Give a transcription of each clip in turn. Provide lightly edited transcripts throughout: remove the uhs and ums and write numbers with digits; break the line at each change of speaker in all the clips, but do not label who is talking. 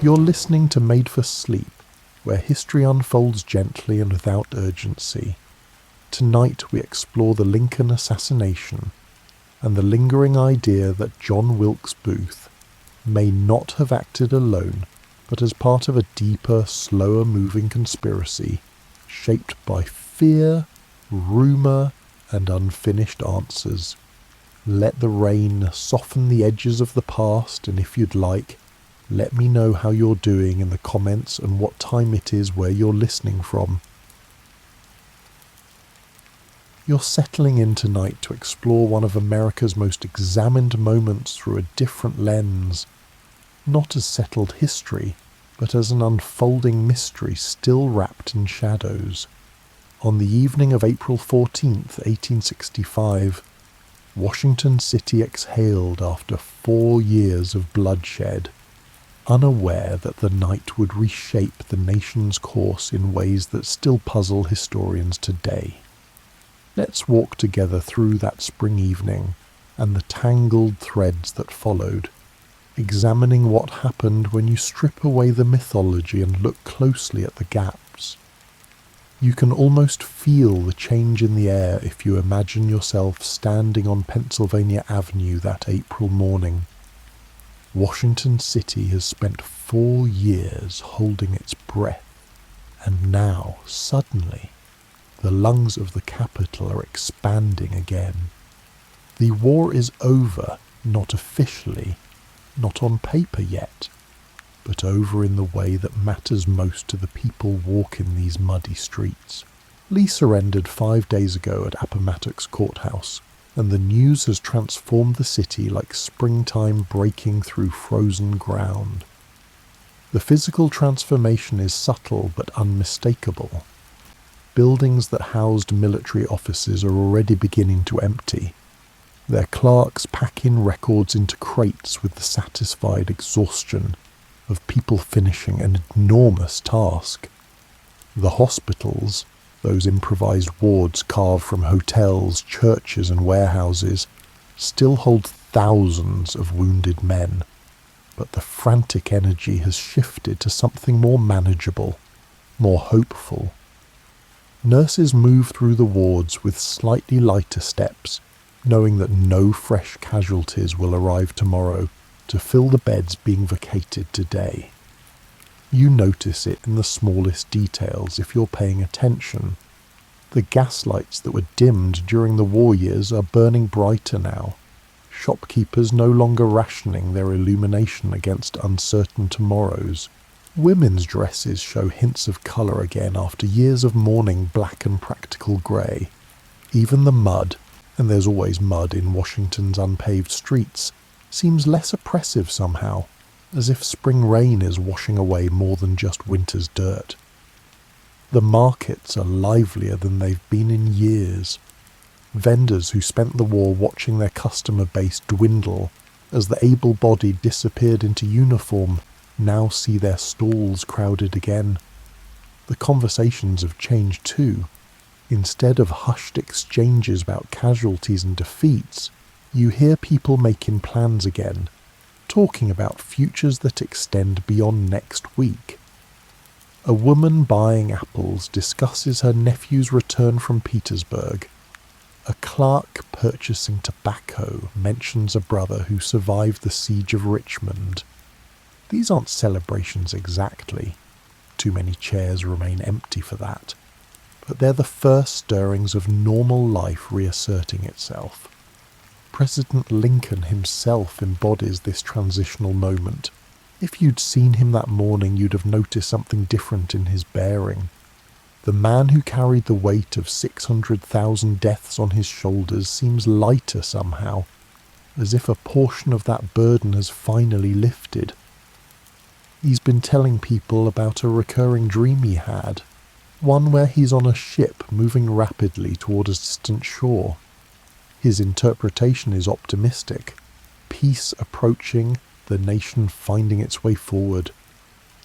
You're listening to Made for Sleep, where history unfolds gently and without urgency. Tonight we explore the Lincoln assassination and the lingering idea that John Wilkes Booth may not have acted alone, but as part of a deeper, slower-moving conspiracy shaped by fear, rumour, and unfinished answers. Let the rain soften the edges of the past, and if you'd like, let me know how you're doing in the comments and what time it is where you're listening from. You're settling in tonight to explore one of America's most examined moments through a different lens, not as settled history, but as an unfolding mystery still wrapped in shadows. On the evening of April 14th, 1865, Washington City exhaled after 4 years of bloodshed, unaware that the night would reshape the nation's course in ways that still puzzle historians today. Let's walk together through that spring evening and the tangled threads that followed, examining what happened when you strip away the mythology and look closely at the gaps. You can almost feel the change in the air if you imagine yourself standing on Pennsylvania Avenue that April morning. Washington City has spent 4 years holding its breath, and now, suddenly, the lungs of the capital are expanding again. The war is over, not officially, not on paper yet, but over in the way that matters most to the people walking these muddy streets. Lee surrendered 5 days ago at Appomattox Courthouse, and the news has transformed the city like springtime breaking through frozen ground. The physical transformation is subtle but unmistakable. Buildings that housed military offices are already beginning to empty. Their clerks pack in records into crates with the satisfied exhaustion of people finishing an enormous task. The hospitals, those improvised wards carved from hotels, churches and warehouses, still hold thousands of wounded men, but the frantic energy has shifted to something more manageable, more hopeful. Nurses move through the wards with slightly lighter steps, knowing that no fresh casualties will arrive tomorrow to fill the beds being vacated today. You notice it in the smallest details if you're paying attention. The gas lights that were dimmed during the war years are burning brighter now. Shopkeepers no longer rationing their illumination against uncertain tomorrows. Women's dresses show hints of colour again after years of mourning black and practical grey. Even the mud, and there's always mud in Washington's unpaved streets, seems less oppressive somehow, as if spring rain is washing away more than just winter's dirt. The markets are livelier than they've been in years. Vendors who spent the war watching their customer base dwindle as the able-bodied disappeared into uniform now see their stalls crowded again. The conversations have changed too. Instead of hushed exchanges about casualties and defeats, you hear people making plans again, talking about futures that extend beyond next week. A woman buying apples discusses her nephew's return from Petersburg. A clerk purchasing tobacco mentions a brother who survived the siege of Richmond. These aren't celebrations exactly. Too many chairs remain empty for that. But they're the first stirrings of normal life reasserting itself. President Lincoln himself embodies this transitional moment. If you'd seen him that morning, you'd have noticed something different in his bearing. The man who carried the weight of 600,000 deaths on his shoulders seems lighter somehow, as if a portion of that burden has finally lifted. He's been telling people about a recurring dream he had, one where he's on a ship moving rapidly toward a distant shore. His interpretation is optimistic. Peace approaching, the nation finding its way forward.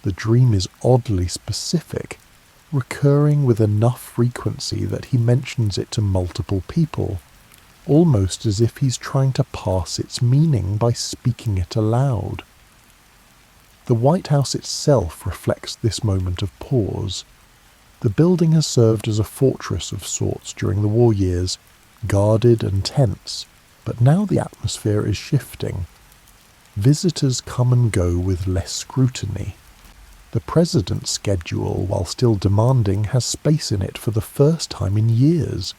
The dream is oddly specific, recurring with enough frequency that he mentions it to multiple people, almost as if he's trying to pass its meaning by speaking it aloud. The White House itself reflects this moment of pause. The building has served as a fortress of sorts during the war years, guarded and tense, but now the atmosphere is shifting. Visitors come and go with less scrutiny. The president's schedule, while still demanding, has space in it for the first time in years.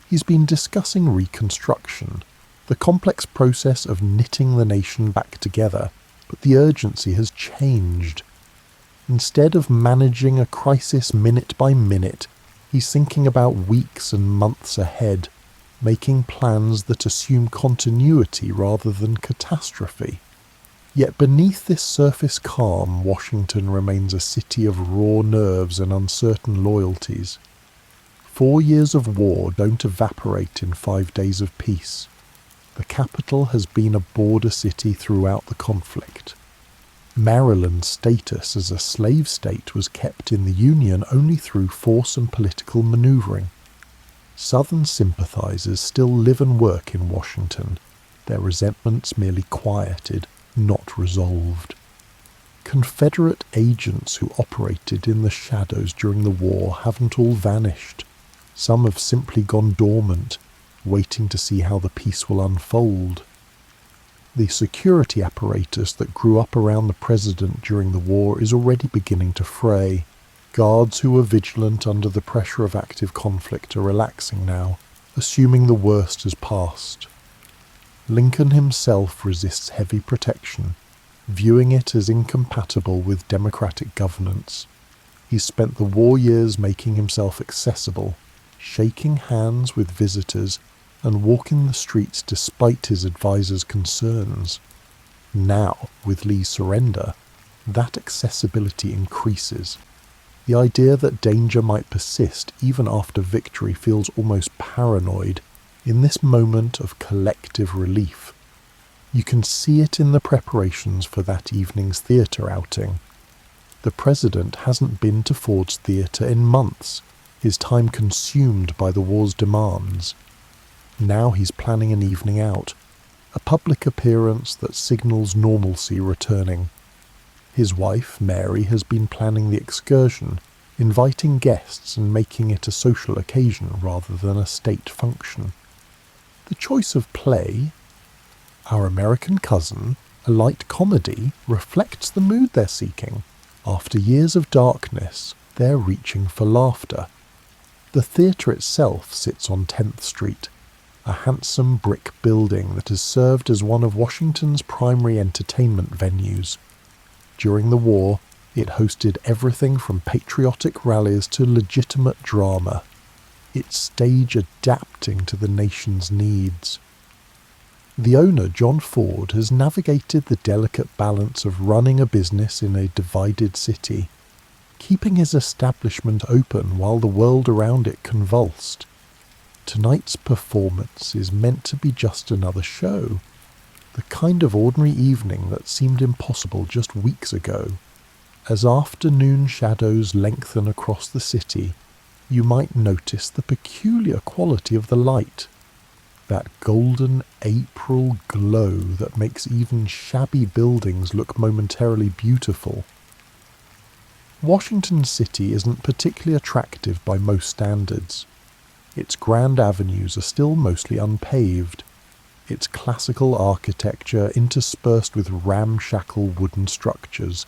He's been discussing reconstruction, the complex process of knitting the nation back together, but the urgency has changed. Instead of managing a crisis minute by minute, he's thinking about weeks and months ahead, making plans that assume continuity rather than catastrophe. Yet beneath this surface calm, Washington remains a city of raw nerves and uncertain loyalties. 4 years of war don't evaporate in 5 days of peace. The capital has been a border city throughout the conflict. Maryland's status as a slave state was kept in the Union only through force and political maneuvering. Southern sympathizers still live and work in Washington, their resentments merely quieted, not resolved. Confederate agents who operated in the shadows during the war haven't all vanished. Some have simply gone dormant, waiting to see how the peace will unfold. The security apparatus that grew up around the president during the war is already beginning to fray. Guards who were vigilant under the pressure of active conflict are relaxing now, assuming the worst has passed. Lincoln himself resists heavy protection, viewing it as incompatible with democratic governance. He's spent the war years making himself accessible, shaking hands with visitors and walking the streets despite his advisors' concerns. Now, with Lee's surrender, that accessibility increases. The idea that danger might persist even after victory feels almost paranoid in this moment of collective relief. You can see it in the preparations for that evening's theatre outing. The president hasn't been to Ford's Theatre in months, his time consumed by the war's demands. Now he's planning an evening out, a public appearance that signals normalcy returning. His wife, Mary, has been planning the excursion, inviting guests and making it a social occasion rather than a state function. The choice of play, Our American Cousin, a light comedy, reflects the mood they're seeking. After years of darkness, they're reaching for laughter. The theatre itself sits on 10th Street, a handsome brick building that has served as one of Washington's primary entertainment venues. During the war, it hosted everything from patriotic rallies to legitimate drama, its stage adapting to the nation's needs. The owner, John Ford, has navigated the delicate balance of running a business in a divided city, keeping his establishment open while the world around it convulsed. Tonight's performance is meant to be just another show, the kind of ordinary evening that seemed impossible just weeks ago. As afternoon shadows lengthen across the city, you might notice the peculiar quality of the light, that golden April glow that makes even shabby buildings look momentarily beautiful. Washington City isn't particularly attractive by most standards. Its grand avenues are still mostly unpaved, its classical architecture interspersed with ramshackle wooden structures.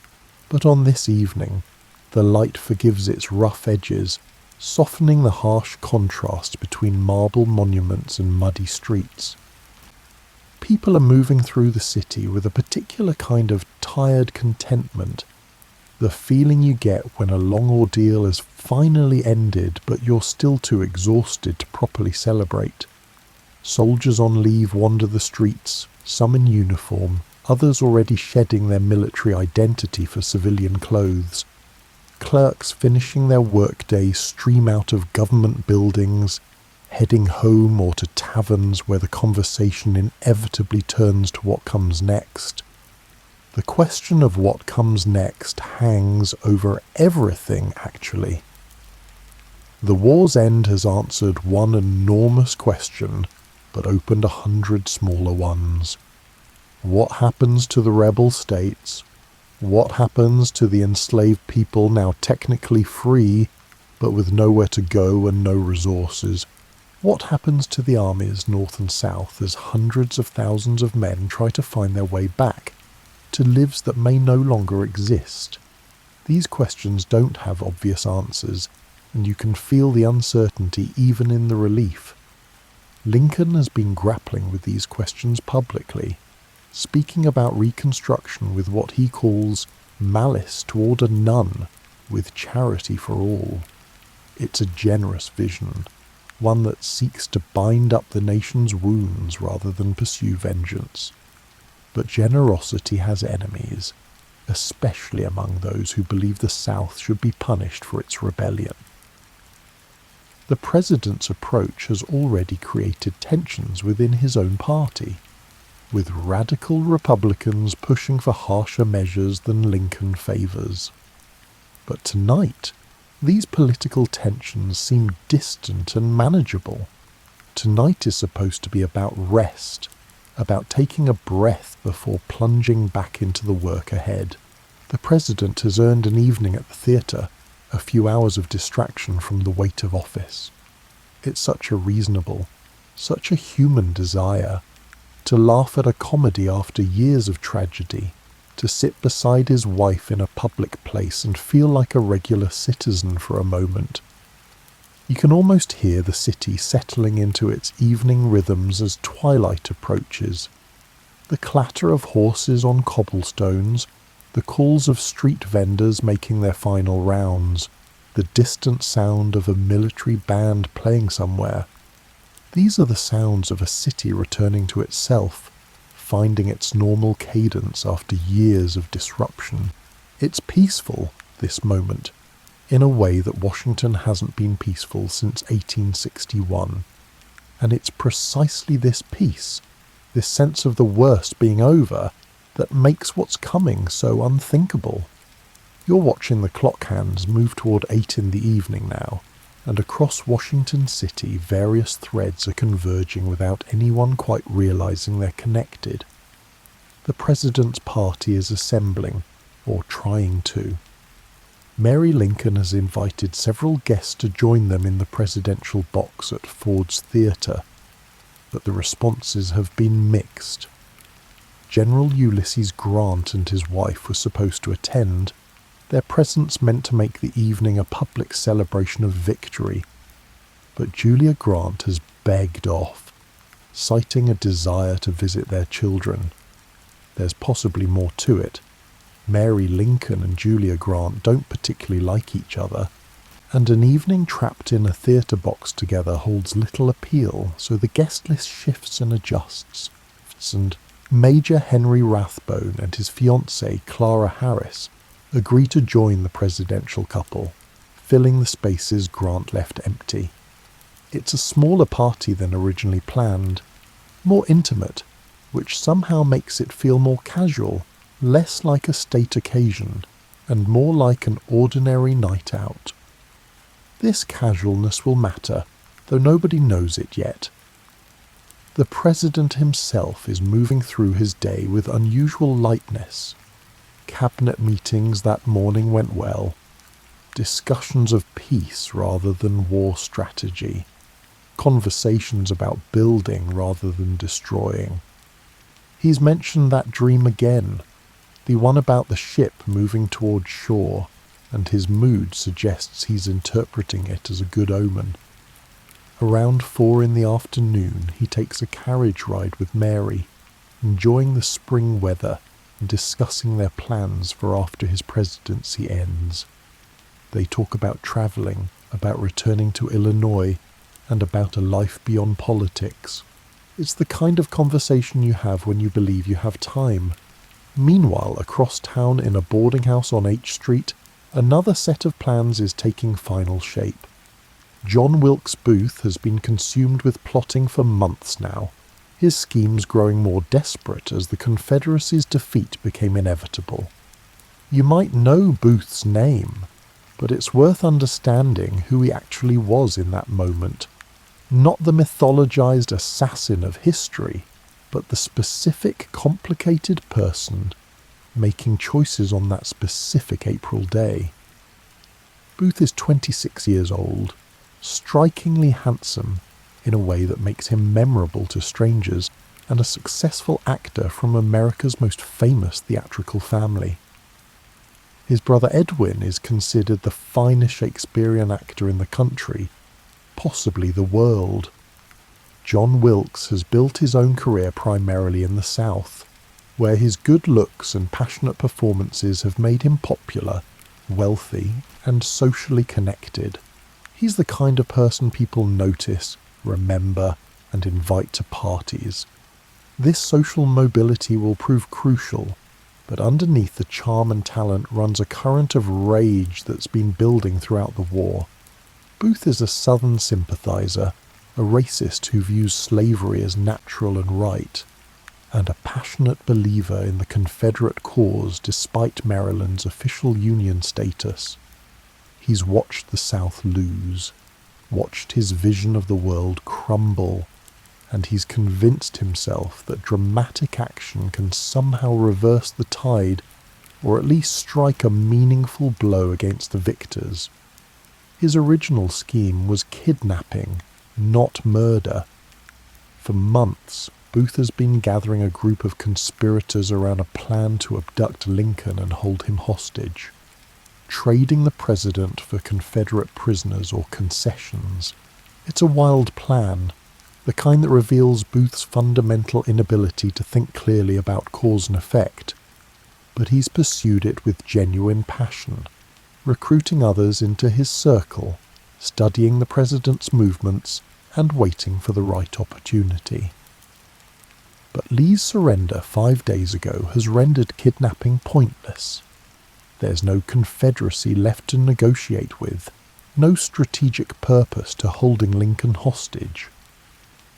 But on this evening, the light forgives its rough edges, softening the harsh contrast between marble monuments and muddy streets. People are moving through the city with a particular kind of tired contentment, the feeling you get when a long ordeal is finally ended but you're still too exhausted to properly celebrate. Soldiers on leave wander the streets, some in uniform, others already shedding their military identity for civilian clothes. Clerks finishing their workday stream out of government buildings, heading home or to taverns where the conversation inevitably turns to what comes next. The question of what comes next hangs over everything, actually. The war's end has answered one enormous question: but opened 100 smaller ones. What happens to the rebel states? What happens to the enslaved people now technically free, but with nowhere to go and no resources? What happens to the armies north and south as hundreds of thousands of men try to find their way back to lives that may no longer exist? These questions don't have obvious answers, and you can feel the uncertainty even in the relief. Lincoln has been grappling with these questions publicly, speaking about Reconstruction with what he calls malice toward a none, with charity for all. It's a generous vision, one that seeks to bind up the nation's wounds rather than pursue vengeance. But generosity has enemies, especially among those who believe the South should be punished for its rebellion. The president's approach has already created tensions within his own party, with radical Republicans pushing for harsher measures than Lincoln favors. But tonight, these political tensions seem distant and manageable. Tonight is supposed to be about rest, about taking a breath before plunging back into the work ahead. The president has earned an evening at the theatre, a few hours of distraction from the weight of office. It's such a reasonable, such a human desire, to laugh at a comedy after years of tragedy, to sit beside his wife in a public place and feel like a regular citizen for a moment. You can almost hear the city settling into its evening rhythms as twilight approaches. The clatter of horses on cobblestones, the calls of street vendors making their final rounds, the distant sound of a military band playing somewhere. These are the sounds of a city returning to itself, finding its normal cadence after years of disruption. It's peaceful, this moment, in a way that Washington hasn't been peaceful since 1861. And it's precisely this peace, this sense of the worst being over, that makes what's coming so unthinkable. You're watching the clock hands move toward 8 in the evening now, and across Washington City various threads are converging without anyone quite realizing they're connected. The president's party is assembling, or trying to. Mary Lincoln has invited several guests to join them in the presidential box at Ford's Theatre, but the responses have been mixed. General Ulysses Grant and his wife were supposed to attend, their presence meant to make the evening a public celebration of victory, but Julia Grant has begged off, citing a desire to visit their children. There's possibly more to it. Mary Lincoln and Julia Grant don't particularly like each other, and an evening trapped in a theatre box together holds little appeal, so the guest list shifts and adjusts, and Major Henry Rathbone and his fiancée Clara Harris agree to join the presidential couple, filling the spaces Grant left empty. It's a smaller party than originally planned, more intimate, which somehow makes it feel more casual, less like a state occasion, and more like an ordinary night out. This casualness will matter, though nobody knows it yet. The president himself is moving through his day with unusual lightness. Cabinet meetings that morning went well. Discussions of peace rather than war strategy. Conversations about building rather than destroying. He's mentioned that dream again, the one about the ship moving toward shore, and his mood suggests he's interpreting it as a good omen. Around 4 in the afternoon, he takes a carriage ride with Mary, enjoying the spring weather and discussing their plans for after his presidency ends. They talk about travelling, about returning to Illinois, and about a life beyond politics. It's the kind of conversation you have when you believe you have time. Meanwhile, across town in a boarding house on H Street, another set of plans is taking final shape. John Wilkes Booth has been consumed with plotting for months now, his schemes growing more desperate as the Confederacy's defeat became inevitable. You might know Booth's name, but it's worth understanding who he actually was in that moment. Not the mythologized assassin of history, but the specific, complicated person making choices on that specific April day. Booth is 26 years old, strikingly handsome in a way that makes him memorable to strangers, and a successful actor from America's most famous theatrical family. His brother Edwin is considered the finest Shakespearean actor in the country, possibly the world. John Wilkes has built his own career primarily in the South, where his good looks and passionate performances have made him popular, wealthy, and socially connected. He's the kind of person people notice, remember, and invite to parties. This social mobility will prove crucial, but underneath the charm and talent runs a current of rage that's been building throughout the war. Booth is a Southern sympathizer, a racist who views slavery as natural and right, and a passionate believer in the Confederate cause despite Maryland's official Union status. He's watched the South lose, watched his vision of the world crumble, and he's convinced himself that dramatic action can somehow reverse the tide, or at least strike a meaningful blow against the victors. His original scheme was kidnapping, not murder. For months, Booth has been gathering a group of conspirators around a plan to abduct Lincoln and hold him hostage, trading the president for Confederate prisoners or concessions. It's a wild plan, the kind that reveals Booth's fundamental inability to think clearly about cause and effect, but he's pursued it with genuine passion, recruiting others into his circle, studying the president's movements, and waiting for the right opportunity. But Lee's surrender 5 days ago has rendered kidnapping pointless. There's no Confederacy left to negotiate with, no strategic purpose to holding Lincoln hostage.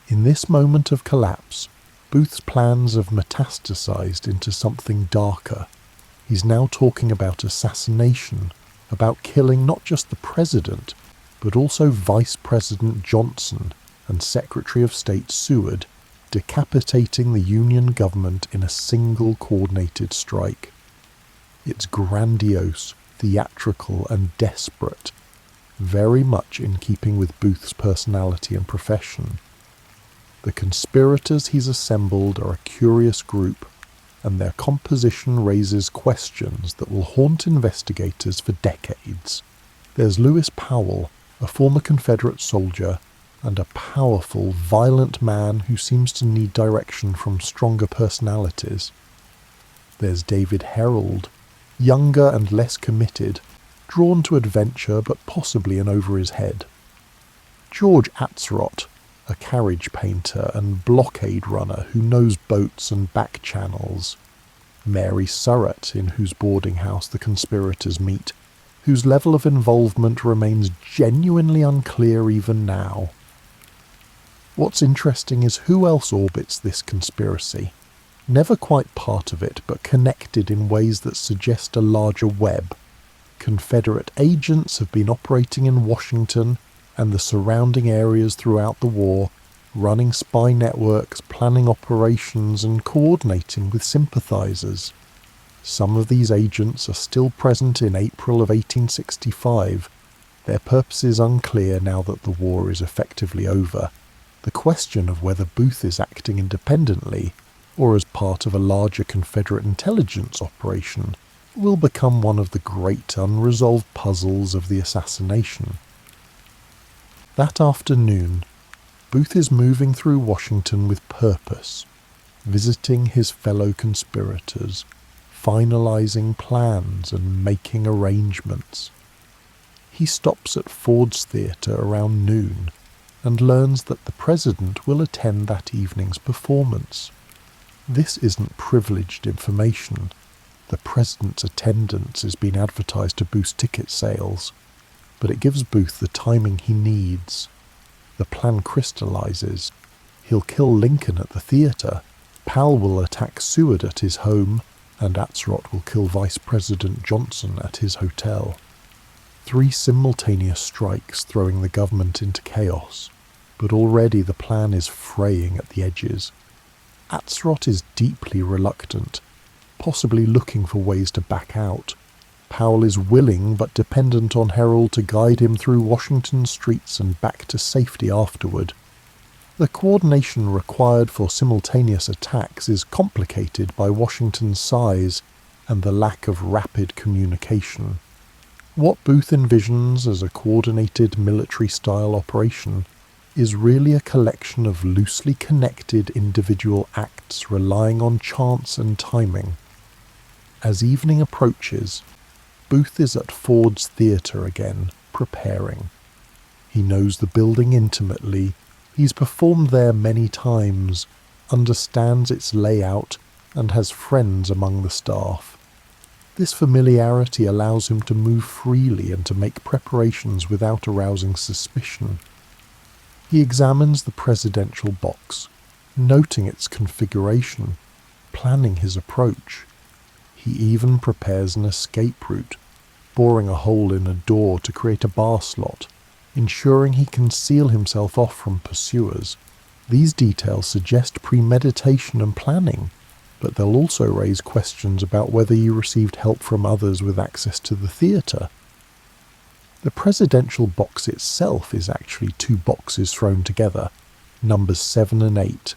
In this moment of collapse, Booth's plans have metastasized into something darker. He's now talking about assassination, about killing not just the president, but also Vice President Johnson and Secretary of State Seward, decapitating the Union government in a single coordinated strike. It's grandiose, theatrical, and desperate, very much in keeping with Booth's personality and profession. The conspirators he's assembled are a curious group, and their composition raises questions that will haunt investigators for decades. There's Lewis Powell, a former Confederate soldier, and a powerful, violent man who seems to need direction from stronger personalities. There's David Herold, younger and less committed, drawn to adventure but possibly in over his head. George Atzerott, a carriage painter and blockade runner who knows boats and back channels. Mary Surratt, in whose boarding house the conspirators meet, whose level of involvement remains genuinely unclear even now. What's interesting is who else orbits this conspiracy. Never quite part of it, but connected in ways that suggest a larger web. Confederate agents have been operating in Washington and the surrounding areas throughout the war, running spy networks, planning operations, and coordinating with sympathizers. Some of these agents are still present in April of 1865, their purposes unclear now that the war is effectively over. The question of whether Booth is acting independently or as part of a larger Confederate intelligence operation will become one of the great unresolved puzzles of the assassination. That afternoon, Booth is moving through Washington with purpose, visiting his fellow conspirators, finalizing plans and making arrangements. He stops at Ford's Theatre around noon and learns that the president will attend that evening's performance. This isn't privileged information. The president's attendance has been advertised to boost ticket sales, but it gives Booth the timing he needs. The plan crystallizes. He'll kill Lincoln at the theatre, Powell will attack Seward at his home, and Atzerott will kill Vice President Johnson at his hotel. 3 simultaneous strikes throwing the government into chaos. but already the plan is fraying at the edges. Atzerott is deeply reluctant, possibly looking for ways to back out. Powell is willing but dependent on Herald to guide him through Washington streets and back to safety afterward. The coordination required for simultaneous attacks is complicated by Washington's size and the lack of rapid communication. What Booth envisions as a coordinated military-style operation is really a collection of loosely connected individual acts relying on chance and timing. As evening approaches, Booth is at Ford's Theatre again, preparing. He knows the building intimately, he's performed there many times, understands its layout, and has friends among the staff. This familiarity allows him to move freely and to make preparations without arousing suspicion. He examines the presidential box, noting its configuration, planning his approach. He even prepares an escape route, boring a hole in a door to create a bar slot, ensuring he can seal himself off from pursuers. These details suggest premeditation and planning, but they'll also raise questions about whether you received help from others with access to the theatre. The presidential box itself is actually two boxes thrown together, numbers 7 and 8,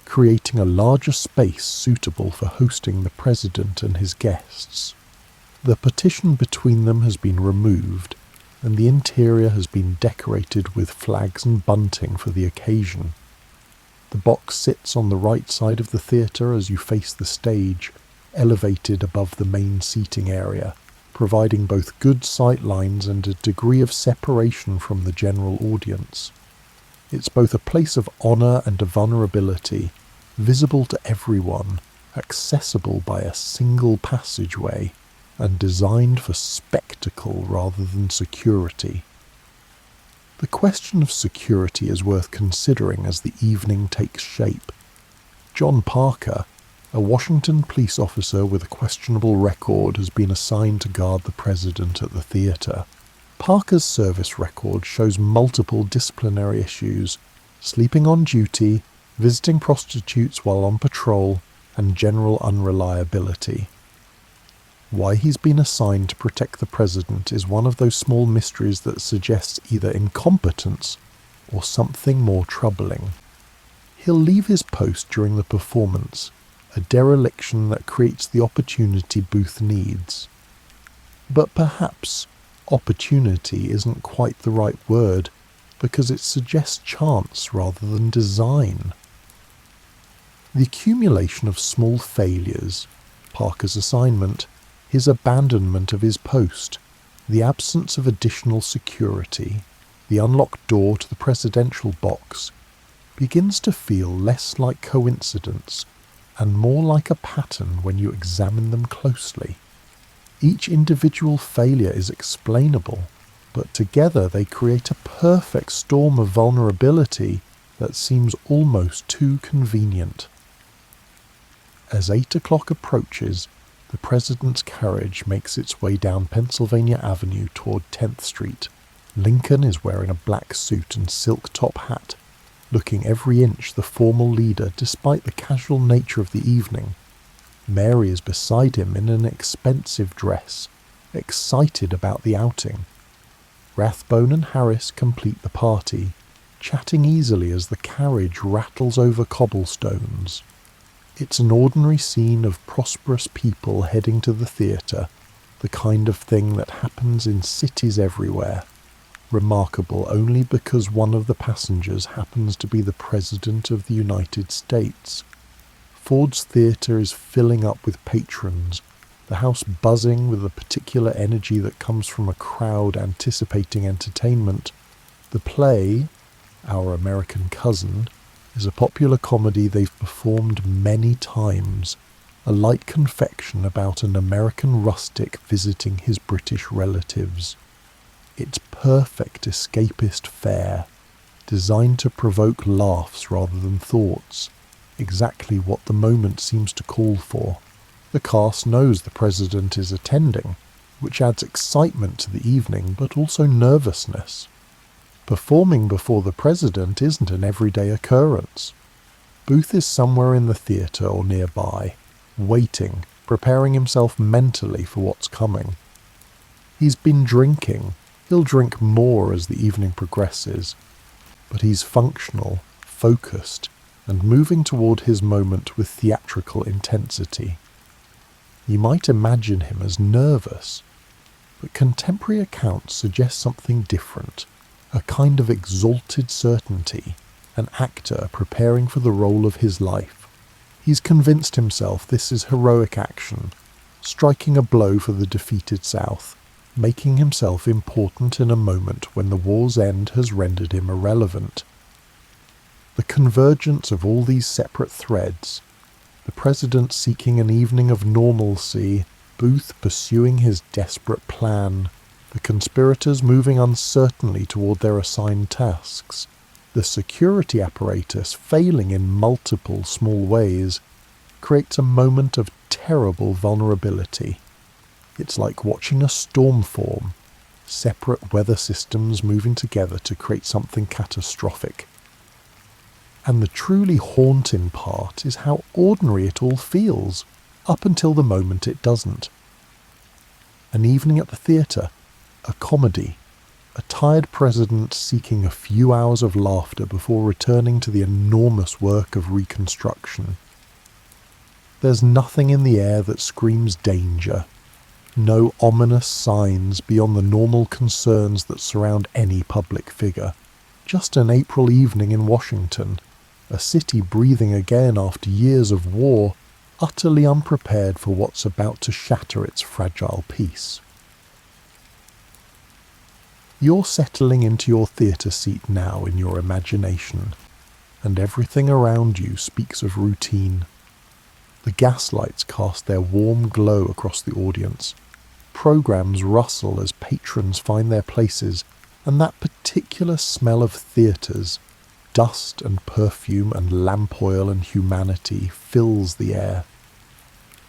creating a larger space suitable for hosting the president and his guests. The partition between them has been removed, and the interior has been decorated with flags and bunting for the occasion. The box sits on the right side of the theatre as you face the stage, elevated above the main seating area, providing both good sight lines and a degree of separation from the general audience. It's both a place of honour and a vulnerability, visible to everyone, accessible by a single passageway, and designed for spectacle rather than security. The question of security is worth considering as the evening takes shape. John Parker, a Washington police officer with a questionable record, has been assigned to guard the president at the theatre. Parker's service record shows multiple disciplinary issues: sleeping on duty, visiting prostitutes while on patrol, and general unreliability. Why he's been assigned to protect the president is one of those small mysteries that suggests either incompetence or something more troubling. He'll leave his post during the performance, a dereliction that creates the opportunity Booth needs. But perhaps opportunity isn't quite the right word, because it suggests chance rather than design. The accumulation of small failures, Parker's assignment, his abandonment of his post, the absence of additional security, the unlocked door to the presidential box, begins to feel less like coincidence and more like a pattern when you examine them closely. Each individual failure is explainable, but together they create a perfect storm of vulnerability that seems almost too convenient. As 8 o'clock approaches, the president's carriage makes its way down Pennsylvania Avenue toward 10th Street. Lincoln is wearing a black suit and silk top hat, looking every inch the formal leader despite the casual nature of the evening. Mary is beside him in an expensive dress, excited about the outing. Rathbone and Harris complete the party, chatting easily as the carriage rattles over cobblestones. It's an ordinary scene of prosperous people heading to the theatre, the kind of thing that happens in cities everywhere, remarkable only because one of the passengers happens to be the President of the United States. Ford's Theatre is filling up with patrons, the house buzzing with the particular energy that comes from a crowd anticipating entertainment. The play, Our American Cousin, is a popular comedy they've performed many times, a light confection about an American rustic visiting his British relatives. It's perfect escapist fare, designed to provoke laughs rather than thoughts, exactly what the moment seems to call for. The cast knows the president is attending, which adds excitement to the evening but also nervousness. Performing before the president isn't an everyday occurrence. Booth is somewhere in the theatre or nearby, waiting, preparing himself mentally for what's coming. He's been drinking. He'll drink more as the evening progresses. But he's functional, focused, and moving toward his moment with theatrical intensity. You might imagine him as nervous, but contemporary accounts suggest something different, a kind of exalted certainty, an actor preparing for the role of his life. He's convinced himself this is heroic action, striking a blow for the defeated South, making himself important in a moment when the war's end has rendered him irrelevant. The convergence of all these separate threads, the president seeking an evening of normalcy, Booth pursuing his desperate plan, the conspirators moving uncertainly toward their assigned tasks, the security apparatus failing in multiple small ways, creates a moment of terrible vulnerability. It's like watching a storm form, separate weather systems moving together to create something catastrophic. And the truly haunting part is how ordinary it all feels, up until the moment it doesn't. An evening at the theatre, a comedy, a tired president seeking a few hours of laughter before returning to the enormous work of reconstruction. There's nothing in the air that screams danger, no ominous signs beyond the normal concerns that surround any public figure. Just an April evening in Washington, a city breathing again after years of war, utterly unprepared for what's about to shatter its fragile peace. You're settling into your theatre seat now in your imagination, and everything around you speaks of routine. The gaslights cast their warm glow across the audience. Programs rustle as patrons find their places, and that particular smell of theatres, dust and perfume and lamp oil and humanity, fills the air.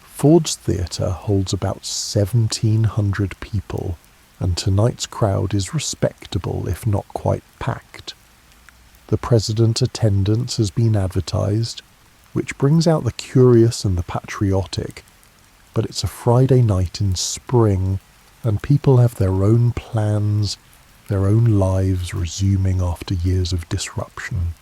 Ford's Theatre holds about 1,700 people, and tonight's crowd is respectable if not quite packed. The president's attendance has been advertised, which brings out the curious and the patriotic, but it's a Friday night in spring, and people have their own plans, their own lives resuming after years of disruption.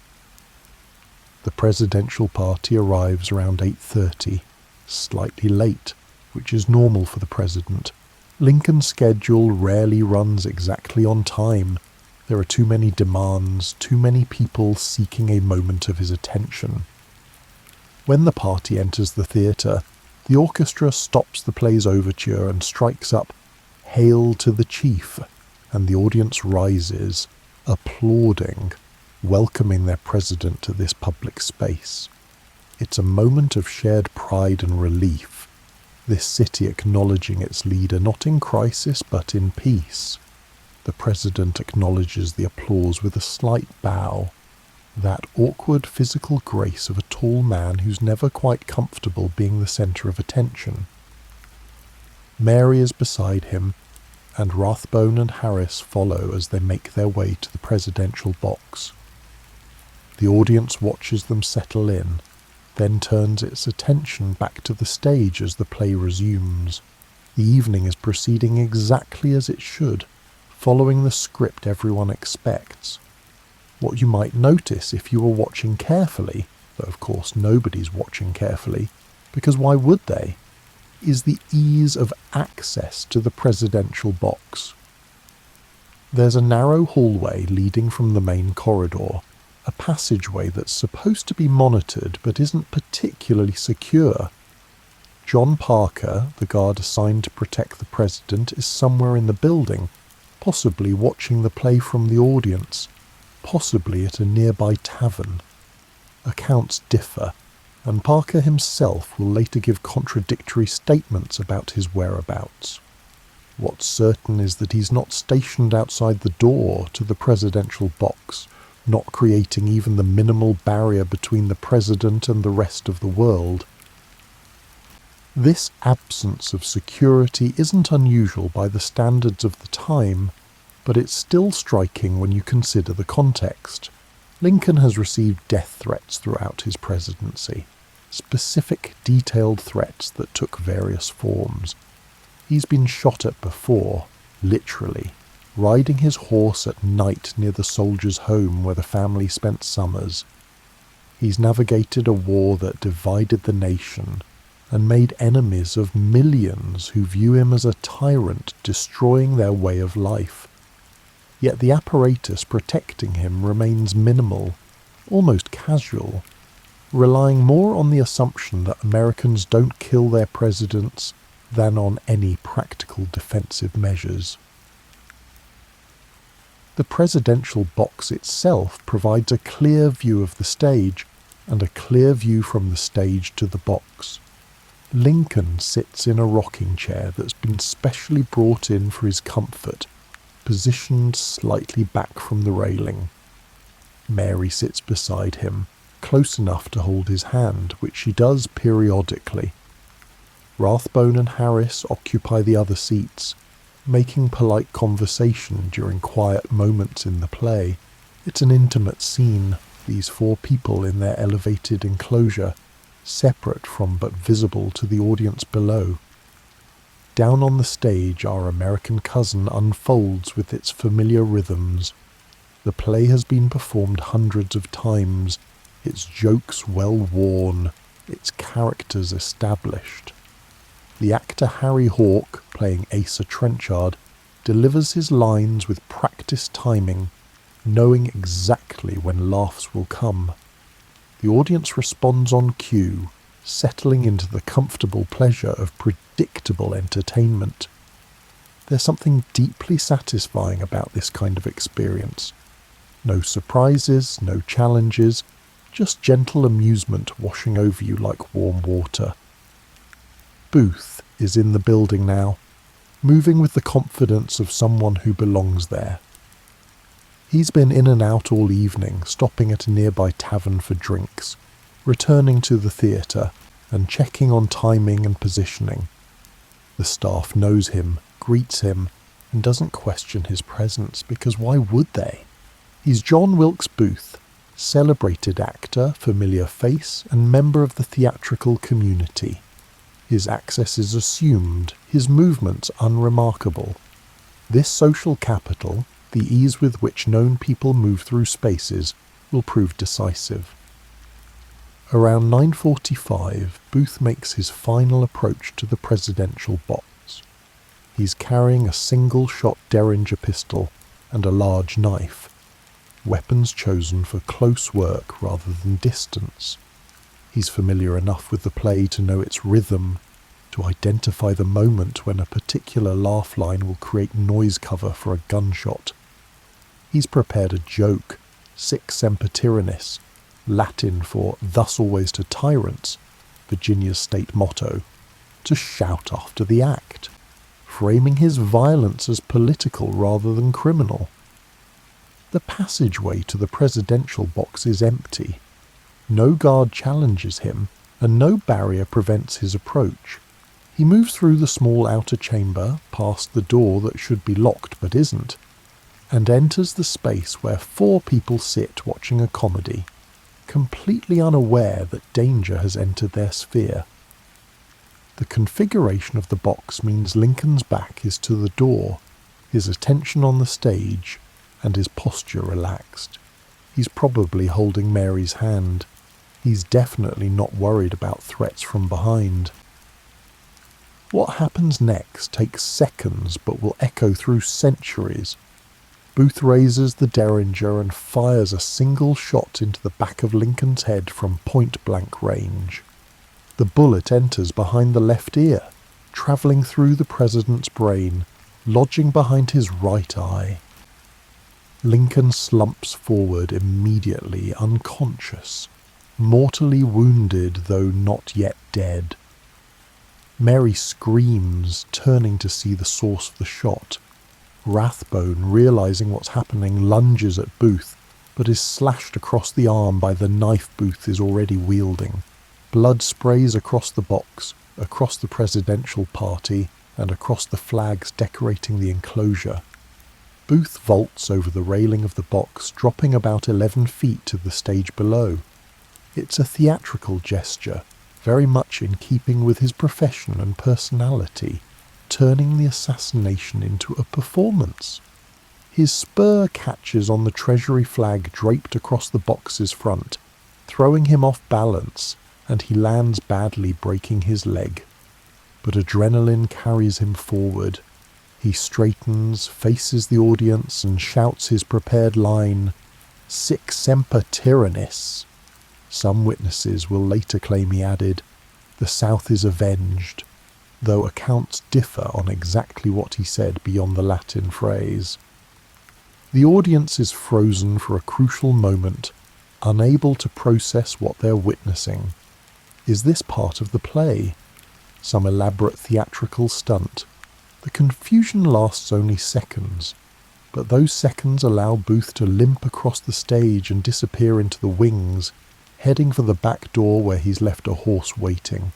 The presidential party arrives around 8:30, slightly late, which is normal for the president. Lincoln's schedule rarely runs exactly on time. There are too many demands, too many people seeking a moment of his attention. When the party enters the theatre, the orchestra stops the play's overture and strikes up "Hail to the Chief," and the audience rises, applauding, welcoming their president to this public space. It's a moment of shared pride and relief, this city acknowledging its leader not in crisis but in peace. The president acknowledges the applause with a slight bow, that awkward physical grace of a tall man who's never quite comfortable being the centre of attention. Mary is beside him, and Rathbone and Harris follow as they make their way to the presidential box. The audience watches them settle in, then turns its attention back to the stage as the play resumes. The evening is proceeding exactly as it should, following the script everyone expects. What you might notice if you were watching carefully, though of course nobody's watching carefully, because why would they, is the ease of access to the presidential box. There's a narrow hallway leading from the main corridor, a passageway that's supposed to be monitored but isn't particularly secure. John Parker, the guard assigned to protect the president, is somewhere in the building, possibly watching the play from the audience, possibly at a nearby tavern. Accounts differ, and Parker himself will later give contradictory statements about his whereabouts. What's certain is that he's not stationed outside the door to the presidential box, not creating even the minimal barrier between the president and the rest of the world. This absence of security isn't unusual by the standards of the time, but it's still striking when you consider the context. Lincoln has received death threats throughout his presidency, specific, detailed threats that took various forms. He's been shot at before, literally, riding his horse at night near the soldiers' home where the family spent summers. He's navigated a war that divided the nation and made enemies of millions who view him as a tyrant destroying their way of life. Yet the apparatus protecting him remains minimal, almost casual, relying more on the assumption that Americans don't kill their presidents than on any practical defensive measures. The presidential box itself provides a clear view of the stage and a clear view from the stage to the box. Lincoln sits in a rocking chair that's been specially brought in for his comfort, positioned slightly back from the railing. Mary sits beside him, close enough to hold his hand, which she does periodically. Rathbone and Harris occupy the other seats, making polite conversation during quiet moments in the play. It's an intimate scene, these four people in their elevated enclosure, separate from but visible to the audience below. Down on the stage, our American cousin unfolds with its familiar rhythms. The play has been performed hundreds of times, its jokes well worn, its characters established. The actor Harry Hawke, playing Asa Trenchard, delivers his lines with practiced timing, knowing exactly when laughs will come. The audience responds on cue, settling into the comfortable pleasure of predictable entertainment. There's something deeply satisfying about this kind of experience. No surprises, no challenges, just gentle amusement washing over you like warm water. Booth is in the building now, moving with the confidence of someone who belongs there. He's been in and out all evening, stopping at a nearby tavern for drinks, returning to the theatre and checking on timing and positioning. The staff knows him, greets him, and doesn't question his presence, because why would they? He's John Wilkes Booth, celebrated actor, familiar face, and member of the theatrical community. His access is assumed, his movements unremarkable. This social capital, the ease with which known people move through spaces, will prove decisive. Around 9:45, Booth makes his final approach to the presidential box. He's carrying a single-shot Derringer pistol and a large knife, weapons chosen for close work rather than distance. He's familiar enough with the play to know its rhythm, to identify the moment when a particular laugh line will create noise cover for a gunshot. He's prepared a joke, sic semper tyrannis, Latin for thus always to tyrants, Virginia's state motto, to shout after the act, framing his violence as political rather than criminal. The passageway to the presidential box is empty. No guard challenges him, and no barrier prevents his approach. He moves through the small outer chamber, past the door that should be locked but isn't, and enters the space where four people sit watching a comedy, completely unaware that danger has entered their sphere. The configuration of the box means Lincoln's back is to the door, his attention on the stage, and his posture relaxed. He's probably holding Mary's hand. He's definitely not worried about threats from behind. What happens next takes seconds but will echo through centuries. Booth raises the Derringer and fires a single shot into the back of Lincoln's head from point-blank range. The bullet enters behind the left ear, travelling through the president's brain, lodging behind his right eye. Lincoln slumps forward immediately, unconscious, mortally wounded though not yet dead. Mary screams, turning to see the source of the shot. Rathbone, realizing what's happening, lunges at Booth, but is slashed across the arm by the knife Booth is already wielding. Blood sprays across the box, across the presidential party, and across the flags decorating the enclosure. Booth vaults over the railing of the box, dropping about 11 feet to the stage below. It's a theatrical gesture, very much in keeping with his profession and personality, turning the assassination into a performance. His spur catches on the Treasury flag draped across the box's front, throwing him off balance, and he lands badly, breaking his leg. But adrenaline carries him forward. He straightens, faces the audience, and shouts his prepared line, "Sic semper tyrannis." Some witnesses will later claim he added, "The South is avenged," though accounts differ on exactly what he said beyond the Latin phrase. The audience is frozen for a crucial moment, unable to process what they're witnessing. Is this part of the play? Some elaborate theatrical stunt? The confusion lasts only seconds, but those seconds allow Booth to limp across the stage and disappear into the wings, heading for the back door where he's left a horse waiting.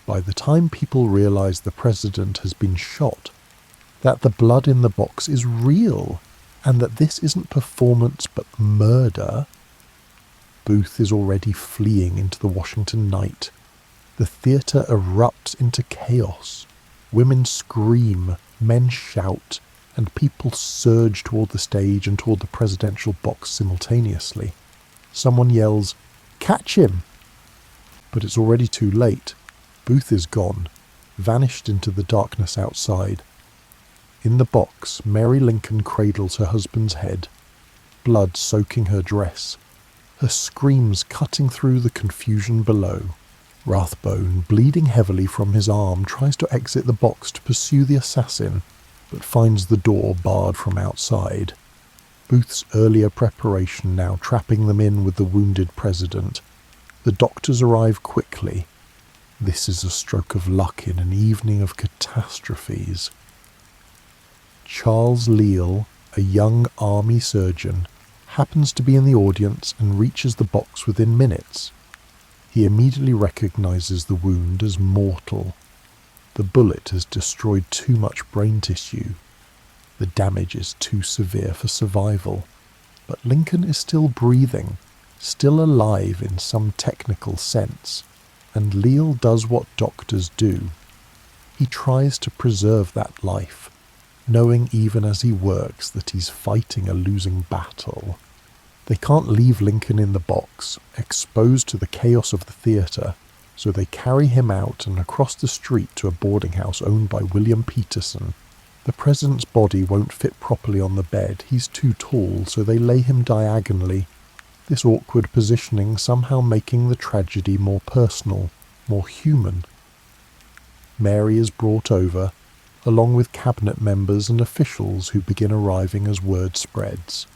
By the time people realise the president has been shot, that the blood in the box is real, and that this isn't performance but murder, Booth is already fleeing into the Washington night. The theatre erupts into chaos. Women scream, men shout, and people surge toward the stage and toward the presidential box simultaneously. Someone yells, "Catch him!" But it's already too late. Booth is gone, vanished into the darkness outside. In the box, Mary Lincoln cradles her husband's head, blood soaking her dress, her screams cutting through the confusion below. Rathbone, bleeding heavily from his arm, tries to exit the box to pursue the assassin, but finds the door barred from outside. Booth's earlier preparation now trapping them in with the wounded president. The doctors arrive quickly. This is a stroke of luck in an evening of catastrophes. Charles Leal, a young army surgeon, happens to be in the audience and reaches the box within minutes. He immediately recognizes the wound as mortal. The bullet has destroyed too much brain tissue. The damage is too severe for survival. But Lincoln is still breathing, still alive in some technical sense, and Leal does what doctors do. He tries to preserve that life, knowing even as he works that he's fighting a losing battle. They can't leave Lincoln in the box, exposed to the chaos of the theatre, so they carry him out and across the street to a boarding house owned by William Peterson. The president's body won't fit properly on the bed. He's too tall, so they lay him diagonally, this awkward positioning somehow making the tragedy more personal, more human. Mary is brought over, along with cabinet members and officials who begin arriving as word spreads.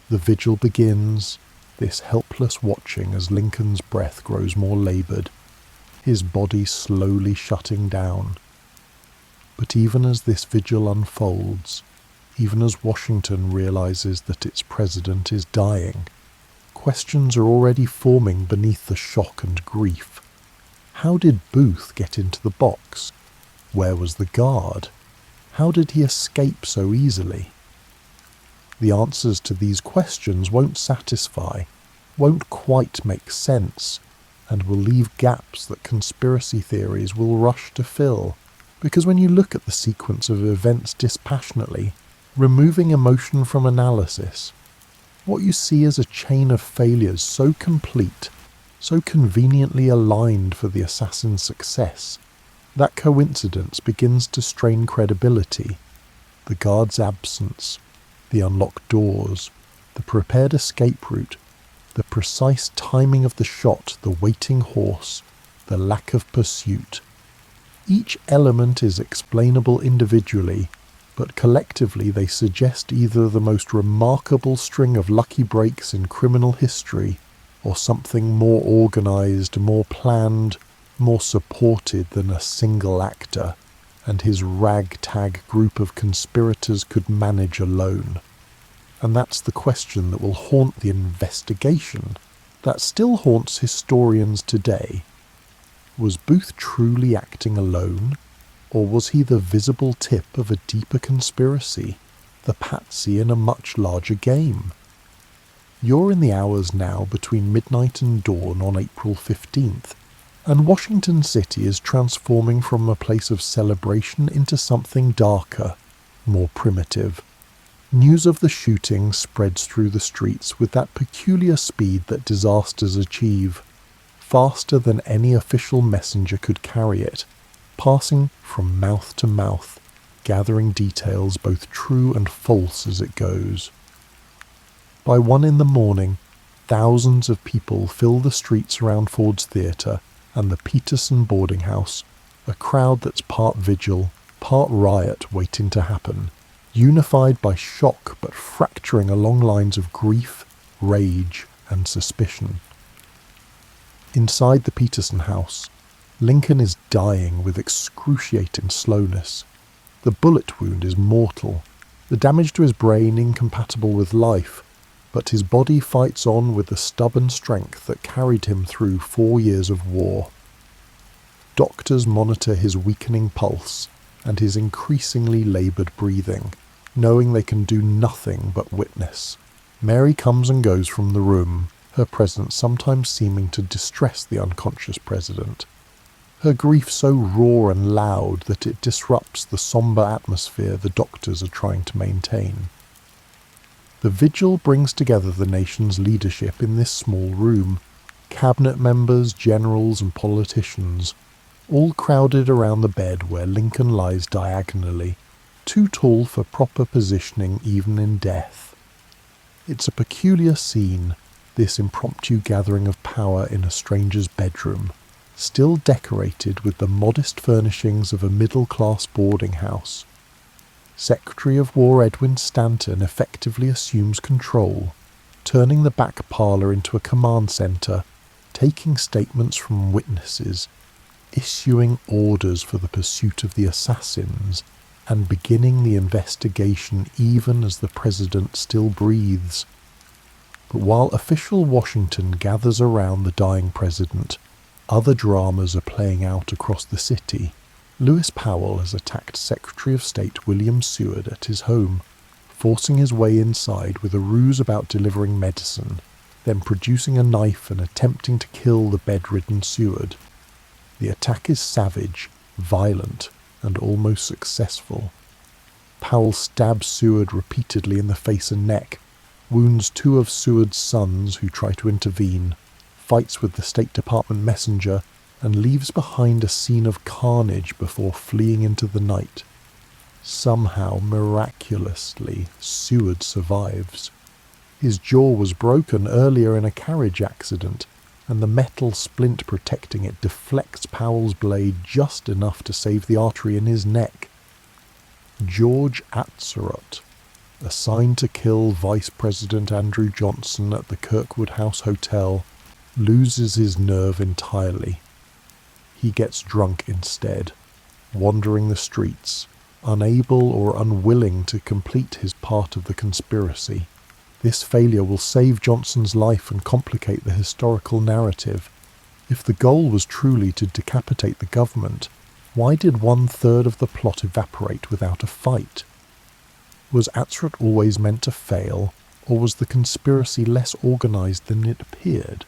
The vigil begins, this helpless watching as Lincoln's breath grows more laboured, his body slowly shutting down. But even as this vigil unfolds, even as Washington realises that its president is dying, questions are already forming beneath the shock and grief. How did Booth get into the box? Where was the guard? How did he escape so easily? The answers to these questions won't satisfy, won't quite make sense, and will leave gaps that conspiracy theories will rush to fill. Because when you look at the sequence of events dispassionately, removing emotion from analysis, what you see is a chain of failures so complete, so conveniently aligned for the assassin's success, that coincidence begins to strain credibility. The guard's absence, the unlocked doors, the prepared escape route, the precise timing of the shot, the waiting horse, the lack of pursuit. Each element is explainable individually, but collectively they suggest either the most remarkable string of lucky breaks in criminal history, or something more organised, more planned, more supported than a single actor and his ragtag group of conspirators could manage alone. And that's the question that will haunt the investigation, that still haunts historians today. Was Booth truly acting alone, or was he the visible tip of a deeper conspiracy? the Patsy in a much larger game. You're in the hours now between midnight and dawn on April 15th, and Washington City is transforming from a place of celebration into something darker, more primitive. News of the shooting spreads through the streets with that peculiar speed that disasters achieve, faster than any official messenger could carry it, passing from mouth to mouth, gathering details both true and false as it goes. By 1 in the morning, thousands of people fill the streets around Ford's Theatre and the Peterson boarding house, a crowd that's part vigil, part riot waiting to happen, unified by shock but fracturing along lines of grief, rage, and suspicion. Inside the Peterson house, Lincoln is dying with excruciating slowness. The bullet wound is mortal, the damage to his brain incompatible with life, but his body fights on with the stubborn strength that carried him through 4 years of war. Doctors monitor his weakening pulse and his increasingly laboured breathing, knowing they can do nothing but witness. Mary comes and goes from the room, her presence sometimes seeming to distress the unconscious president. Her grief so raw and loud that it disrupts the sombre atmosphere the doctors are trying to maintain. The vigil brings together the nation's leadership in this small room, cabinet members, generals and politicians, all crowded around the bed where Lincoln lies diagonally, too tall for proper positioning even in death. It's a peculiar scene, this impromptu gathering of power in a stranger's bedroom, still decorated with the modest furnishings of a middle-class boarding house. Secretary of War Edwin Stanton effectively assumes control, turning the back parlour into a command centre, taking statements from witnesses, issuing orders for the pursuit of the assassins, and beginning the investigation even as the president still breathes. But while official Washington gathers around the dying president, other dramas are playing out across the city. Lewis Powell has attacked Secretary of State William Seward at his home, forcing his way inside with a ruse about delivering medicine, then producing a knife and attempting to kill the bedridden Seward. The attack is savage, violent, and almost successful. Powell stabs Seward repeatedly in the face and neck, wounds 2 of Seward's sons who try to intervene, fights with the State Department messenger, and leaves behind a scene of carnage before fleeing into the night. Somehow, miraculously, Seward survives. His jaw was broken earlier in a carriage accident, and the metal splint protecting it deflects Powell's blade just enough to save the artery in his neck. George Atzerodt, assigned to kill Vice President Andrew Johnson at the Kirkwood House Hotel, loses his nerve entirely. He gets drunk instead, wandering the streets, unable or unwilling to complete his part of the conspiracy. This failure will save Johnson's life and complicate the historical narrative. If the goal was truly to decapitate the government, why did 1/3 of the plot evaporate without a fight? Was Atzerodt always meant to fail, or was the conspiracy less organized than it appeared?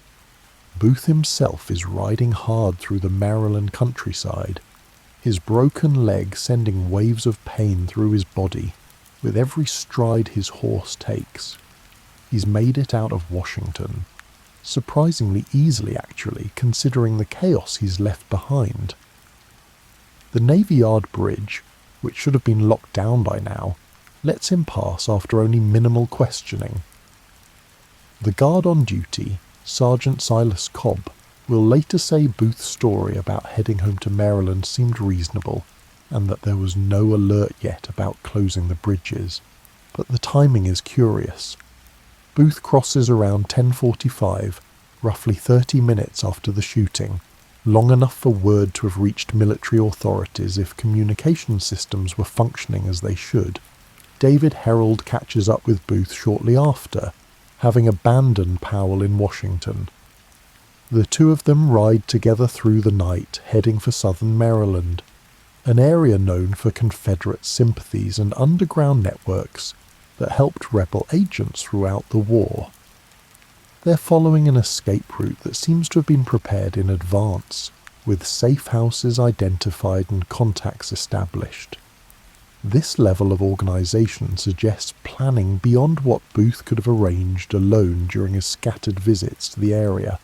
Booth himself is riding hard through the Maryland countryside, his broken leg sending waves of pain through his body with every stride his horse takes. He's made it out of Washington, surprisingly easily actually, considering the chaos he's left behind. The Navy Yard Bridge, which should have been locked down by now, lets him pass after only minimal questioning. The guard on duty, Sergeant Silas Cobb, will later say Booth's story about heading home to Maryland seemed reasonable, and that there was no alert yet about closing the bridges. But the timing is curious. Booth crosses around 10:45, roughly 30 minutes after the shooting, long enough for word to have reached military authorities if communication systems were functioning as they should. David Herold catches up with Booth shortly after, having abandoned Powell in Washington. The two of them ride together through the night, heading for southern Maryland, an area known for Confederate sympathies and underground networks that helped rebel agents throughout the war. They're following an escape route that seems to have been prepared in advance, with safe houses identified and contacts established. This level of organisation suggests planning beyond what Booth could have arranged alone during his scattered visits to the area.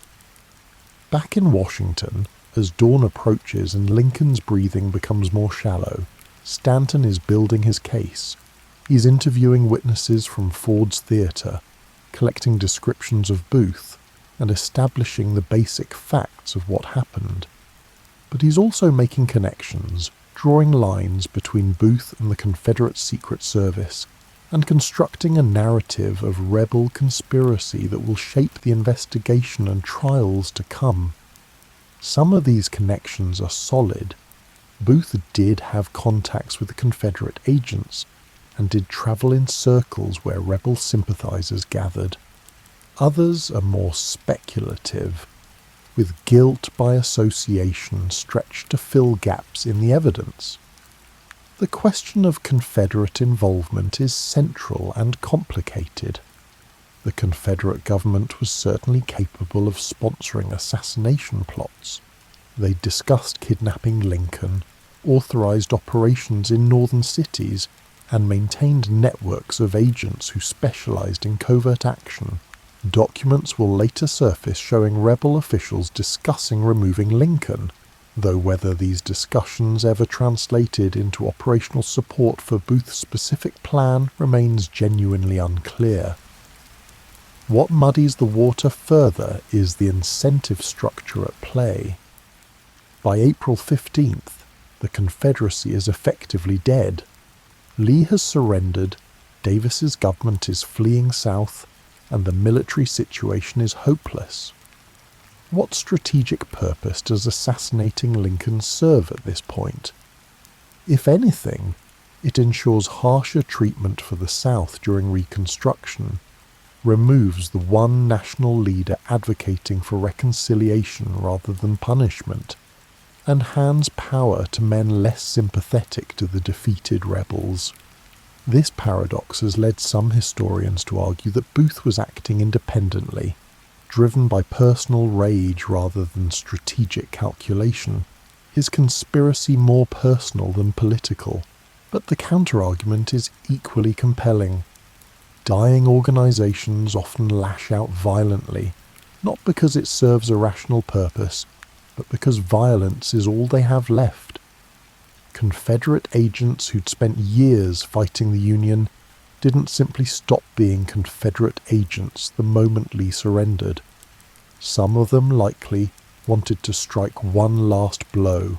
Back in Washington, as dawn approaches and Lincoln's breathing becomes more shallow, Stanton is building his case. He's interviewing witnesses from Ford's Theatre, collecting descriptions of Booth, and establishing the basic facts of what happened. But he's also making connections, drawing lines between Booth and the Confederate Secret Service, and constructing a narrative of rebel conspiracy that will shape the investigation and trials to come. Some of these connections are solid. Booth did have contacts with the Confederate agents, and did travel in circles where rebel sympathizers gathered. Others are more speculative, with guilt by association stretched to fill gaps in the evidence. The question of Confederate involvement is central and complicated. The Confederate government was certainly capable of sponsoring assassination plots. They discussed kidnapping Lincoln, authorized operations in northern cities, and maintained networks of agents who specialized in covert action. Documents will later surface showing rebel officials discussing removing Lincoln, though whether these discussions ever translated into operational support for Booth's specific plan remains genuinely unclear. What muddies the water further is the incentive structure at play. By April 15th, the Confederacy is effectively dead. Lee has surrendered, Davis's government is fleeing south, and the military situation is hopeless. What strategic purpose does assassinating Lincoln serve at this point? If anything, it ensures harsher treatment for the South during Reconstruction, removes the one national leader advocating for reconciliation rather than punishment, and hands power to men less sympathetic to the defeated rebels. This paradox has led some historians to argue that Booth was acting independently, driven by personal rage rather than strategic calculation, his conspiracy more personal than political. But the counterargument is equally compelling. Dying organizations often lash out violently, not because it serves a rational purpose, but because violence is all they have left. Confederate agents who'd spent years fighting the Union didn't simply stop being Confederate agents the moment Lee surrendered. Some of them likely wanted to strike one last blow,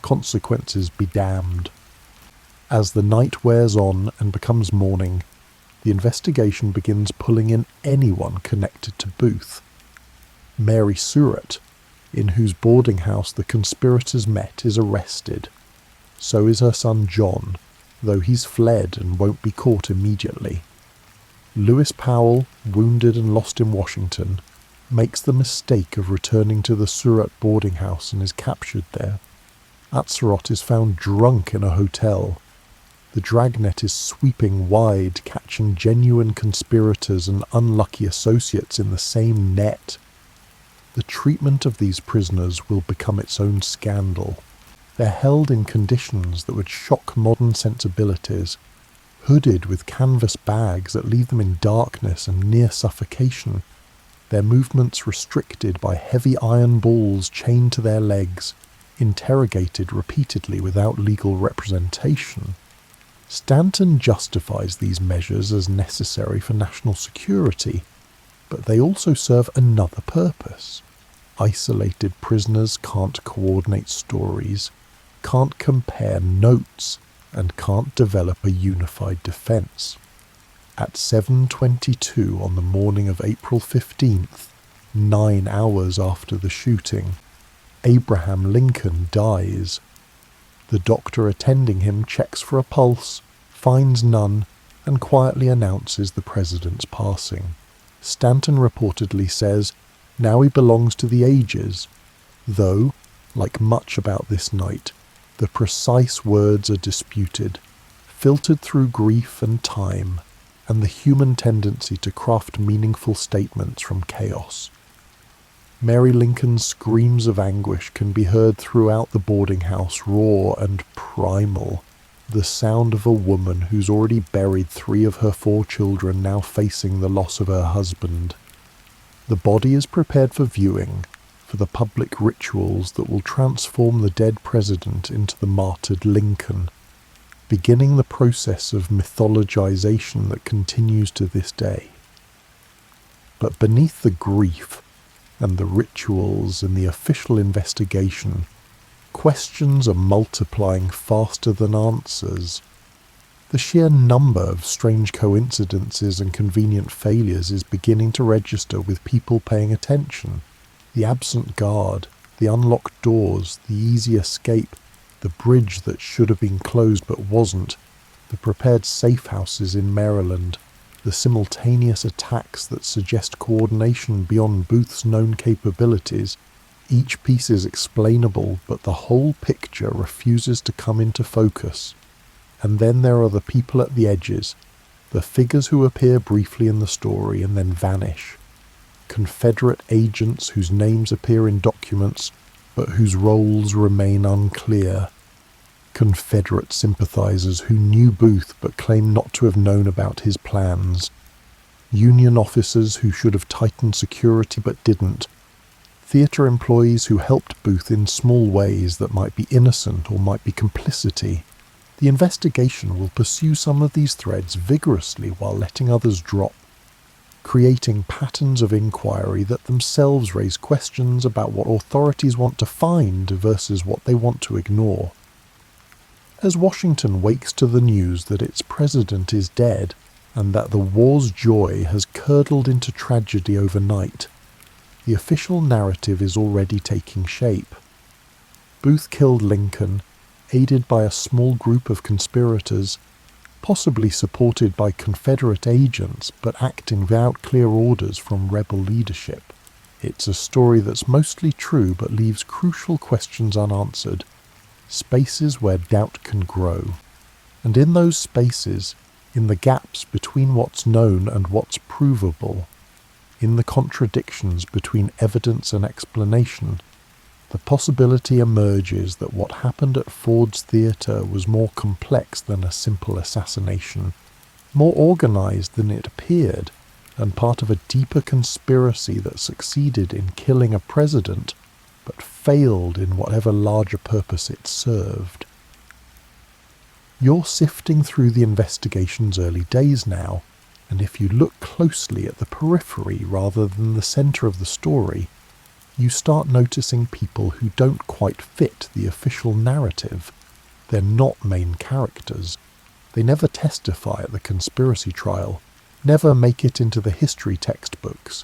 consequences be damned. As the night wears on and becomes morning, the investigation begins pulling in anyone connected to Booth. Mary Surratt, in whose boarding house the conspirators met, is arrested. So is her son John, though he's fled and won't be caught immediately. Lewis Powell, wounded and lost in Washington, makes the mistake of returning to the Surratt boarding house and is captured there. Atzerodt is found drunk in a hotel. The dragnet is sweeping wide, catching genuine conspirators and unlucky associates in the same net. The treatment of these prisoners will become its own scandal. They're held in conditions that would shock modern sensibilities, hooded with canvas bags that leave them in darkness and near suffocation, their movements restricted by heavy iron balls chained to their legs, interrogated repeatedly without legal representation. Stanton justifies these measures as necessary for national security, but they also serve another purpose. Isolated prisoners can't coordinate stories, can't compare notes, and can't develop a unified defense. At 7:22 on the morning of April 15th, 9 hours after the shooting, Abraham Lincoln dies. The doctor attending him checks for a pulse, finds none, and quietly announces the president's passing. Stanton reportedly says, "Now he belongs to the ages," though, like much about this night, the precise words are disputed, filtered through grief and time, and the human tendency to craft meaningful statements from chaos. Mary Lincoln's screams of anguish can be heard throughout the boarding house, raw and primal, the sound of a woman who's already buried 3 of her 4 children, now facing the loss of her husband. The body is prepared for viewing, for the public rituals that will transform the dead president into the martyred Lincoln, beginning the process of mythologization that continues to this day. But beneath the grief and the rituals and the official investigation, questions are multiplying faster than answers. The sheer number of strange coincidences and convenient failures is beginning to register with people paying attention. The absent guard, the unlocked doors, the easy escape, the bridge that should have been closed but wasn't, the prepared safe houses in Maryland, the simultaneous attacks that suggest coordination beyond Booth's known capabilities. Each piece is explainable, but the whole picture refuses to come into focus. And then there are the people at the edges, the figures who appear briefly in the story and then vanish. Confederate agents whose names appear in documents, but whose roles remain unclear. Confederate sympathizers who knew Booth but claim not to have known about his plans. Union officers who should have tightened security but didn't. Theatre employees who helped Booth in small ways that might be innocent or might be complicity. The investigation will pursue some of these threads vigorously while letting others drop, creating patterns of inquiry that themselves raise questions about what authorities want to find versus what they want to ignore. As Washington wakes to the news that its president is dead and that the war's joy has curdled into tragedy overnight, the official narrative is already taking shape. Booth killed Lincoln, aided by a small group of conspirators, possibly supported by Confederate agents but acting without clear orders from rebel leadership. It's a story that's mostly true but leaves crucial questions unanswered, spaces where doubt can grow. And in those spaces, in the gaps between what's known and what's provable, in the contradictions between evidence and explanation, the possibility emerges that what happened at Ford's Theatre was more complex than a simple assassination, more organized than it appeared, and part of a deeper conspiracy that succeeded in killing a president, but failed in whatever larger purpose it served. You're sifting through the investigation's early days now, and if you look closely at the periphery rather than the centre of the story, you start noticing people who don't quite fit the official narrative. They're not main characters. They never testify at the conspiracy trial, never make it into the history textbooks,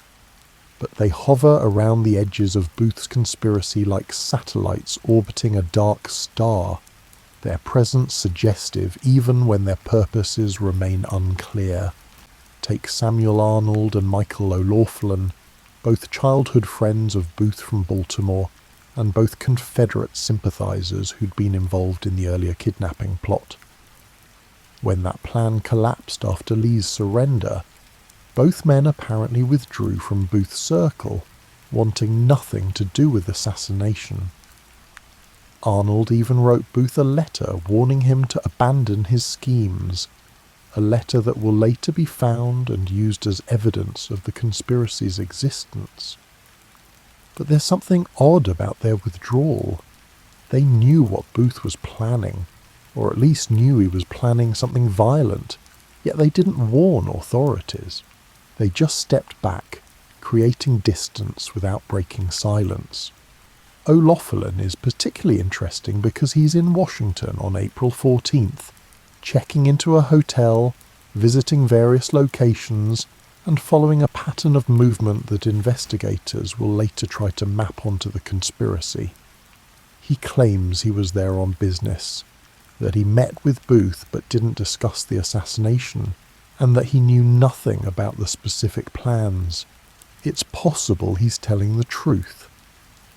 but they hover around the edges of Booth's conspiracy like satellites orbiting a dark star, their presence suggestive even when their purposes remain unclear. Take Samuel Arnold and Michael O'Laughlin, both childhood friends of Booth from Baltimore, and both Confederate sympathizers who'd been involved in the earlier kidnapping plot. When that plan collapsed after Lee's surrender, both men apparently withdrew from Booth's circle, wanting nothing to do with assassination. Arnold even wrote Booth a letter warning him to abandon his schemes, a letter that will later be found and used as evidence of the conspiracy's existence. But there's something odd about their withdrawal. They knew what Booth was planning, or at least knew he was planning something violent, yet they didn't warn authorities. They just stepped back, creating distance without breaking silence. O'Laughlin is particularly interesting because he's in Washington on April 14th, checking into a hotel, visiting various locations, and following a pattern of movement that investigators will later try to map onto the conspiracy. He claims he was there on business, that he met with Booth but didn't discuss the assassination, and that he knew nothing about the specific plans. It's possible he's telling the truth.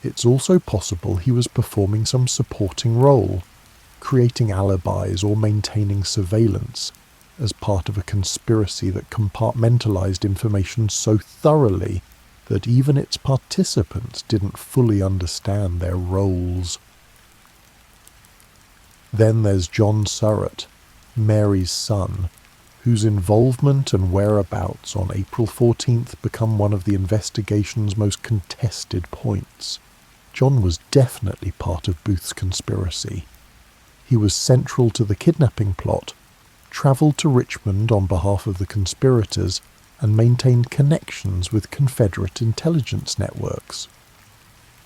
It's also possible he was performing some supporting role, creating alibis or maintaining surveillance, as part of a conspiracy that compartmentalized information so thoroughly that even its participants didn't fully understand their roles. Then there's John Surratt, Mary's son, whose involvement and whereabouts on April 14th become one of the investigation's most contested points. John was definitely part of Booth's conspiracy. He was central to the kidnapping plot, travelled to Richmond on behalf of the conspirators, and maintained connections with Confederate intelligence networks.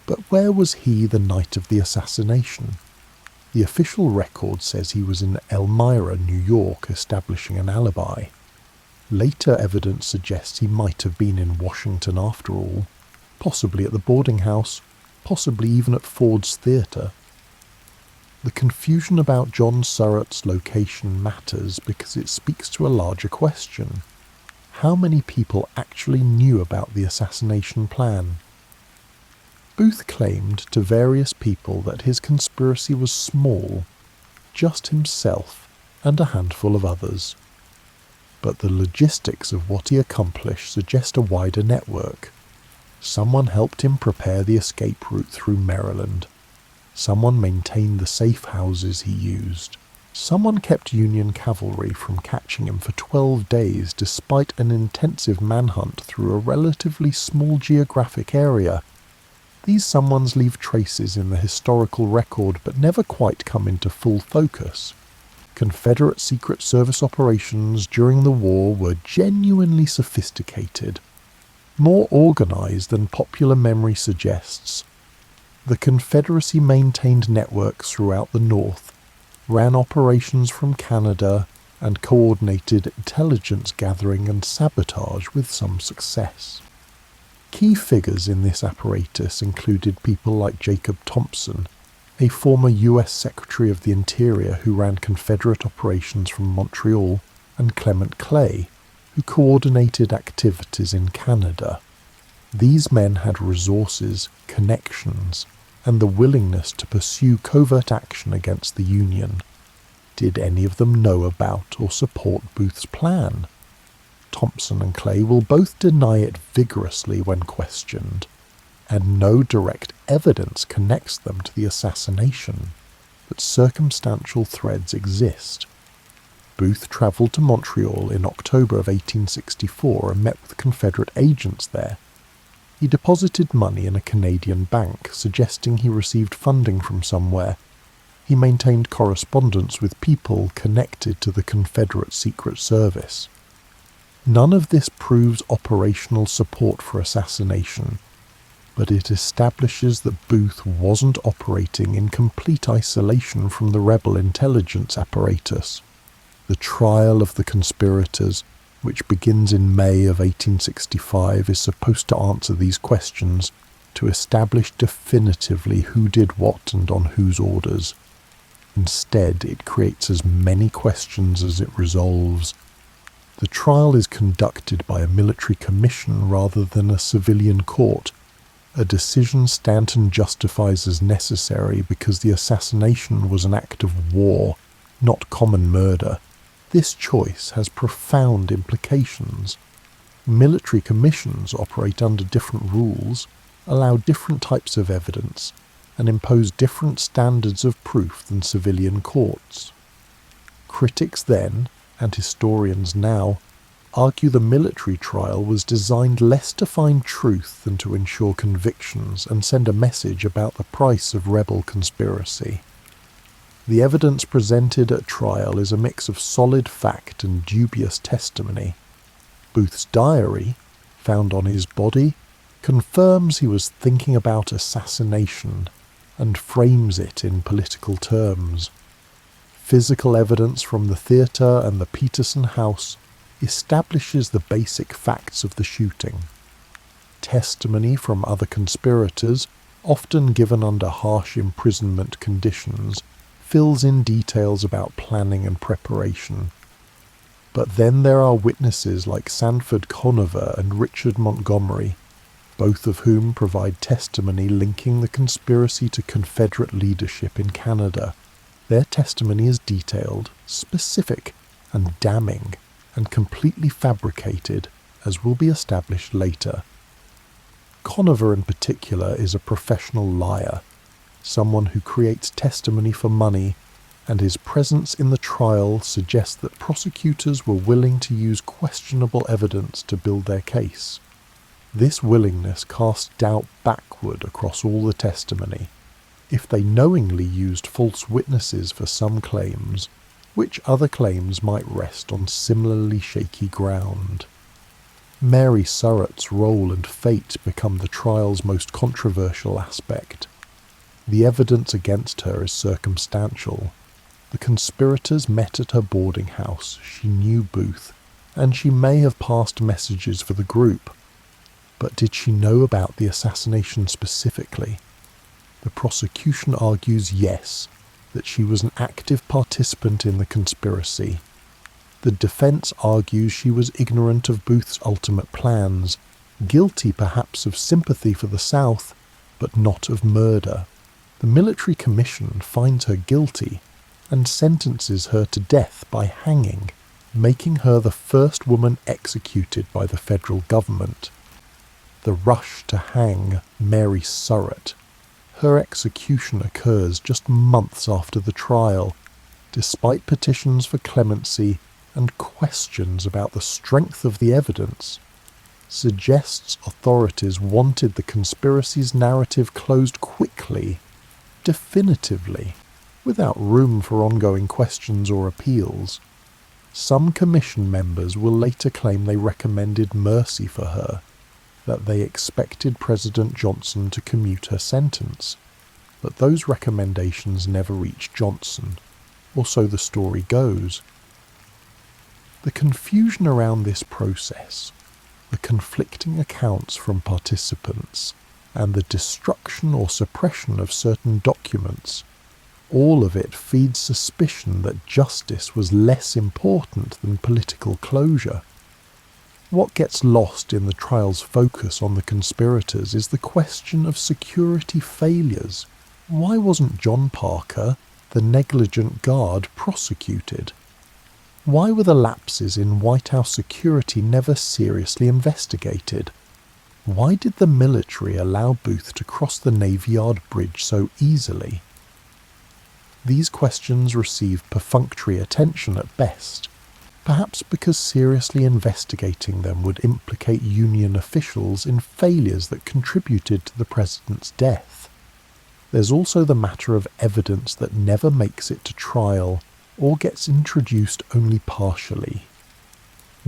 But where was he the night of the assassination? The official record says he was in Elmira, New York, establishing an alibi. Later evidence suggests he might have been in Washington after all, possibly at the boarding house, possibly even at Ford's Theatre. The confusion about John Surratt's location matters because it speaks to a larger question. How many people actually knew about the assassination plan? Booth claimed to various people that his conspiracy was small, just himself and a handful of others. But the logistics of what he accomplished suggest a wider network. Someone helped him prepare the escape route through Maryland. Someone maintained the safe houses he used. Someone kept Union cavalry from catching him for 12 days despite an intensive manhunt through a relatively small geographic area. These someones leave traces in the historical record but never quite come into full focus. Confederate Secret Service operations during the war were genuinely sophisticated, more organized than popular memory suggests. The Confederacy maintained networks throughout the North, ran operations from Canada, and coordinated intelligence gathering and sabotage with some success. Key figures in this apparatus included people like Jacob Thompson, a former U.S. Secretary of the Interior who ran Confederate operations from Montreal, and Clement Clay, who coordinated activities in Canada. These men had resources, connections, and the willingness to pursue covert action against the Union. Did any of them know about or support Booth's plan? Thompson and Clay will both deny it vigorously when questioned, and no direct evidence connects them to the assassination, but circumstantial threads exist. Booth travelled to Montreal in October of 1864 and met with Confederate agents there. He deposited money in a Canadian bank, suggesting he received funding from somewhere. He maintained correspondence with people connected to the Confederate Secret Service. None of this proves operational support for assassination, but it establishes that Booth wasn't operating in complete isolation from the rebel intelligence apparatus. The trial of the conspirators, which begins in May of 1865, is supposed to answer these questions, to establish definitively who did what and on whose orders. Instead, it creates as many questions as it resolves. The trial is conducted by a military commission rather than a civilian court, a decision Stanton justifies as necessary because the assassination was an act of war, not common murder. This choice has profound implications. Military commissions operate under different rules, allow different types of evidence, and impose different standards of proof than civilian courts. Critics then, and historians now, argue the military trial was designed less to find truth than to ensure convictions and send a message about the price of rebel conspiracy. The evidence presented at trial is a mix of solid fact and dubious testimony. Booth's diary, found on his body, confirms he was thinking about assassination and frames it in political terms. Physical evidence from the theatre and the Peterson house establishes the basic facts of the shooting. Testimony from other conspirators, often given under harsh imprisonment conditions, fills in details about planning and preparation. But then there are witnesses like Sanford Conover and Richard Montgomery, both of whom provide testimony linking the conspiracy to Confederate leadership in Canada. Their testimony is detailed, specific, and damning and completely fabricated, as will be established later. Conover in particular is a professional liar, someone who creates testimony for money, and his presence in the trial suggests that prosecutors were willing to use questionable evidence to build their case. This willingness casts doubt backward across all the testimony. If they knowingly used false witnesses for some claims, which other claims might rest on similarly shaky ground? Mary Surratt's role and fate become the trial's most controversial aspect. The evidence against her is circumstantial. The conspirators met at her boarding house. She knew Booth, and she may have passed messages for the group. But did she know about the assassination specifically? The prosecution argues yes, that she was an active participant in the conspiracy. The defense argues she was ignorant of Booth's ultimate plans, guilty perhaps of sympathy for the South, but not of murder. The military commission finds her guilty and sentences her to death by hanging, making her the first woman executed by the federal government. The rush to hang Mary Surratt. Her execution occurs just months after the trial, despite petitions for clemency and questions about the strength of the evidence, suggests authorities wanted the conspiracy's narrative closed quickly, definitively, without room for ongoing questions or appeals. Some commission members will later claim they recommended mercy for her, that they expected President Johnson to commute her sentence, but those recommendations never reached Johnson, or so the story goes. The confusion around this process, the conflicting accounts from participants, and the destruction or suppression of certain documents, all of it feeds suspicion that justice was less important than political closure. What gets lost in the trial's focus on the conspirators is the question of security failures. Why wasn't John Parker, the negligent guard, prosecuted? Why were the lapses in White House security never seriously investigated? Why did the military allow Booth to cross the Navy Yard bridge so easily? These questions receive perfunctory attention at best, perhaps because seriously investigating them would implicate Union officials in failures that contributed to the president's death. There's also the matter of evidence that never makes it to trial or gets introduced only partially.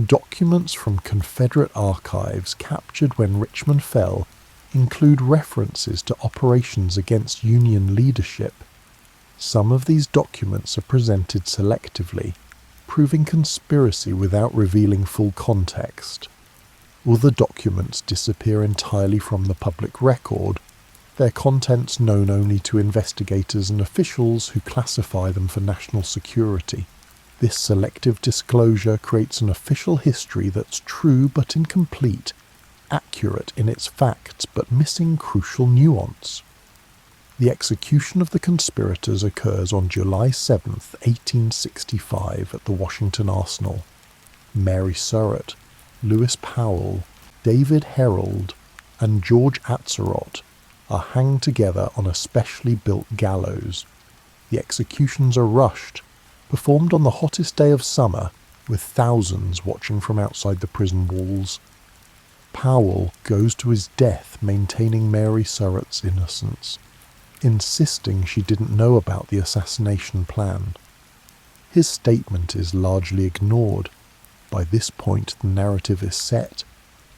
Documents from Confederate archives captured when Richmond fell include references to operations against Union leadership. Some of these documents are presented selectively, proving conspiracy without revealing full context. Other documents disappear entirely from the public record, their contents known only to investigators and officials who classify them for national security. This selective disclosure creates an official history that's true but incomplete, accurate in its facts but missing crucial nuance. The execution of the conspirators occurs on July 7, 1865 at the Washington Arsenal. Mary Surratt, Lewis Powell, David Herold, and George Atzerodt are hanged together on a specially built gallows. The executions are rushed, performed on the hottest day of summer, with thousands watching from outside the prison walls. Powell goes to his death maintaining Mary Surratt's innocence, insisting she didn't know about the assassination plan. His statement is largely ignored. By this point the narrative is set,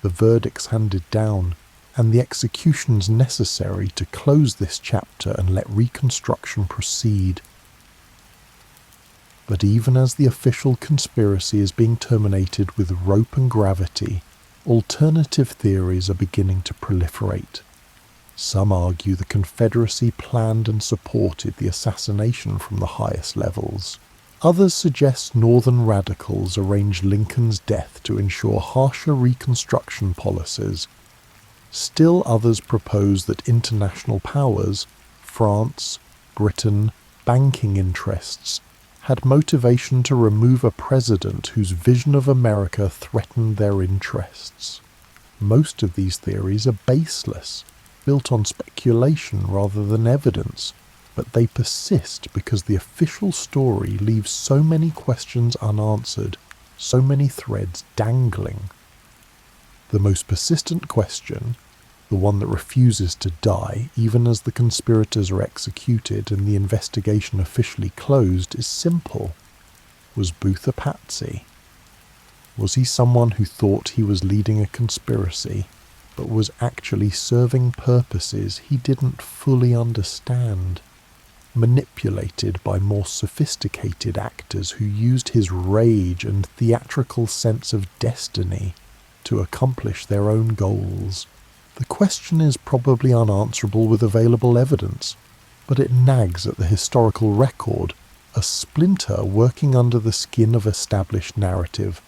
the verdict's handed down, and the executions necessary to close this chapter and let reconstruction proceed. But even as the official conspiracy is being terminated with rope and gravity, alternative theories are beginning to proliferate. Some argue the Confederacy planned and supported the assassination from the highest levels. Others suggest Northern radicals arranged Lincoln's death to ensure harsher Reconstruction policies. Still others propose that international powers, France, Britain, banking interests, had motivation to remove a president whose vision of America threatened their interests. Most of these theories are baseless, built on speculation rather than evidence, but they persist because the official story leaves so many questions unanswered, so many threads dangling. The most persistent question, the one that refuses to die even as the conspirators are executed and the investigation officially closed, is simple. Was Booth a patsy? Was he someone who thought he was leading a conspiracy, but was actually serving purposes he didn't fully understand? Manipulated by more sophisticated actors who used his rage and theatrical sense of destiny to accomplish their own goals? The question is probably unanswerable with available evidence, but it nags at the historical record, a splinter working under the skin of established narrative.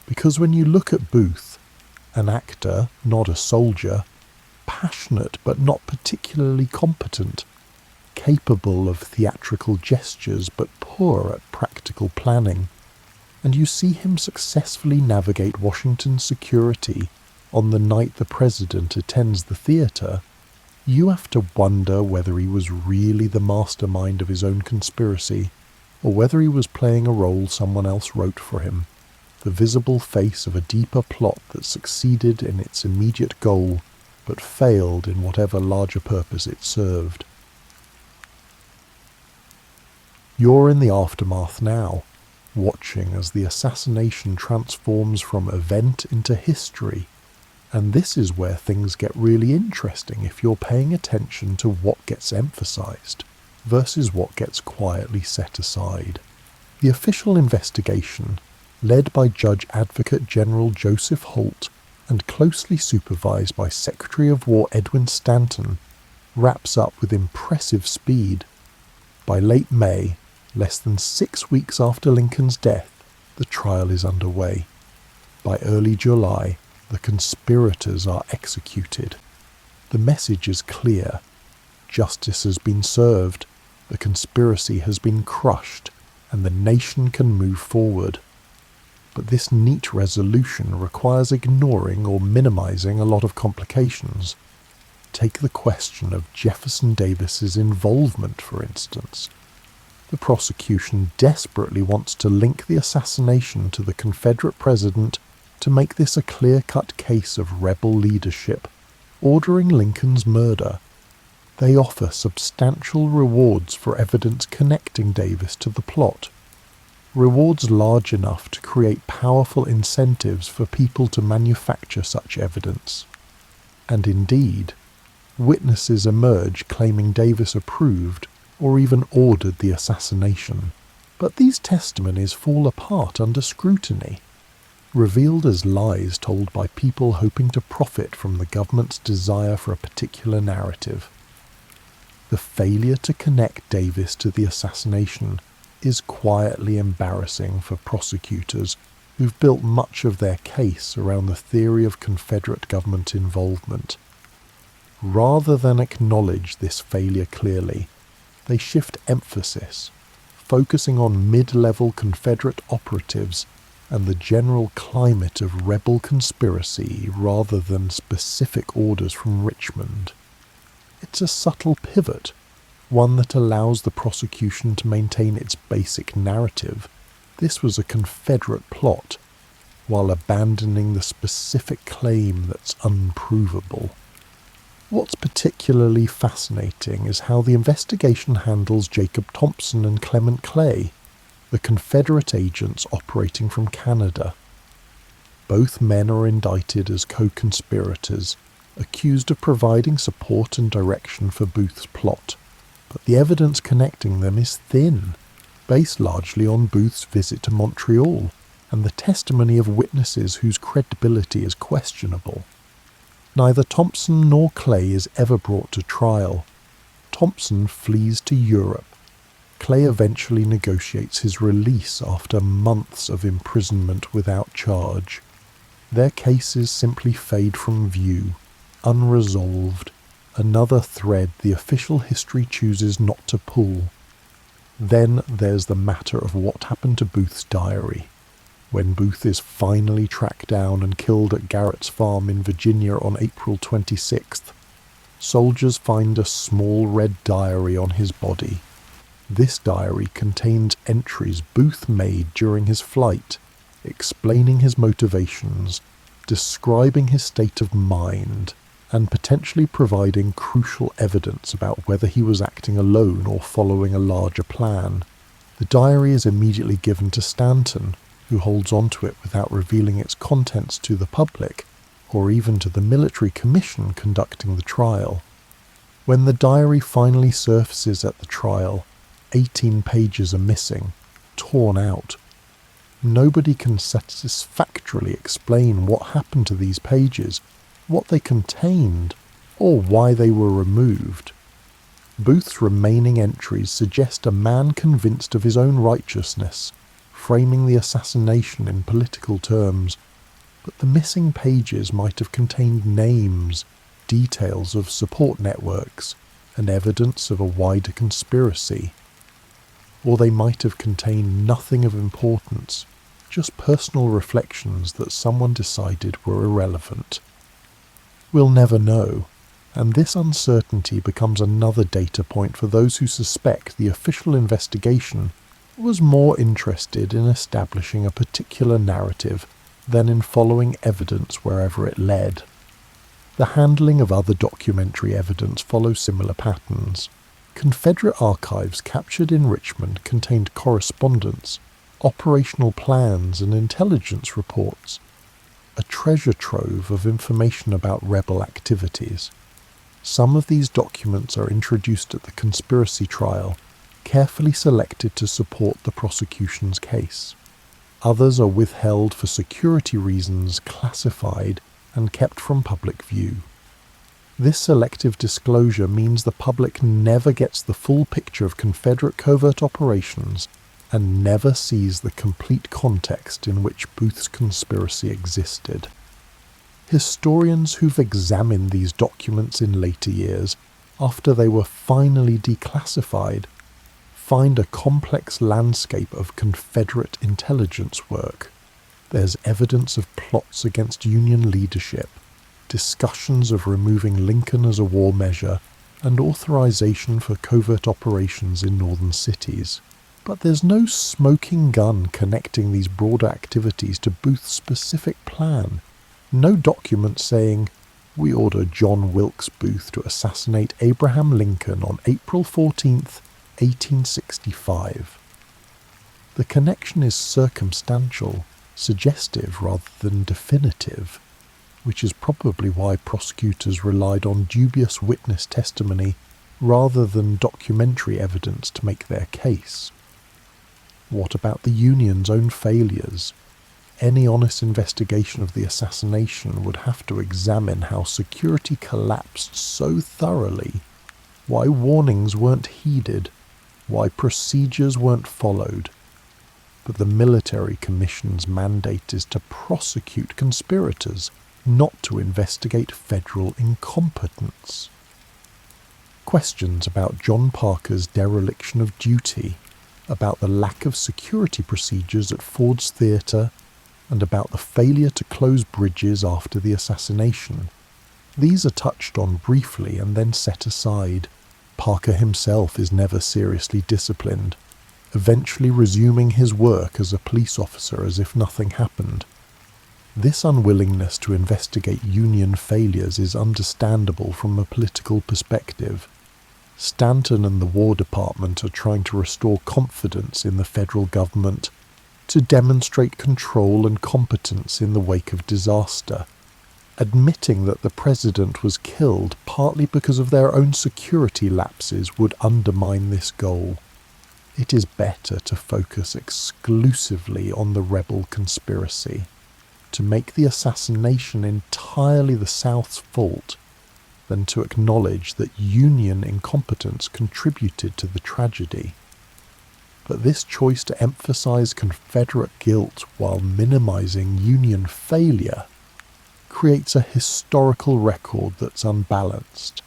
Because when you look at Booth, an actor, not a soldier, passionate but not particularly competent, capable of theatrical gestures but poor at practical planning, and you see him successfully navigate Washington's security on the night the president attends the theatre, you have to wonder whether he was really the mastermind of his own conspiracy, or whether he was playing a role someone else wrote for him, the visible face of a deeper plot that succeeded in its immediate goal, but failed in whatever larger purpose it served. You're in the aftermath now, watching as the assassination transforms from event into history, and this is where things get really interesting if you're paying attention to what gets emphasized versus what gets quietly set aside. The official investigation, led by Judge Advocate General Joseph Holt and closely supervised by Secretary of War Edwin Stanton, wraps up with impressive speed. By late May, less than 6 weeks after Lincoln's death, the trial is underway. By early July, the conspirators are executed. The message is clear. Justice has been served, the conspiracy has been crushed, and the nation can move forward. But this neat resolution requires ignoring or minimizing a lot of complications. Take the question of Jefferson Davis's involvement, for instance. The prosecution desperately wants to link the assassination to the Confederate president to make this a clear-cut case of rebel leadership, ordering Lincoln's murder. They offer substantial rewards for evidence connecting Davis to the plot, rewards large enough to create powerful incentives for people to manufacture such evidence. And indeed, witnesses emerge claiming Davis approved or even ordered the assassination. But these testimonies fall apart under scrutiny, revealed as lies told by people hoping to profit from the government's desire for a particular narrative. The failure to connect Davis to the assassination is quietly embarrassing for prosecutors who've built much of their case around the theory of Confederate government involvement. Rather than acknowledge this failure clearly, they shift emphasis, focusing on mid-level Confederate operatives and the general climate of rebel conspiracy rather than specific orders from Richmond. It's a subtle pivot, one that allows the prosecution to maintain its basic narrative. This was a Confederate plot, while abandoning the specific claim that's unprovable. What's particularly fascinating is how the investigation handles Jacob Thompson and Clement Clay, the Confederate agents operating from Canada. Both men are indicted as co-conspirators, accused of providing support and direction for Booth's plot, but the evidence connecting them is thin, based largely on Booth's visit to Montreal and the testimony of witnesses whose credibility is questionable. Neither Thompson nor Clay is ever brought to trial. Thompson flees to Europe. Clay eventually negotiates his release after months of imprisonment without charge. Their cases simply fade from view, unresolved, another thread the official history chooses not to pull. Then there's the matter of what happened to Booth's diary. When Booth is finally tracked down and killed at Garrett's farm in Virginia on April 26th, soldiers find a small red diary on his body. This diary contains entries Booth made during his flight, explaining his motivations, describing his state of mind, and potentially providing crucial evidence about whether he was acting alone or following a larger plan. The diary is immediately given to Stanton, who holds onto it without revealing its contents to the public, or even to the military commission conducting the trial. When the diary finally surfaces at the trial, 18 pages are missing, torn out. Nobody can satisfactorily explain what happened to these pages, what they contained, or why they were removed. Booth's remaining entries suggest a man convinced of his own righteousness, framing the assassination in political terms, but the missing pages might have contained names, details of support networks, and evidence of a wider conspiracy. Or they might have contained nothing of importance, just personal reflections that someone decided were irrelevant. We'll never know, and this uncertainty becomes another data point for those who suspect the official investigation was more interested in establishing a particular narrative than in following evidence wherever it led. The handling of other documentary evidence follows similar patterns. Confederate archives captured in Richmond contained correspondence, operational plans and intelligence reports, a treasure trove of information about rebel activities. Some of these documents are introduced at the conspiracy trial, carefully selected to support the prosecution's case. Others are withheld for security reasons, classified, and kept from public view. This selective disclosure means the public never gets the full picture of Confederate covert operations and never sees the complete context in which Booth's conspiracy existed. Historians who've examined these documents in later years, after they were finally declassified, find a complex landscape of Confederate intelligence work. There's evidence of plots against Union leadership, discussions of removing Lincoln as a war measure, and authorization for covert operations in northern cities. But there's no smoking gun connecting these broader activities to Booth's specific plan. No document saying, "We order John Wilkes Booth to assassinate Abraham Lincoln on April 14th, 1865. The connection is circumstantial, suggestive rather than definitive, which is probably why prosecutors relied on dubious witness testimony rather than documentary evidence to make their case. What about the Union's own failures? Any honest investigation of the assassination would have to examine how security collapsed so thoroughly, why warnings weren't heeded, why procedures weren't followed. But the military commission's mandate is to prosecute conspirators, not to investigate federal incompetence. Questions about John Parker's dereliction of duty, about the lack of security procedures at Ford's Theatre, and about the failure to close bridges after the assassination. These are touched on briefly and then set aside. Parker himself is never seriously disciplined, eventually resuming his work as a police officer as if nothing happened. This unwillingness to investigate Union failures is understandable from a political perspective. Stanton and the War Department are trying to restore confidence in the federal government, to demonstrate control and competence in the wake of disaster, admitting that the president was killed partly because of their own security lapses would undermine this goal. It is better to focus exclusively on the rebel conspiracy, to make the assassination entirely the South's fault, than to acknowledge that Union incompetence contributed to the tragedy. But this choice to emphasize Confederate guilt while minimizing Union failure creates a historical record that's unbalanced,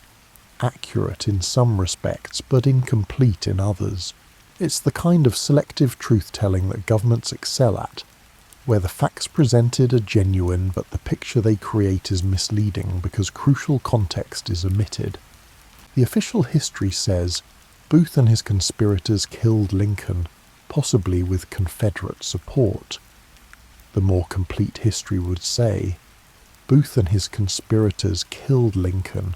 accurate in some respects but incomplete in others. It's the kind of selective truth-telling that governments excel at, where the facts presented are genuine but the picture they create is misleading because crucial context is omitted. The official history says Booth and his conspirators killed Lincoln, possibly with Confederate support. The more complete history would say Booth and his conspirators killed Lincoln,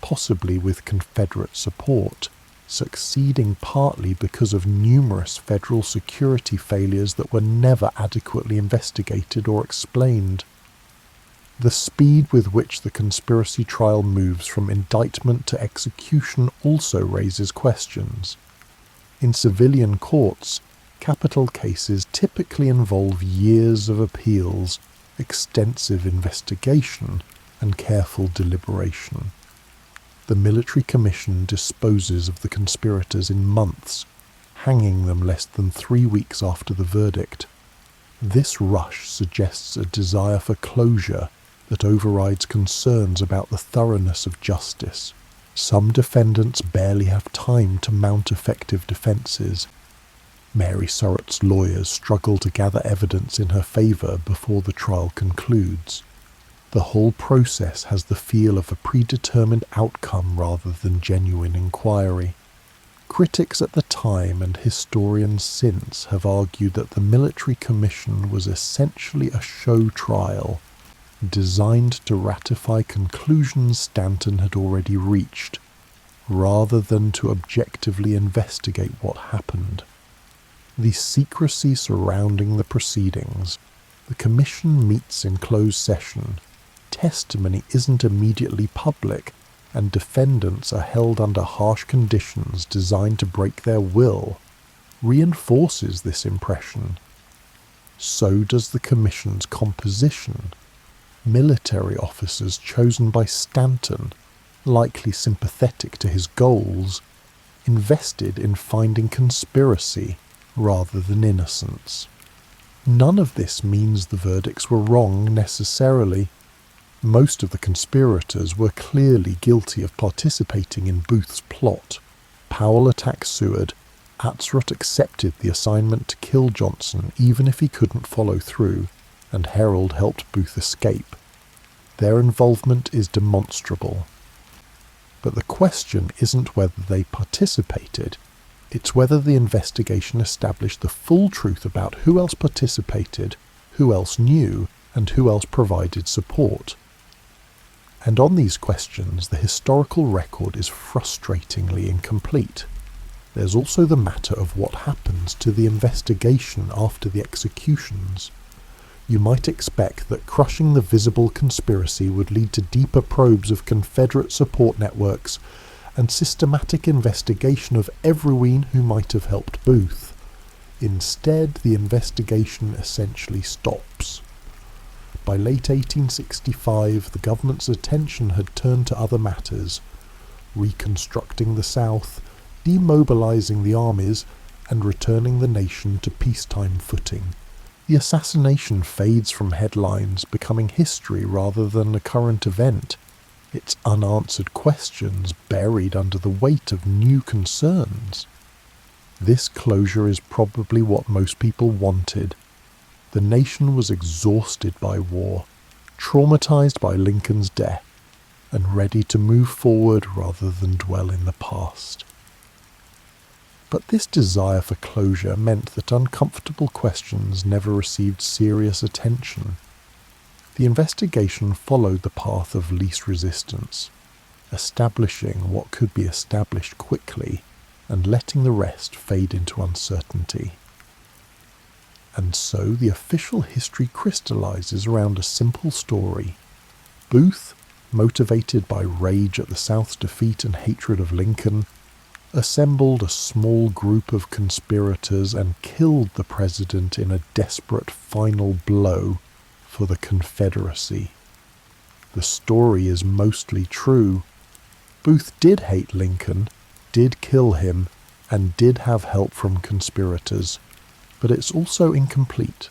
possibly with Confederate support, succeeding partly because of numerous federal security failures that were never adequately investigated or explained. The speed with which the conspiracy trial moves from indictment to execution also raises questions. In civilian courts, capital cases typically involve years of appeals, extensive investigation, and careful deliberation. The military commission disposes of the conspirators in months, hanging them less than 3 weeks after the verdict. This rush suggests a desire for closure that overrides concerns about the thoroughness of justice. Some defendants barely have time to mount effective defences. Mary Surratt's lawyers struggle to gather evidence in her favour before the trial concludes. The whole process has the feel of a predetermined outcome rather than genuine inquiry. Critics at the time and historians since have argued that the military commission was essentially a show trial, designed to ratify conclusions Stanton had already reached, rather than to objectively investigate what happened. The secrecy surrounding the proceedings, the commission meets in closed session, testimony isn't immediately public, and defendants are held under harsh conditions designed to break their will, reinforces this impression. So does the commission's composition. Military officers chosen by Stanton, likely sympathetic to his goals, invested in finding conspiracy rather than innocence. None of this means the verdicts were wrong necessarily. Most of the conspirators were clearly guilty of participating in Booth's plot. Powell attacked Seward. Atzerott accepted the assignment to kill Johnson even if he couldn't follow through, and Herold helped Booth escape. Their involvement is demonstrable. But the question isn't whether they participated, it's whether the investigation established the full truth about who else participated, who else knew, and who else provided support. And on these questions, the historical record is frustratingly incomplete. There's also the matter of what happens to the investigation after the executions. You might expect that crushing the visible conspiracy would lead to deeper probes of Confederate support networks and systematic investigation of everyone who might have helped Booth. Instead, the investigation essentially stops. By late 1865, the government's attention had turned to other matters, reconstructing the South, demobilizing the armies, and returning the nation to peacetime footing. The assassination fades from headlines, becoming history rather than a current event, its unanswered questions buried under the weight of new concerns. This closure is probably what most people wanted. The nation was exhausted by war, traumatized by Lincoln's death, and ready to move forward rather than dwell in the past. But this desire for closure meant that uncomfortable questions never received serious attention. The investigation followed the path of least resistance, establishing what could be established quickly and letting the rest fade into uncertainty. And so the official history crystallizes around a simple story. Booth, motivated by rage at the South's defeat and hatred of Lincoln, assembled a small group of conspirators and killed the president in a desperate final blow for the Confederacy. The story is mostly true. Booth did hate Lincoln, did kill him, and did have help from conspirators, but it's also incomplete,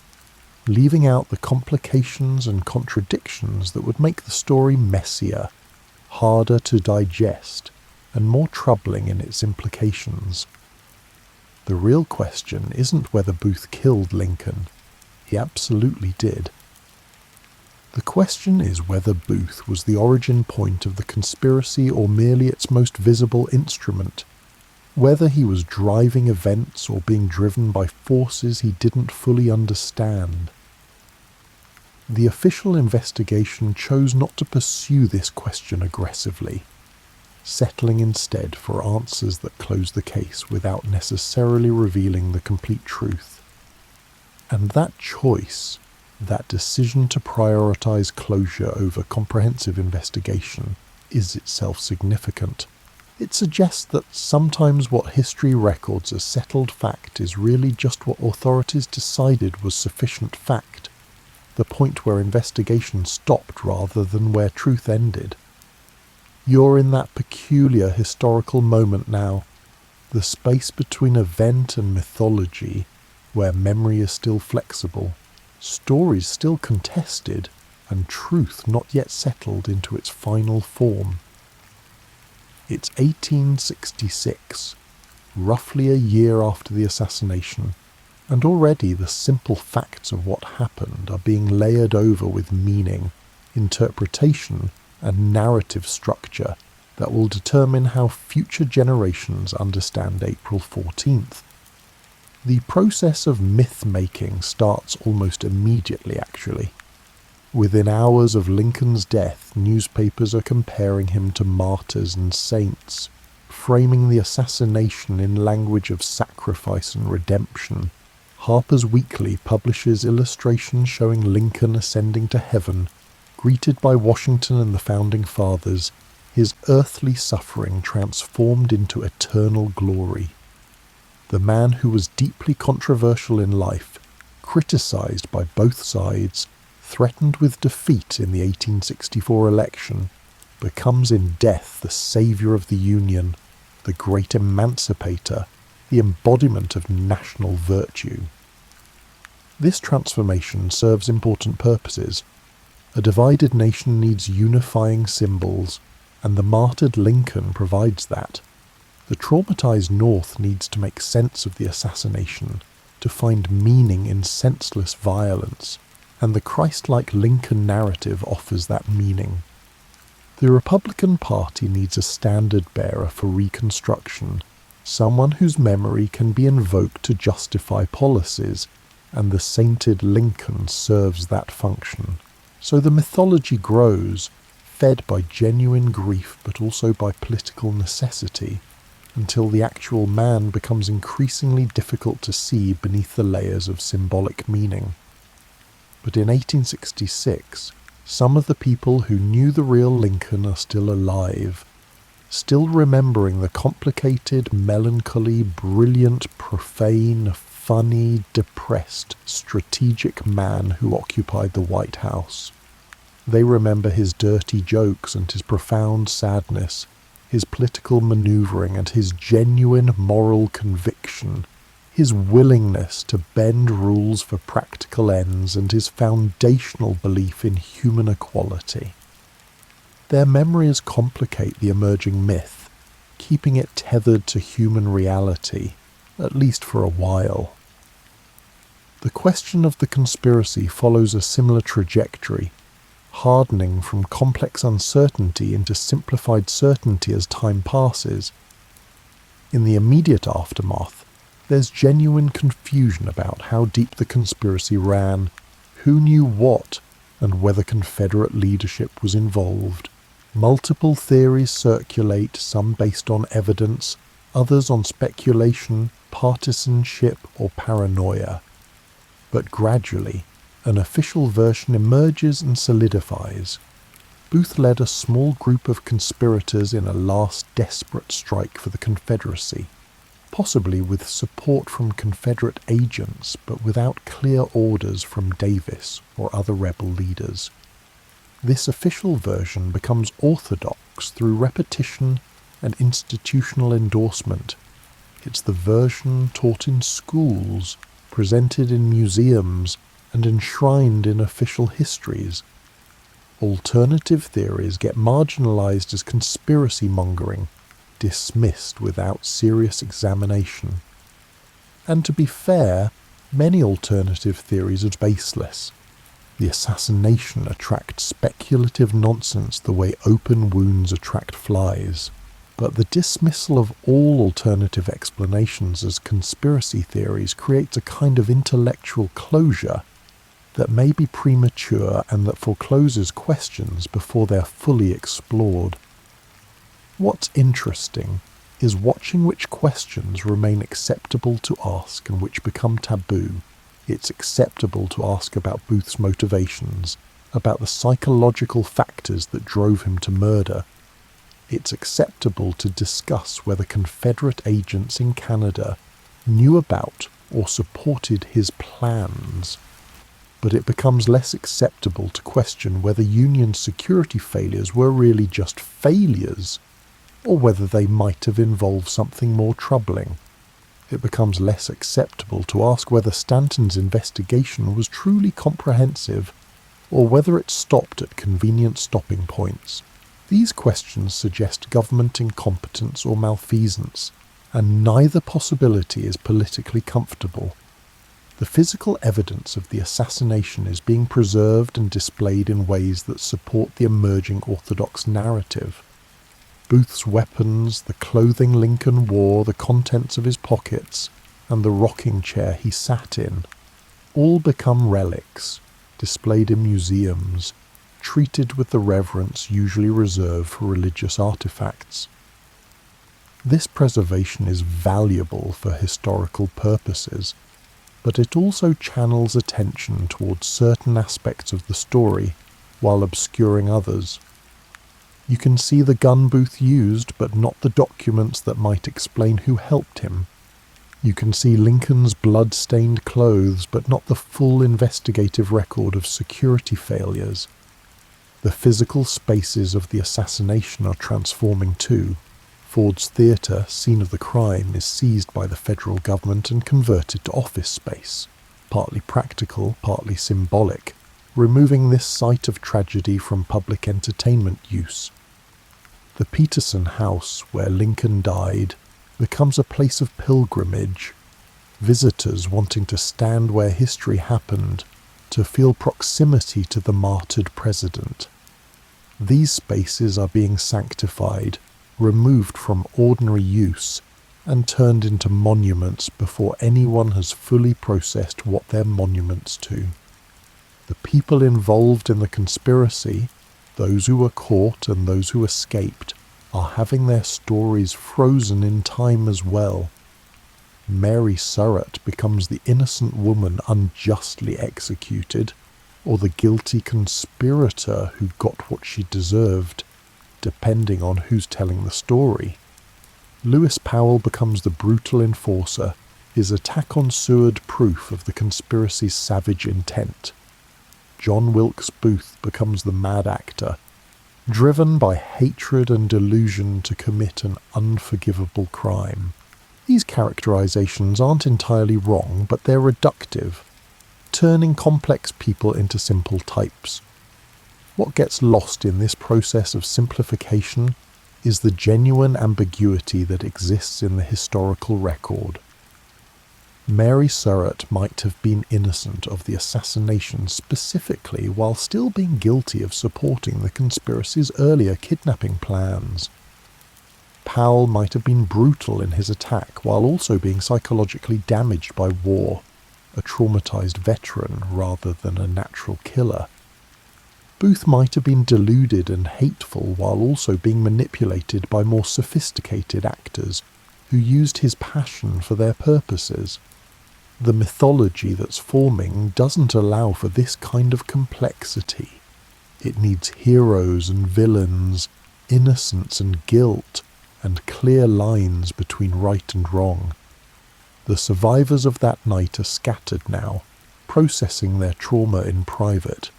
leaving out the complications and contradictions that would make the story messier, harder to digest, and more troubling in its implications. The real question isn't whether Booth killed Lincoln. He absolutely did. The question is whether Booth was the origin point of the conspiracy or merely its most visible instrument, whether he was driving events or being driven by forces he didn't fully understand. The official investigation chose not to pursue this question aggressively, settling instead for answers that close the case without necessarily revealing the complete truth. And that choice, that decision to prioritize closure over comprehensive investigation, is itself significant. It suggests that sometimes what history records as settled fact is really just what authorities decided was sufficient fact, the point where investigation stopped rather than where truth ended. You're in that peculiar historical moment now, the space between event and mythology, where memory is still flexible, stories still contested, and truth not yet settled into its final form. It's 1866, roughly a year after the assassination, and already the simple facts of what happened are being layered over with meaning, interpretation, and narrative structure that will determine how future generations understand April 14th. The process of myth-making starts almost immediately, actually. Within hours of Lincoln's death, newspapers are comparing him to martyrs and saints, framing the assassination in language of sacrifice and redemption. Harper's Weekly publishes illustrations showing Lincoln ascending to heaven, greeted by Washington and the Founding Fathers, his earthly suffering transformed into eternal glory. The man who was deeply controversial in life, criticized by both sides, threatened with defeat in the 1864 election, becomes in death the saviour of the Union, the great emancipator, the embodiment of national virtue. This transformation serves important purposes. A divided nation needs unifying symbols, and the martyred Lincoln provides that. The traumatized North needs to make sense of the assassination, to find meaning in senseless violence, and the Christ-like Lincoln narrative offers that meaning. The Republican Party needs a standard-bearer for Reconstruction, someone whose memory can be invoked to justify policies, and the sainted Lincoln serves that function. So the mythology grows, fed by genuine grief but also by political necessity, until the actual man becomes increasingly difficult to see beneath the layers of symbolic meaning. But in 1866, some of the people who knew the real Lincoln are still alive, still remembering the complicated, melancholy, brilliant, profane, funny, depressed, strategic man who occupied the White House. They remember his dirty jokes and his profound sadness, his political maneuvering and his genuine moral conviction, his willingness to bend rules for practical ends, and his foundational belief in human equality. Their memories complicate the emerging myth, keeping it tethered to human reality, at least for a while. The question of the conspiracy follows a similar trajectory, hardening from complex uncertainty into simplified certainty as time passes. In the immediate aftermath, there's genuine confusion about how deep the conspiracy ran, who knew what, and whether Confederate leadership was involved. Multiple theories circulate, some based on evidence, others on speculation, partisanship, or paranoia. But gradually, an official version emerges and solidifies. Booth led a small group of conspirators in a last desperate strike for the Confederacy, possibly with support from Confederate agents, but without clear orders from Davis or other rebel leaders. This official version becomes orthodox through repetition and institutional endorsement. It's the version taught in schools, presented in museums, and enshrined in official histories. Alternative theories get marginalized as conspiracy mongering, dismissed without serious examination. And to be fair, many alternative theories are baseless. The assassination attracts speculative nonsense the way open wounds attract flies. But the dismissal of all alternative explanations as conspiracy theories creates a kind of intellectual closure that may be premature and that forecloses questions before they're fully explored. What's interesting is watching which questions remain acceptable to ask and which become taboo. It's acceptable to ask about Booth's motivations, about the psychological factors that drove him to murder. It's acceptable to discuss whether Confederate agents in Canada knew about or supported his plans. But it becomes less acceptable to question whether Union security failures were really just failures, or whether they might have involved something more troubling. It becomes less acceptable to ask whether Stanton's investigation was truly comprehensive, or whether it stopped at convenient stopping points. These questions suggest government incompetence or malfeasance, and neither possibility is politically comfortable. The physical evidence of the assassination is being preserved and displayed in ways that support the emerging orthodox narrative. Booth's weapons, the clothing Lincoln wore, the contents of his pockets, and the rocking chair he sat in, all become relics, displayed in museums, treated with the reverence usually reserved for religious artifacts. This preservation is valuable for historical purposes, but it also channels attention towards certain aspects of the story while obscuring others. You can see the gun Booth used, but not the documents that might explain who helped him. You can see Lincoln's blood-stained clothes, but not the full investigative record of security failures. The physical spaces of the assassination are transforming too. Ford's theatre, scene of the crime, is seized by the federal government and converted to office space, partly practical, partly symbolic, removing this site of tragedy from public entertainment use. The Peterson House, where Lincoln died, becomes a place of pilgrimage, visitors wanting to stand where history happened, to feel proximity to the martyred president. These spaces are being sanctified, removed from ordinary use, and turned into monuments before anyone has fully processed what they're monuments to. The people involved in the conspiracy, those who were caught and those who escaped, are having their stories frozen in time as well. Mary Surratt becomes the innocent woman unjustly executed, or the guilty conspirator who got what she deserved, depending on who's telling the story. Lewis Powell becomes the brutal enforcer, his attack on Seward proof of the conspiracy's savage intent. John Wilkes Booth becomes the mad actor, driven by hatred and delusion to commit an unforgivable crime. These characterizations aren't entirely wrong, but they're reductive, turning complex people into simple types. What gets lost in this process of simplification is the genuine ambiguity that exists in the historical record. Mary Surratt might have been innocent of the assassination specifically while still being guilty of supporting the conspiracy's earlier kidnapping plans. Powell might have been brutal in his attack while also being psychologically damaged by war, a traumatized veteran rather than a natural killer. Booth might have been deluded and hateful while also being manipulated by more sophisticated actors who used his passion for their purposes. The mythology that's forming doesn't allow for this kind of complexity. It needs heroes and villains, innocence and guilt, and clear lines between right and wrong. The survivors of that night are scattered now, processing their trauma in private.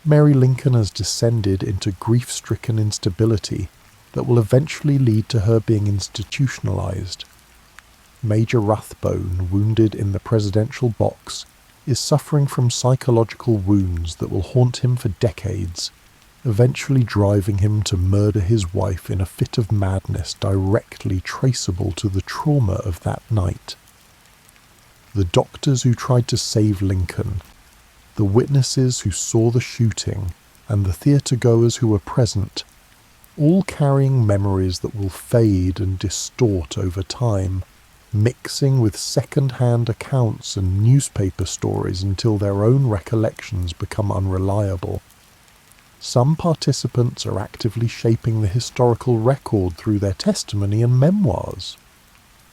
Mary Lincoln has descended into grief-stricken instability that will eventually lead to her being institutionalized. Major Rathbone, wounded in the presidential box, is suffering from psychological wounds that will haunt him for decades, eventually driving him to murder his wife in a fit of madness directly traceable to the trauma of that night. the doctors who tried to save Lincoln, the witnesses who saw the shooting, and the theatre-goers who were present, all carrying memories that will fade and distort over time, mixing with second-hand accounts and newspaper stories until their own recollections become unreliable. Some participants are actively shaping the historical record through their testimony and memoirs.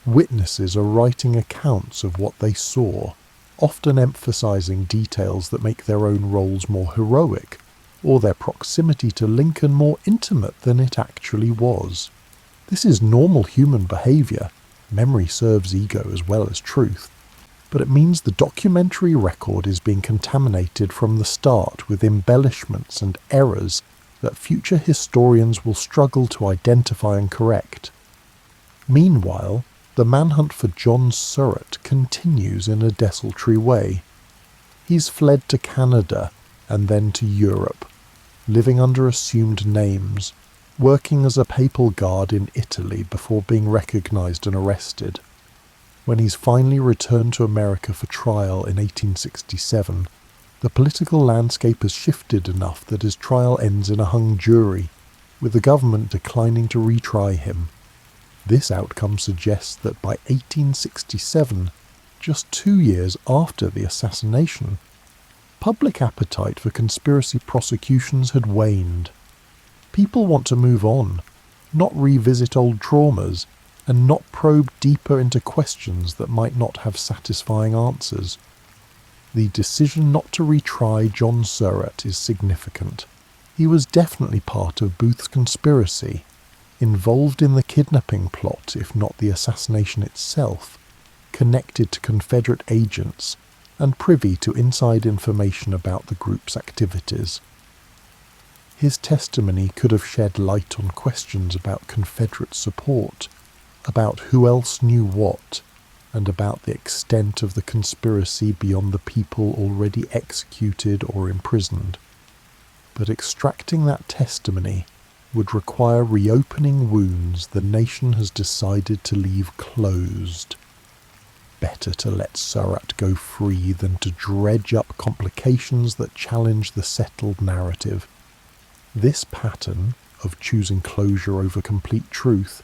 Witnesses are writing accounts of what they saw, often emphasizing details that make their own roles more heroic, or their proximity to Lincoln more intimate than it actually was. This is normal human behavior. Memory serves ego as well as truth. But it means the documentary record is being contaminated from the start with embellishments and errors that future historians will struggle to identify and correct. Meanwhile, the manhunt for John Surratt continues in a desultory way. He's fled to Canada and then to Europe, living under assumed names, working as a papal guard in Italy before being recognized and arrested. When he's finally returned to America for trial in 1867, the political landscape has shifted enough that his trial ends in a hung jury, with the government declining to retry him. This outcome suggests that by 1867, just 2 years after the assassination, public appetite for conspiracy prosecutions had waned. People want to move on, not revisit old traumas, and not probe deeper into questions that might not have satisfying answers. The decision not to retry John Surratt is significant. He was definitely part of Booth's conspiracy, involved in the kidnapping plot if not the assassination itself, connected to Confederate agents, and privy to inside information about the group's activities. His testimony could have shed light on questions about Confederate support, about who else knew what, and about the extent of the conspiracy beyond the people already executed or imprisoned. But extracting that testimony would require reopening wounds the nation has decided to leave closed. Better to let Surratt go free than to dredge up complications that challenge the settled narrative. This pattern of choosing closure over complete truth,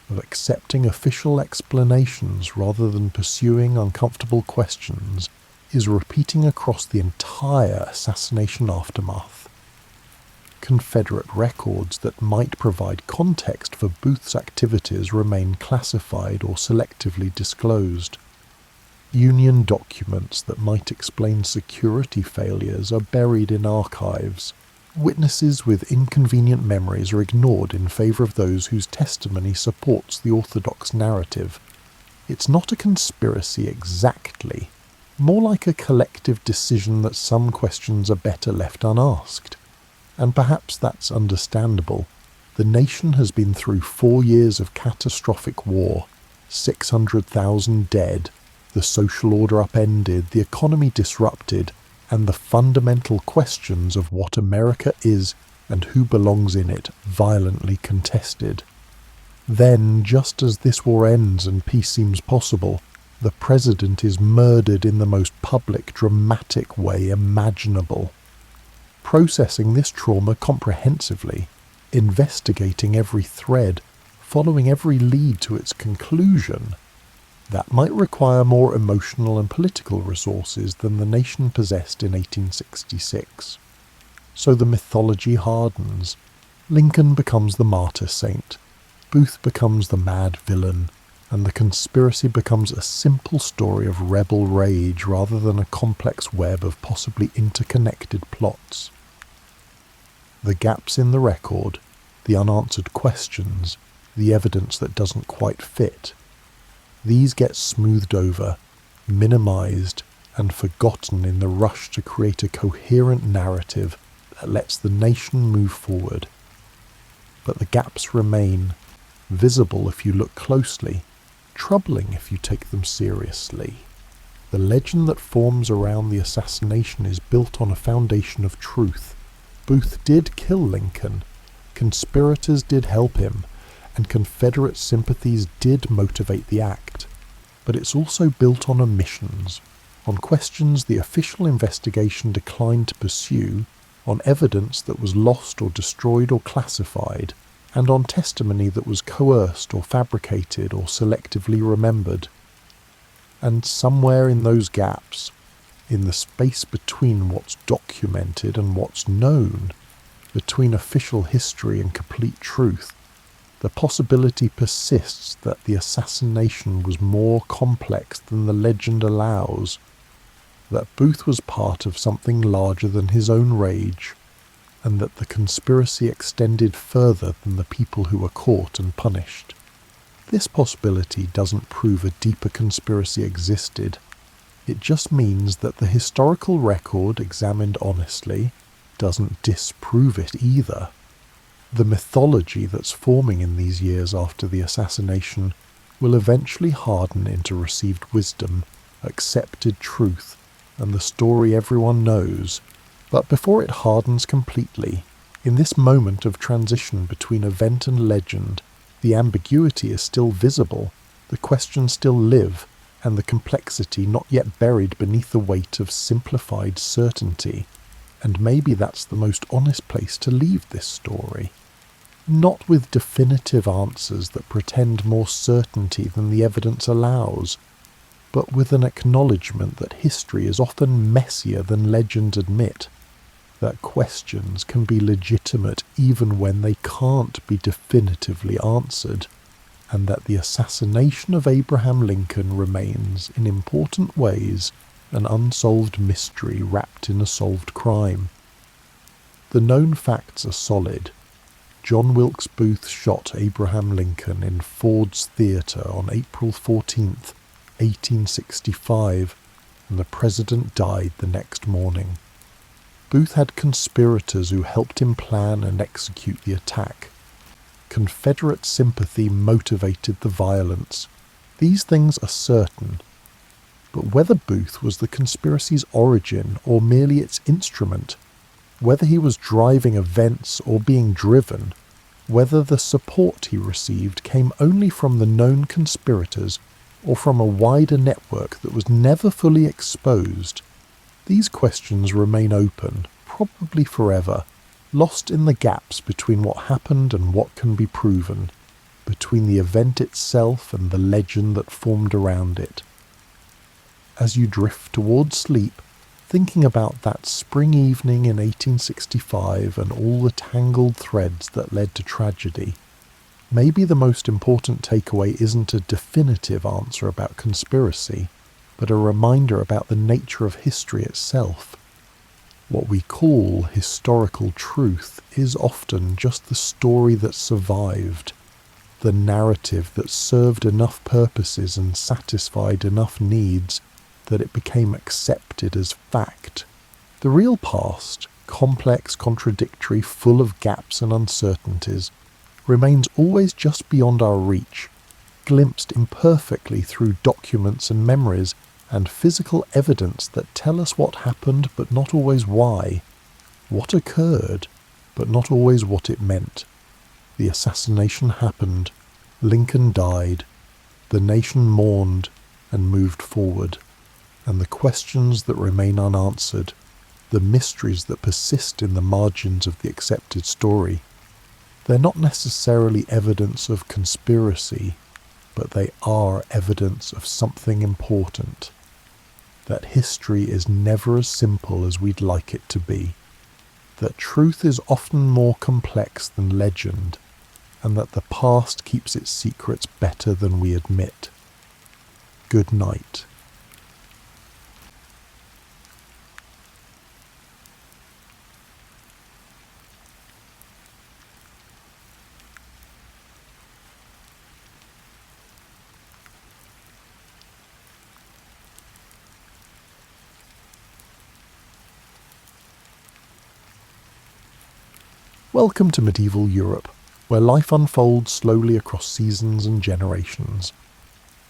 of accepting official explanations rather than pursuing uncomfortable questions, is repeating across the entire assassination aftermath. Confederate records that might provide context for Booth's activities remain classified or selectively disclosed. Union documents that might explain security failures are buried in archives. Witnesses with inconvenient memories are ignored in favor of those whose testimony supports the orthodox narrative. It's not a conspiracy exactly, more like a collective decision that some questions are better left unasked. And perhaps that's understandable. The nation has been through 4 years of catastrophic war, 600,000 dead, the social order upended, the economy disrupted, and the fundamental questions of what America is and who belongs in it violently contested. Then, just as this war ends and peace seems possible, the president is murdered in the most public, dramatic way imaginable. Processing this trauma comprehensively, investigating every thread, following every lead to its conclusion, that might require more emotional and political resources than the nation possessed in 1866. So the mythology hardens. Lincoln becomes the martyr saint, Booth becomes the mad villain, and the conspiracy becomes a simple story of rebel rage rather than a complex web of possibly interconnected plots. The gaps in the record, the unanswered questions, the evidence that doesn't quite fit, these get smoothed over, minimized, and forgotten in the rush to create a coherent narrative that lets the nation move forward. But the gaps remain, visible if you look closely, troubling if you take them seriously. The legend that forms around the assassination is built on a foundation of truth. Booth did kill Lincoln, conspirators did help him, and Confederate sympathies did motivate the act. but it's also built on omissions, on questions the official investigation declined to pursue, on evidence that was lost or destroyed or classified, and on testimony that was coerced or fabricated or selectively remembered. And somewhere in those gaps, in the space between what's documented and what's known, between official history and complete truth, the possibility persists that the assassination was more complex than the legend allows, that Booth was part of something larger than his own rage, and that the conspiracy extended further than the people who were caught and punished. This possibility doesn't prove a deeper conspiracy existed. It just means that the historical record, examined honestly, doesn't disprove it either. The mythology that's forming in these years after the assassination will eventually harden into received wisdom, accepted truth, and the story everyone knows. But before it hardens completely, in this moment of transition between event and legend, the ambiguity is still visible, the questions still live, and the complexity not yet buried beneath the weight of simplified certainty. And maybe that's the most honest place to leave this story. Not with definitive answers that pretend more certainty than the evidence allows, but with an acknowledgement that history is often messier than legends admit, that questions can be legitimate even when they can't be definitively answered, and that the assassination of Abraham Lincoln remains, in important ways, an unsolved mystery wrapped in a solved crime. The known facts are solid. John Wilkes Booth shot Abraham Lincoln in Ford's Theatre on April 14th, 1865, and the president died the next morning. Booth had conspirators who helped him plan and execute the attack. Confederate sympathy motivated the violence. These things are certain. But whether Booth was the conspiracy's origin or merely its instrument, whether he was driving events or being driven, whether the support he received came only from the known conspirators or from a wider network that was never fully exposed, these questions remain open, probably forever, lost in the gaps between what happened and what can be proven, between the event itself and the legend that formed around it. As you drift towards sleep, thinking about that spring evening in 1865 and all the tangled threads that led to tragedy, maybe the most important takeaway isn't a definitive answer about conspiracy, but a reminder about the nature of history itself. What we call historical truth is often just the story that survived, the narrative that served enough purposes and satisfied enough needs that it became accepted as fact. The real past, complex, contradictory, full of gaps and uncertainties, remains always just beyond our reach, glimpsed imperfectly through documents and memories and physical evidence that tell us what happened but not always why, what occurred but not always what it meant. The assassination happened, Lincoln died, the nation mourned and moved forward. And the questions that remain unanswered, the mysteries that persist in the margins of the accepted story, they're not necessarily evidence of conspiracy, but they are evidence of something important. That history is never as simple as we'd like it to be, that truth is often more complex than legend, and that the past keeps its secrets better than we admit. Good night. Welcome to medieval Europe, where life unfolds slowly across seasons and generations.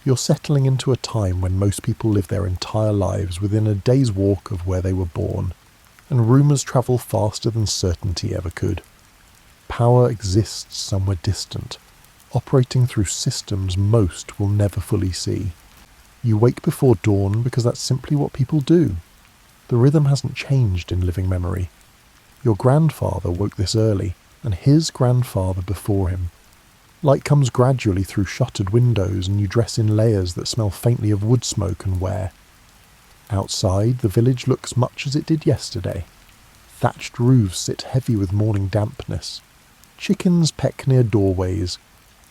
You're settling into a time when most people live their entire lives within a day's walk of where they were born, and rumours travel faster than certainty ever could. Power exists somewhere distant, operating through systems most will never fully see. You wake before dawn because that's simply what people do. The rhythm hasn't changed in living memory. Your grandfather woke this early, and his grandfather before him. Light comes gradually through shuttered windows, and you dress in layers that smell faintly of wood smoke and wear. Outside, the village looks much as it did yesterday. Thatched roofs sit heavy with morning dampness. Chickens peck near doorways.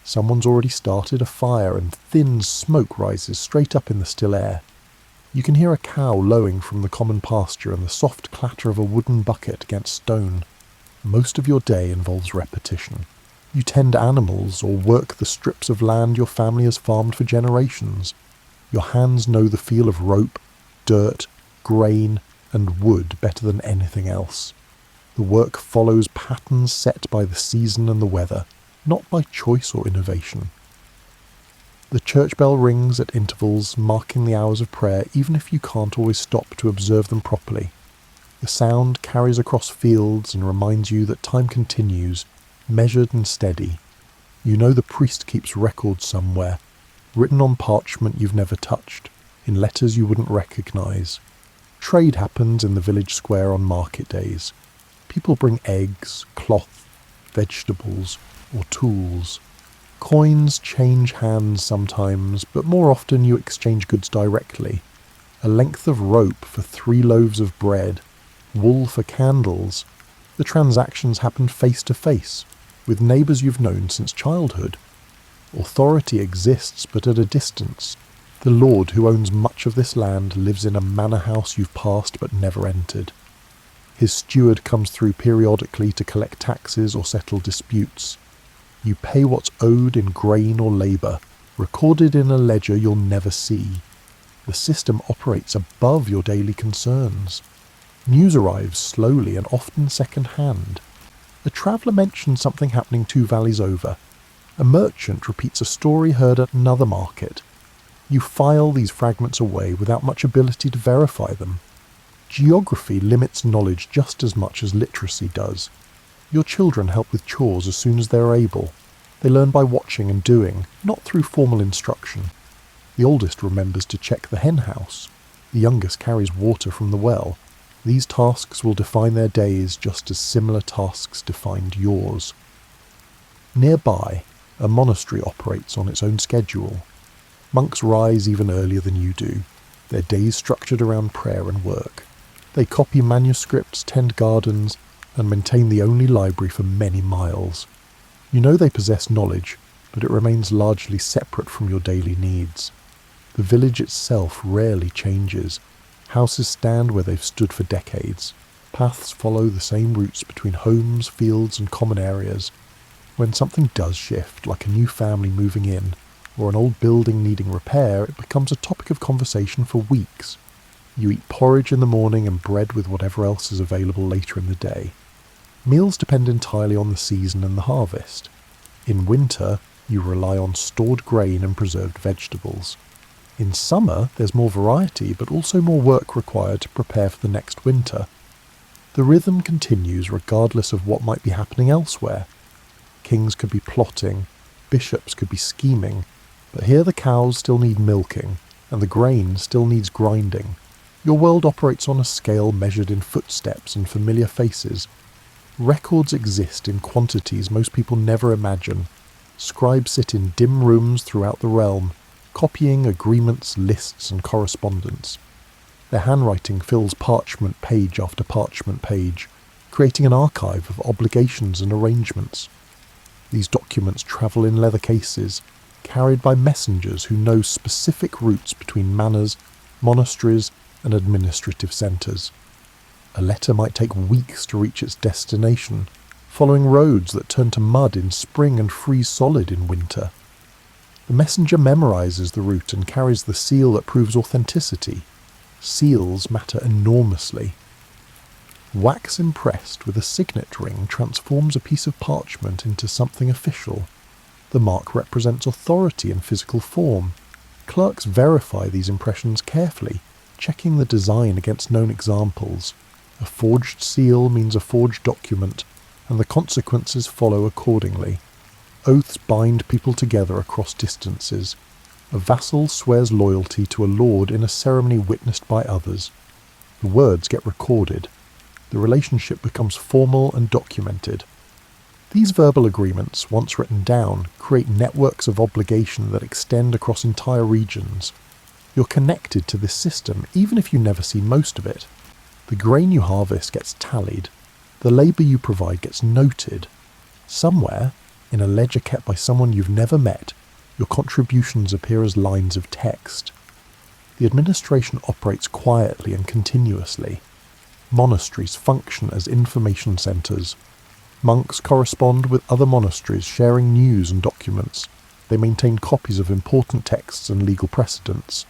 Someone's already started a fire, and thin smoke rises straight up in the still air. You can hear a cow lowing from the common pasture and the soft clatter of a wooden bucket against stone. Most of your day involves repetition. You tend animals or work the strips of land your family has farmed for generations. Your hands know the feel of rope, dirt, grain, and wood better than anything else. The work follows patterns set by the season and the weather, not by choice or innovation. The church bell rings at intervals, marking the hours of prayer, even if you can't always stop to observe them properly. The sound carries across fields and reminds you that time continues, measured and steady. You know the priest keeps records somewhere, written on parchment you've never touched, in letters you wouldn't recognise. Trade happens in the village square on market days. People bring eggs, cloth, vegetables, or tools. Coins change hands sometimes, but more often you exchange goods directly. A length of rope for 3 loaves of bread, wool for candles. The transactions happen face to face, with neighbours you've known since childhood. Authority exists, but at a distance. The lord who owns much of this land lives in a manor house you've passed but never entered. His steward comes through periodically to collect taxes or settle disputes. You pay what's owed in grain or labour, recorded in a ledger you'll never see. The system operates above your daily concerns. News arrives slowly and often second-hand. A traveller mentions something happening 2 valleys over. A merchant repeats a story heard at another market. You file these fragments away without much ability to verify them. Geography limits knowledge just as much as literacy does. Your children help with chores as soon as they are able. They learn by watching and doing, not through formal instruction. The oldest remembers to check the hen house. The youngest carries water from the well. These tasks will define their days just as similar tasks defined yours. Nearby, a monastery operates on its own schedule. Monks rise even earlier than you do, their days structured around prayer and work. They copy manuscripts, tend gardens, and maintain the only library for many miles. You know they possess knowledge, but it remains largely separate from your daily needs. The village itself rarely changes. Houses stand where they've stood for decades. Paths follow the same routes between homes, fields, and common areas. When something does shift, like a new family moving in, or an old building needing repair, it becomes a topic of conversation for weeks. You eat porridge in the morning and bread with whatever else is available later in the day. Meals depend entirely on the season and the harvest. In winter, you rely on stored grain and preserved vegetables. In summer, there's more variety, but also more work required to prepare for the next winter. The rhythm continues regardless of what might be happening elsewhere. Kings could be plotting, bishops could be scheming, but here the cows still need milking, and the grain still needs grinding. Your world operates on a scale measured in footsteps and familiar faces. Records exist in quantities most people never imagine. Scribes sit in dim rooms throughout the realm, copying agreements, lists, and correspondence. Their handwriting fills parchment page after parchment page, creating an archive of obligations and arrangements. These documents travel in leather cases, carried by messengers who know specific routes between manors, monasteries, and administrative centres. A letter might take weeks to reach its destination, following roads that turn to mud in spring and freeze solid in winter. The messenger memorises the route and carries the seal that proves authenticity. Seals matter enormously. Wax impressed with a signet ring transforms a piece of parchment into something official. The mark represents authority in physical form. Clerks verify these impressions carefully, checking the design against known examples. A forged seal means a forged document, and the consequences follow accordingly. Oaths bind people together across distances. A vassal swears loyalty to a lord in a ceremony witnessed by others. The words get recorded. The relationship becomes formal and documented. These verbal agreements, once written down, create networks of obligation that extend across entire regions. You're connected to this system even if you never see most of it. The grain you harvest gets tallied. The labour you provide gets noted. Somewhere, in a ledger kept by someone you've never met, your contributions appear as lines of text. The administration operates quietly and continuously. Monasteries function as information centres. Monks correspond with other monasteries, sharing news and documents. They maintain copies of important texts and legal precedents.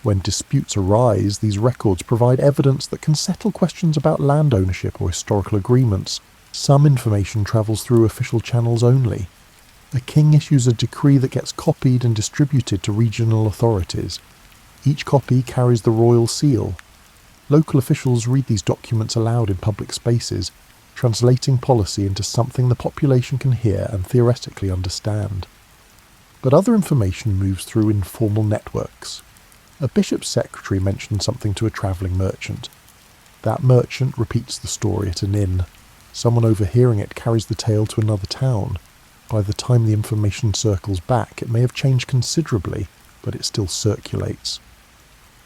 When disputes arise, these records provide evidence that can settle questions about land ownership or historical agreements. Some information travels through official channels only. A king issues a decree that gets copied and distributed to regional authorities. Each copy carries the royal seal. Local officials read these documents aloud in public spaces, translating policy into something the population can hear and theoretically understand. But other information moves through informal networks. A bishop's secretary mentions something to a travelling merchant. That merchant repeats the story at an inn. Someone overhearing it carries the tale to another town. By the time the information circles back, it may have changed considerably, but it still circulates.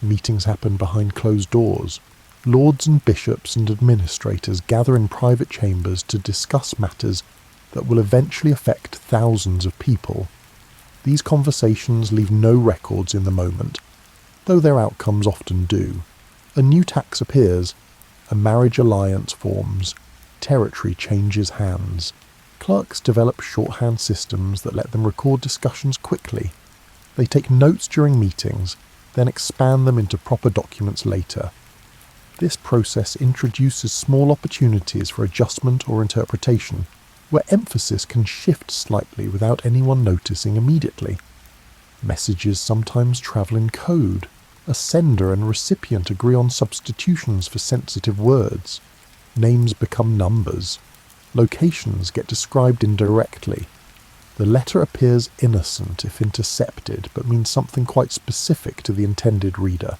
Meetings happen behind closed doors. Lords and bishops and administrators gather in private chambers to discuss matters that will eventually affect thousands of people. These conversations leave no records in the moment, though their outcomes often do. A new tax appears, a marriage alliance forms, territory changes hands. Clerks develop shorthand systems that let them record discussions quickly. They take notes during meetings, then expand them into proper documents later. This process introduces small opportunities for adjustment or interpretation, where emphasis can shift slightly without anyone noticing immediately. Messages sometimes travel in code. A sender and recipient agree on substitutions for sensitive words. Names become numbers. Locations get described indirectly. The letter appears innocent if intercepted, but means something quite specific to the intended reader.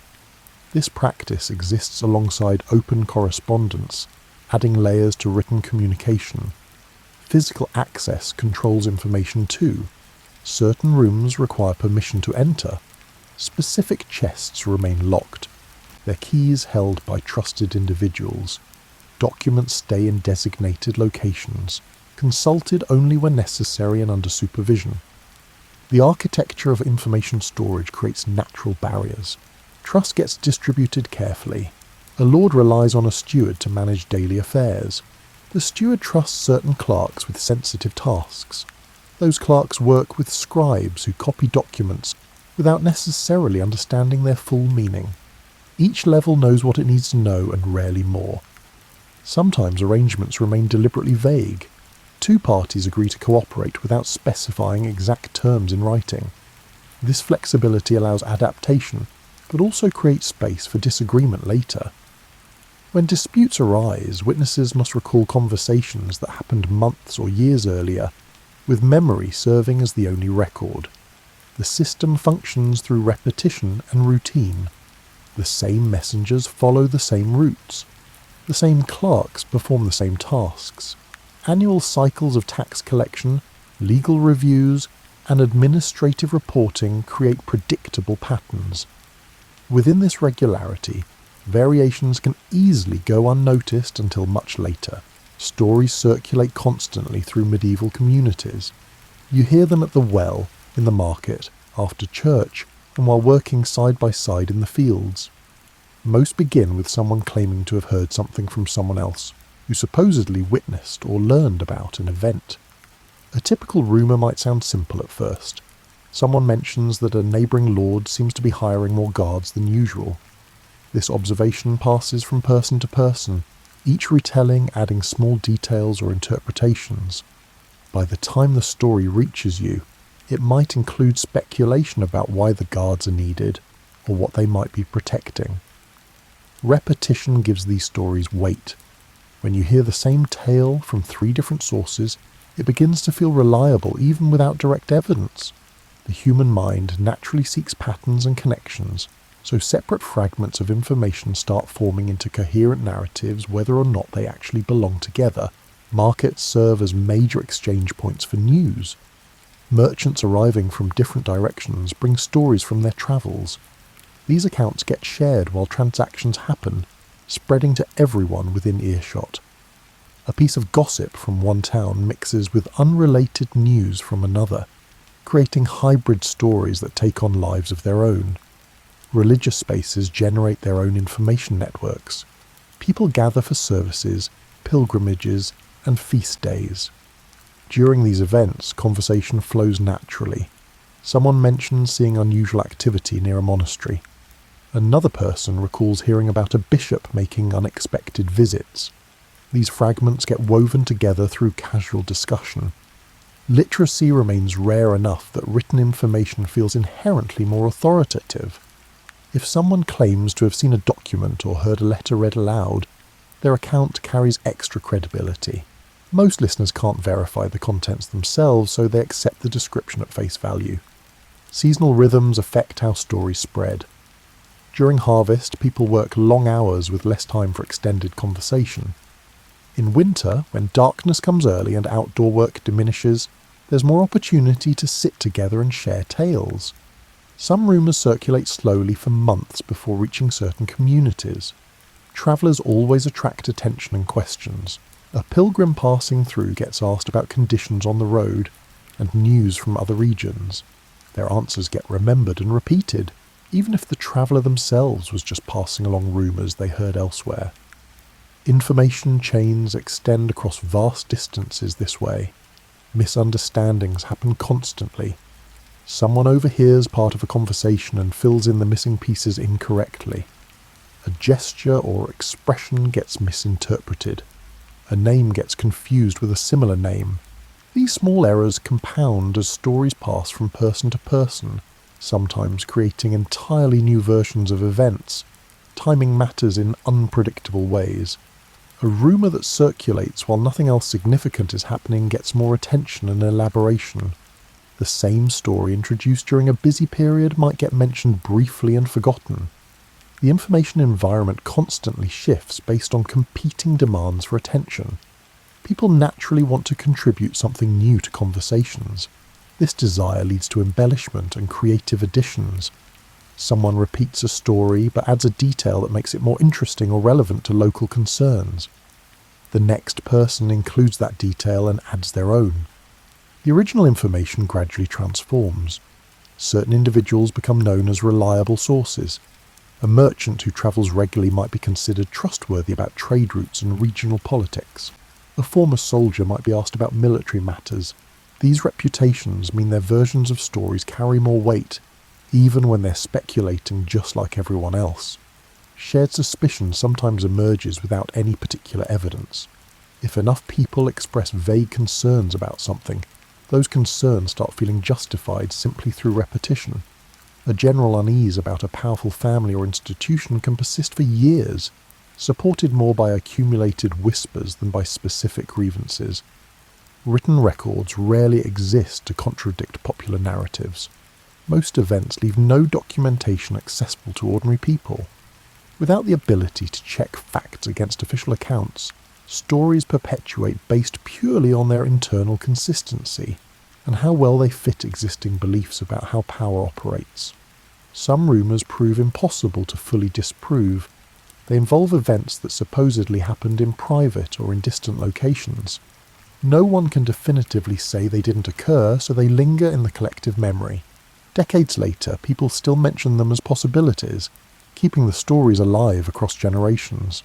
This practice exists alongside open correspondence, adding layers to written communication. Physical access controls information too. Certain rooms require permission to enter. Specific chests remain locked, their keys held by trusted individuals. Documents stay in designated locations, consulted only when necessary and under supervision. The architecture of information storage creates natural barriers. Trust gets distributed carefully. A lord relies on a steward to manage daily affairs. The steward trusts certain clerks with sensitive tasks. Those clerks work with scribes who copy documents without necessarily understanding their full meaning. Each level knows what it needs to know and rarely more. Sometimes arrangements remain deliberately vague. Two parties agree to cooperate without specifying exact terms in writing. This flexibility allows adaptation, but also creates space for disagreement later. When disputes arise, witnesses must recall conversations that happened months or years earlier, with memory serving as the only record. The system functions through repetition and routine. The same messengers follow the same routes. The same clerks perform the same tasks. Annual cycles of tax collection, legal reviews, and administrative reporting create predictable patterns. Within this regularity, variations can easily go unnoticed until much later. Stories circulate constantly through medieval communities. You hear them at the well, in the market, after church, and while working side by side in the fields. Most begin with someone claiming to have heard something from someone else, who supposedly witnessed or learned about an event. A typical rumour might sound simple at first. Someone mentions that a neighbouring lord seems to be hiring more guards than usual. This observation passes from person to person, each retelling adding small details or interpretations. By the time the story reaches you, it might include speculation about why the guards are needed, or what they might be protecting. Repetition gives these stories weight. When you hear the same tale from 3 different sources, it begins to feel reliable even without direct evidence. The human mind naturally seeks patterns and connections, so separate fragments of information start forming into coherent narratives whether or not they actually belong together. Markets serve as major exchange points for news. Merchants arriving from different directions bring stories from their travels. These accounts get shared while transactions happen, spreading to everyone within earshot. A piece of gossip from one town mixes with unrelated news from another, creating hybrid stories that take on lives of their own. Religious spaces generate their own information networks. People gather for services, pilgrimages, and feast days. During these events, conversation flows naturally. Someone mentions seeing unusual activity near a monastery. Another person recalls hearing about a bishop making unexpected visits. These fragments get woven together through casual discussion. Literacy remains rare enough that written information feels inherently more authoritative. If someone claims to have seen a document or heard a letter read aloud, their account carries extra credibility. Most listeners can't verify the contents themselves, so they accept the description at face value. Seasonal rhythms affect how stories spread. During harvest, people work long hours with less time for extended conversation. In winter, when darkness comes early and outdoor work diminishes, there's more opportunity to sit together and share tales. Some rumours circulate slowly for months before reaching certain communities. Travellers always attract attention and questions. A pilgrim passing through gets asked about conditions on the road and news from other regions. Their answers get remembered and repeated, even if the traveller themselves was just passing along rumours they heard elsewhere. Information chains extend across vast distances this way. Misunderstandings happen constantly. Someone overhears part of a conversation and fills in the missing pieces incorrectly. A gesture or expression gets misinterpreted. A name gets confused with a similar name. These small errors compound as stories pass from person to person, sometimes creating entirely new versions of events. Timing matters in unpredictable ways. A rumour that circulates while nothing else significant is happening gets more attention and elaboration. The same story introduced during a busy period might get mentioned briefly and forgotten. The information environment constantly shifts based on competing demands for attention. People naturally want to contribute something new to conversations. This desire leads to embellishment and creative additions. Someone repeats a story but adds a detail that makes it more interesting or relevant to local concerns. The next person includes that detail and adds their own. The original information gradually transforms. Certain individuals become known as reliable sources. A merchant who travels regularly might be considered trustworthy about trade routes and regional politics. A former soldier might be asked about military matters. These reputations mean their versions of stories carry more weight, even when they're speculating just like everyone else. Shared suspicion sometimes emerges without any particular evidence. If enough people express vague concerns about something, those concerns start feeling justified simply through repetition. A general unease about a powerful family or institution can persist for years, supported more by accumulated whispers than by specific grievances. Written records rarely exist to contradict popular narratives. Most events leave no documentation accessible to ordinary people. Without the ability to check facts against official accounts, stories perpetuate based purely on their internal consistency and how well they fit existing beliefs about how power operates. Some rumours prove impossible to fully disprove. They involve events that supposedly happened in private or in distant locations. No one can definitively say they didn't occur, so they linger in the collective memory. Decades later, people still mention them as possibilities, keeping the stories alive across generations.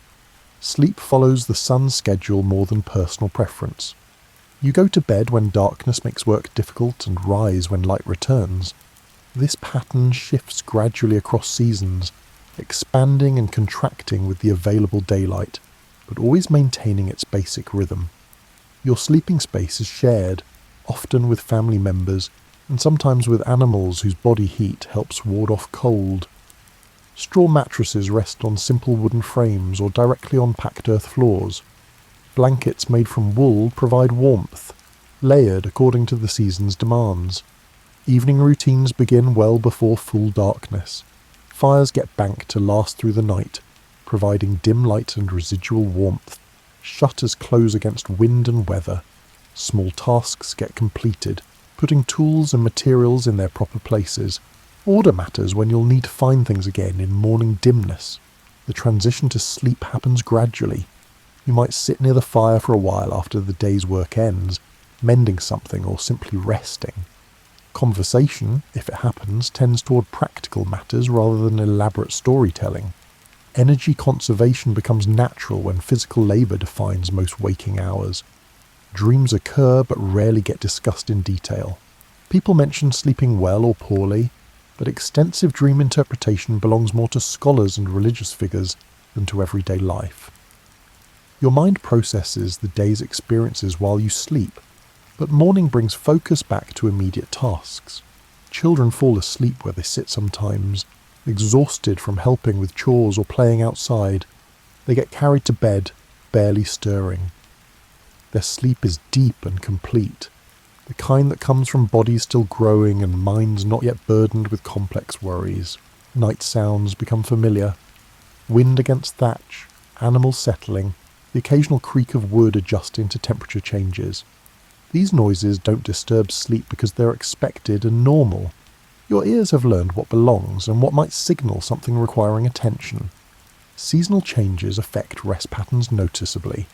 Sleep follows the sun's schedule more than personal preference. You go to bed when darkness makes work difficult and rise when light returns. This pattern shifts gradually across seasons, expanding and contracting with the available daylight, but always maintaining its basic rhythm. Your sleeping space is shared, often with family members, and sometimes with animals whose body heat helps ward off cold. Straw mattresses rest on simple wooden frames or directly on packed earth floors. Blankets made from wool provide warmth, layered according to the season's demands. Evening routines begin well before full darkness. Fires get banked to last through the night, providing dim light and residual warmth. Shutters close against wind and weather. Small tasks get completed, putting tools and materials in their proper places. Order matters when you'll need to find things again in morning dimness. The transition to sleep happens gradually. You might sit near the fire for a while after the day's work ends, mending something or simply resting. Conversation, if it happens, tends toward practical matters rather than elaborate storytelling. Energy conservation becomes natural when physical labour defines most waking hours. Dreams occur but rarely get discussed in detail. People mention sleeping well or poorly, but extensive dream interpretation belongs more to scholars and religious figures than to everyday life. Your mind processes the day's experiences while you sleep, but morning brings focus back to immediate tasks. Children fall asleep where they sit sometimes, exhausted from helping with chores or playing outside. They get carried to bed, barely stirring. Their sleep is deep and complete, the kind that comes from bodies still growing and minds not yet burdened with complex worries. Night sounds become familiar. Wind against thatch, animals settling, the occasional creak of wood adjusting to temperature changes. These noises don't disturb sleep because they're expected and normal. Your ears have learned what belongs and what might signal something requiring attention. Seasonal changes affect rest patterns noticeably.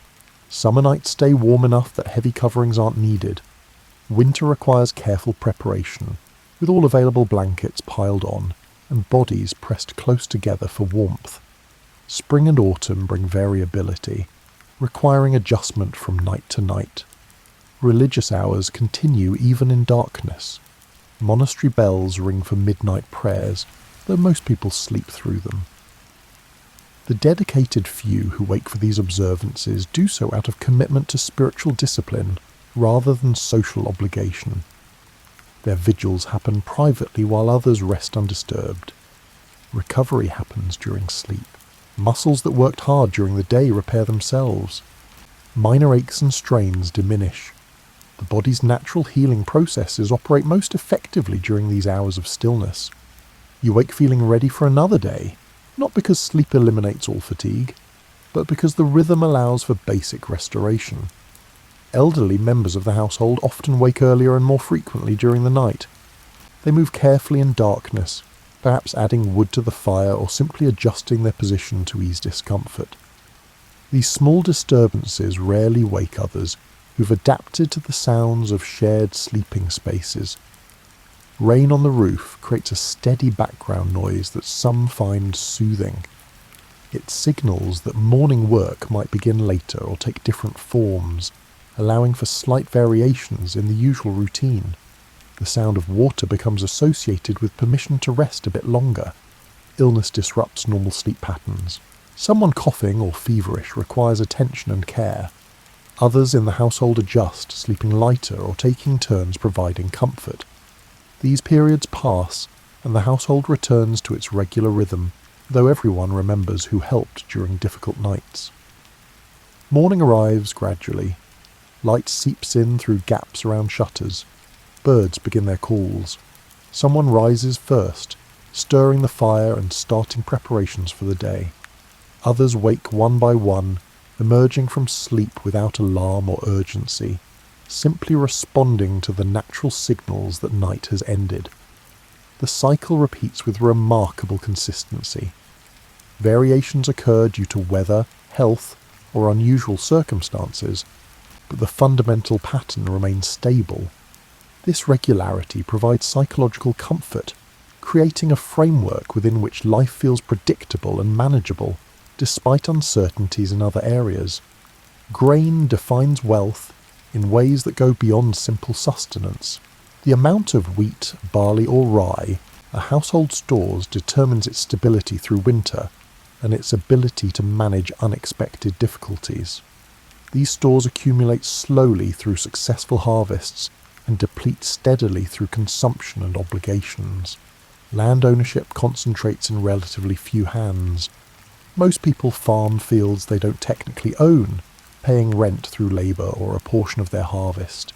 Summer nights stay warm enough that heavy coverings aren't needed. Winter requires careful preparation, with all available blankets piled on and bodies pressed close together for warmth. Spring and autumn bring variability, requiring adjustment from night to night. Religious hours continue even in darkness. Monastery bells ring for midnight prayers, though most people sleep through them. The dedicated few who wake for these observances do so out of commitment to spiritual discipline rather than social obligation. Their vigils happen privately while others rest undisturbed. Recovery happens during sleep. Muscles that worked hard during the day repair themselves. Minor aches and strains diminish. The body's natural healing processes operate most effectively during these hours of stillness. You wake feeling ready for another day, not because sleep eliminates all fatigue, but because the rhythm allows for basic restoration. Elderly members of the household often wake earlier and more frequently during the night. They move carefully in darkness, perhaps adding wood to the fire or simply adjusting their position to ease discomfort. These small disturbances rarely wake others who've adapted to the sounds of shared sleeping spaces. Rain on the roof creates a steady background noise that some find soothing. It signals that morning work might begin later or take different forms, allowing for slight variations in the usual routine. The sound of water becomes associated with permission to rest a bit longer. Illness disrupts normal sleep patterns. Someone coughing or feverish requires attention and care. Others in the household adjust, sleeping lighter or taking turns providing comfort. These periods pass, and the household returns to its regular rhythm, though everyone remembers who helped during difficult nights. Morning arrives gradually. Light seeps in through gaps around shutters. Birds begin their calls. Someone rises first, stirring the fire and starting preparations for the day. Others wake one by one, emerging from sleep without alarm or urgency, simply responding to the natural signals that night has ended. The cycle repeats with remarkable consistency. Variations occur due to weather, health, or unusual circumstances, but the fundamental pattern remains stable. This regularity provides psychological comfort, creating a framework within which life feels predictable and manageable, despite uncertainties in other areas. Grain defines wealth in ways that go beyond simple sustenance. The amount of wheat, barley or rye a household stores determines its stability through winter and its ability to manage unexpected difficulties. These stores accumulate slowly through successful harvests and deplete steadily through consumption and obligations. Land ownership concentrates in relatively few hands. Most people farm fields they don't technically own, paying rent through labour or a portion of their harvest.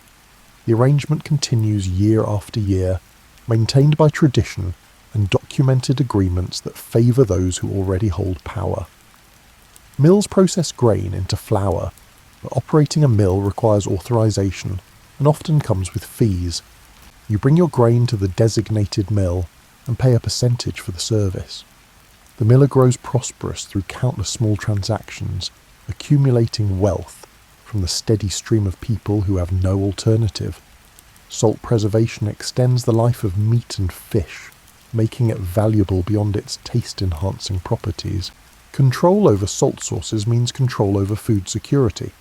The arrangement continues year after year, maintained by tradition and documented agreements that favour those who already hold power. Mills process grain into flour, but operating a mill requires authorisation and often comes with fees. You bring your grain to the designated mill and pay a percentage for the service. The miller grows prosperous through countless small transactions, accumulating wealth from the steady stream of people who have no alternative. Salt preservation extends the life of meat and fish, making it valuable beyond its taste-enhancing properties. Control over salt sources means control over food security.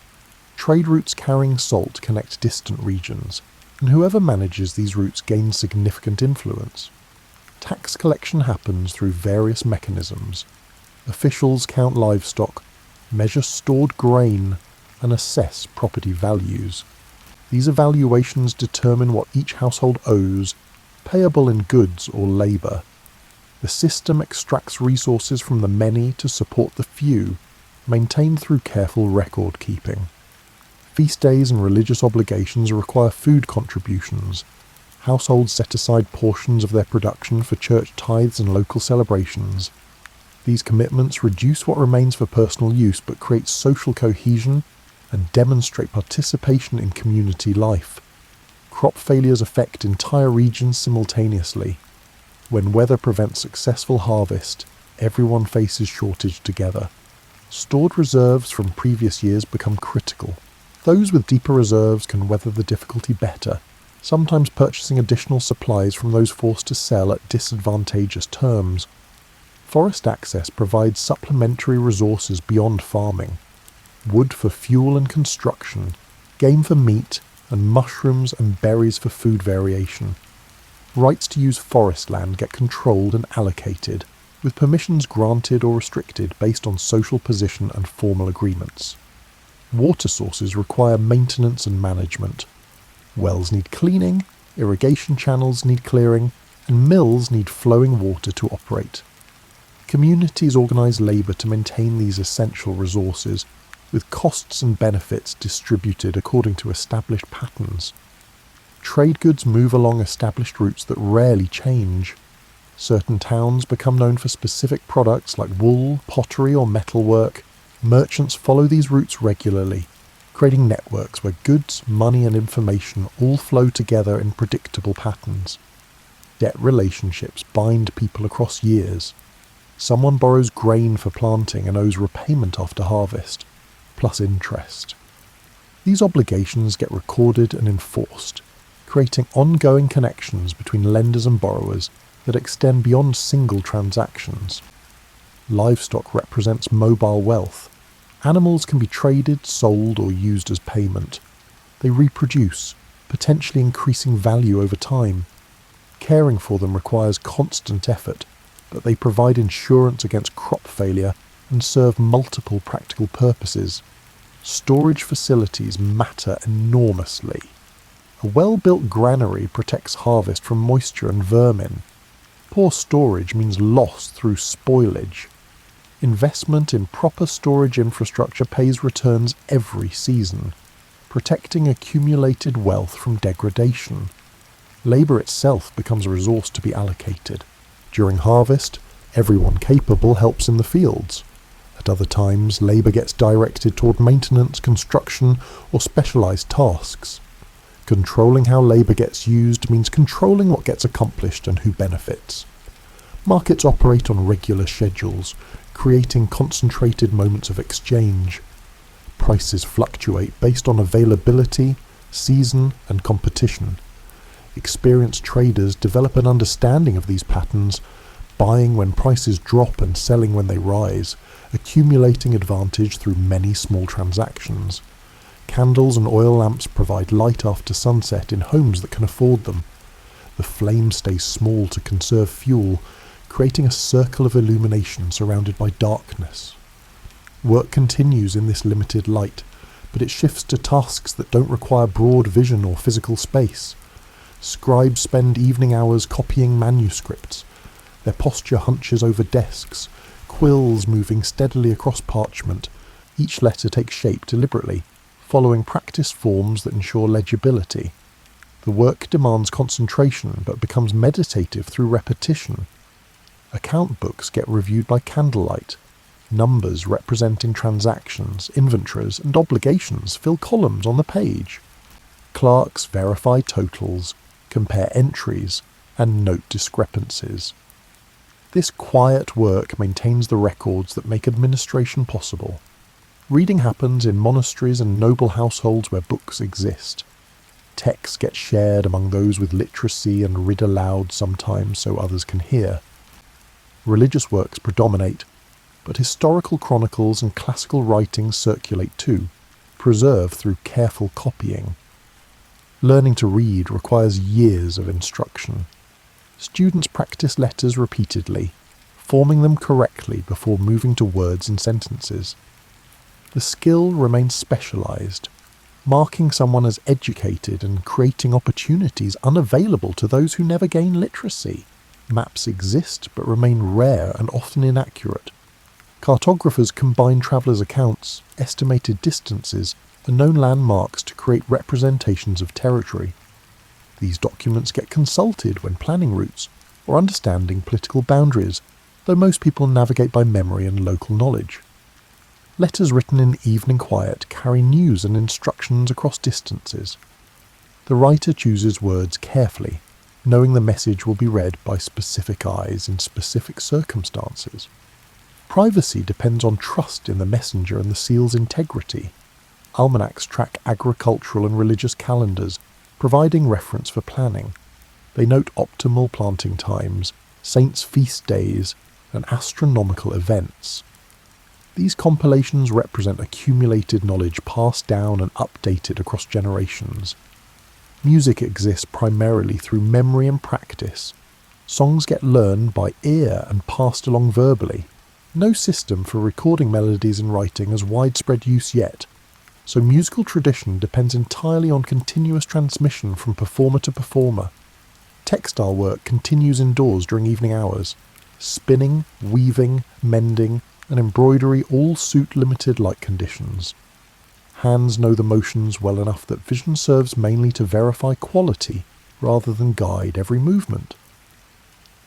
Trade routes carrying salt connect distant regions, and whoever manages these routes gains significant influence. Tax collection happens through various mechanisms. Officials count livestock, measure stored grain, and assess property values. These evaluations determine what each household owes, payable in goods or labour. The system extracts resources from the many to support the few, maintained through careful record keeping. Feast days and religious obligations require food contributions. Households set aside portions of their production for church tithes and local celebrations. These commitments reduce what remains for personal use but create social cohesion and demonstrate participation in community life. Crop failures affect entire regions simultaneously. When weather prevents successful harvest, everyone faces shortage together. Stored reserves from previous years become critical. Those with deeper reserves can weather the difficulty better, sometimes purchasing additional supplies from those forced to sell at disadvantageous terms. Forest access provides supplementary resources beyond farming. Wood for fuel and construction, game for meat, and mushrooms and berries for food variation. Rights to use forest land get controlled and allocated, with permissions granted or restricted based on social position and formal agreements. Water sources require maintenance and management. Wells need cleaning, irrigation channels need clearing, and mills need flowing water to operate. Communities organise labour to maintain these essential resources, with costs and benefits distributed according to established patterns. Trade goods move along established routes that rarely change. Certain towns become known for specific products like wool, pottery or metalwork. Merchants follow these routes regularly, creating networks where goods, money and information all flow together in predictable patterns. Debt relationships bind people across years. Someone borrows grain for planting and owes repayment after harvest, plus interest. These obligations get recorded and enforced, creating ongoing connections between lenders and borrowers that extend beyond single transactions. Livestock represents mobile wealth. Animals can be traded, sold, or used as payment. They reproduce, potentially increasing value over time. Caring for them requires constant effort, but they provide insurance against crop failure and serve multiple practical purposes. Storage facilities matter enormously. A well-built granary protects harvest from moisture and vermin. Poor storage means loss through spoilage. Investment in proper storage infrastructure pays returns every season, protecting accumulated wealth from degradation. Labour itself becomes a resource to be allocated. During harvest, everyone capable helps in the fields. At other times, labour gets directed toward maintenance, construction, or specialised tasks. Controlling how labour gets used means controlling what gets accomplished and who benefits. Markets operate on regular schedules, creating concentrated moments of exchange. Prices fluctuate based on availability, season, and competition. Experienced traders develop an understanding of these patterns, buying when prices drop and selling when they rise, accumulating advantage through many small transactions. Candles and oil lamps provide light after sunset in homes that can afford them. The flame stays small to conserve fuel, creating a circle of illumination surrounded by darkness. Work continues in this limited light, but it shifts to tasks that don't require broad vision or physical space. Scribes spend evening hours copying manuscripts. Their posture hunches over desks, quills moving steadily across parchment. Each letter takes shape deliberately, following practiced forms that ensure legibility. The work demands concentration but becomes meditative through repetition. Account books get reviewed by candlelight. Numbers representing transactions, inventories, and obligations fill columns on the page. Clerks verify totals, compare entries, and note discrepancies. This quiet work maintains the records that make administration possible. Reading happens in monasteries and noble households where books exist. Texts get shared among those with literacy and read aloud sometimes so others can hear. Religious works predominate, but historical chronicles and classical writings circulate too, preserved through careful copying. Learning to read requires years of instruction. Students practice letters repeatedly, forming them correctly before moving to words and sentences. The skill remains specialized, marking someone as educated and creating opportunities unavailable to those who never gain literacy. Maps exist but remain rare and often inaccurate. Cartographers combine travellers' accounts, estimated distances, and known landmarks to create representations of territory. These documents get consulted when planning routes or understanding political boundaries, though most people navigate by memory and local knowledge. Letters written in evening quiet carry news and instructions across distances. The writer chooses words carefully, knowing the message will be read by specific eyes in specific circumstances. Privacy depends on trust in the messenger and the seal's integrity. Almanacs track agricultural and religious calendars, providing reference for planning. They note optimal planting times, saints' feast days, and astronomical events. These compilations represent accumulated knowledge passed down and updated across generations. Music exists primarily through memory and practice. Songs get learned by ear and passed along verbally. No system for recording melodies in writing has widespread use yet, so musical tradition depends entirely on continuous transmission from performer to performer. Textile work continues indoors during evening hours. Spinning, weaving, mending, and embroidery all suit limited light conditions. Hands know the motions well enough that vision serves mainly to verify quality rather than guide every movement.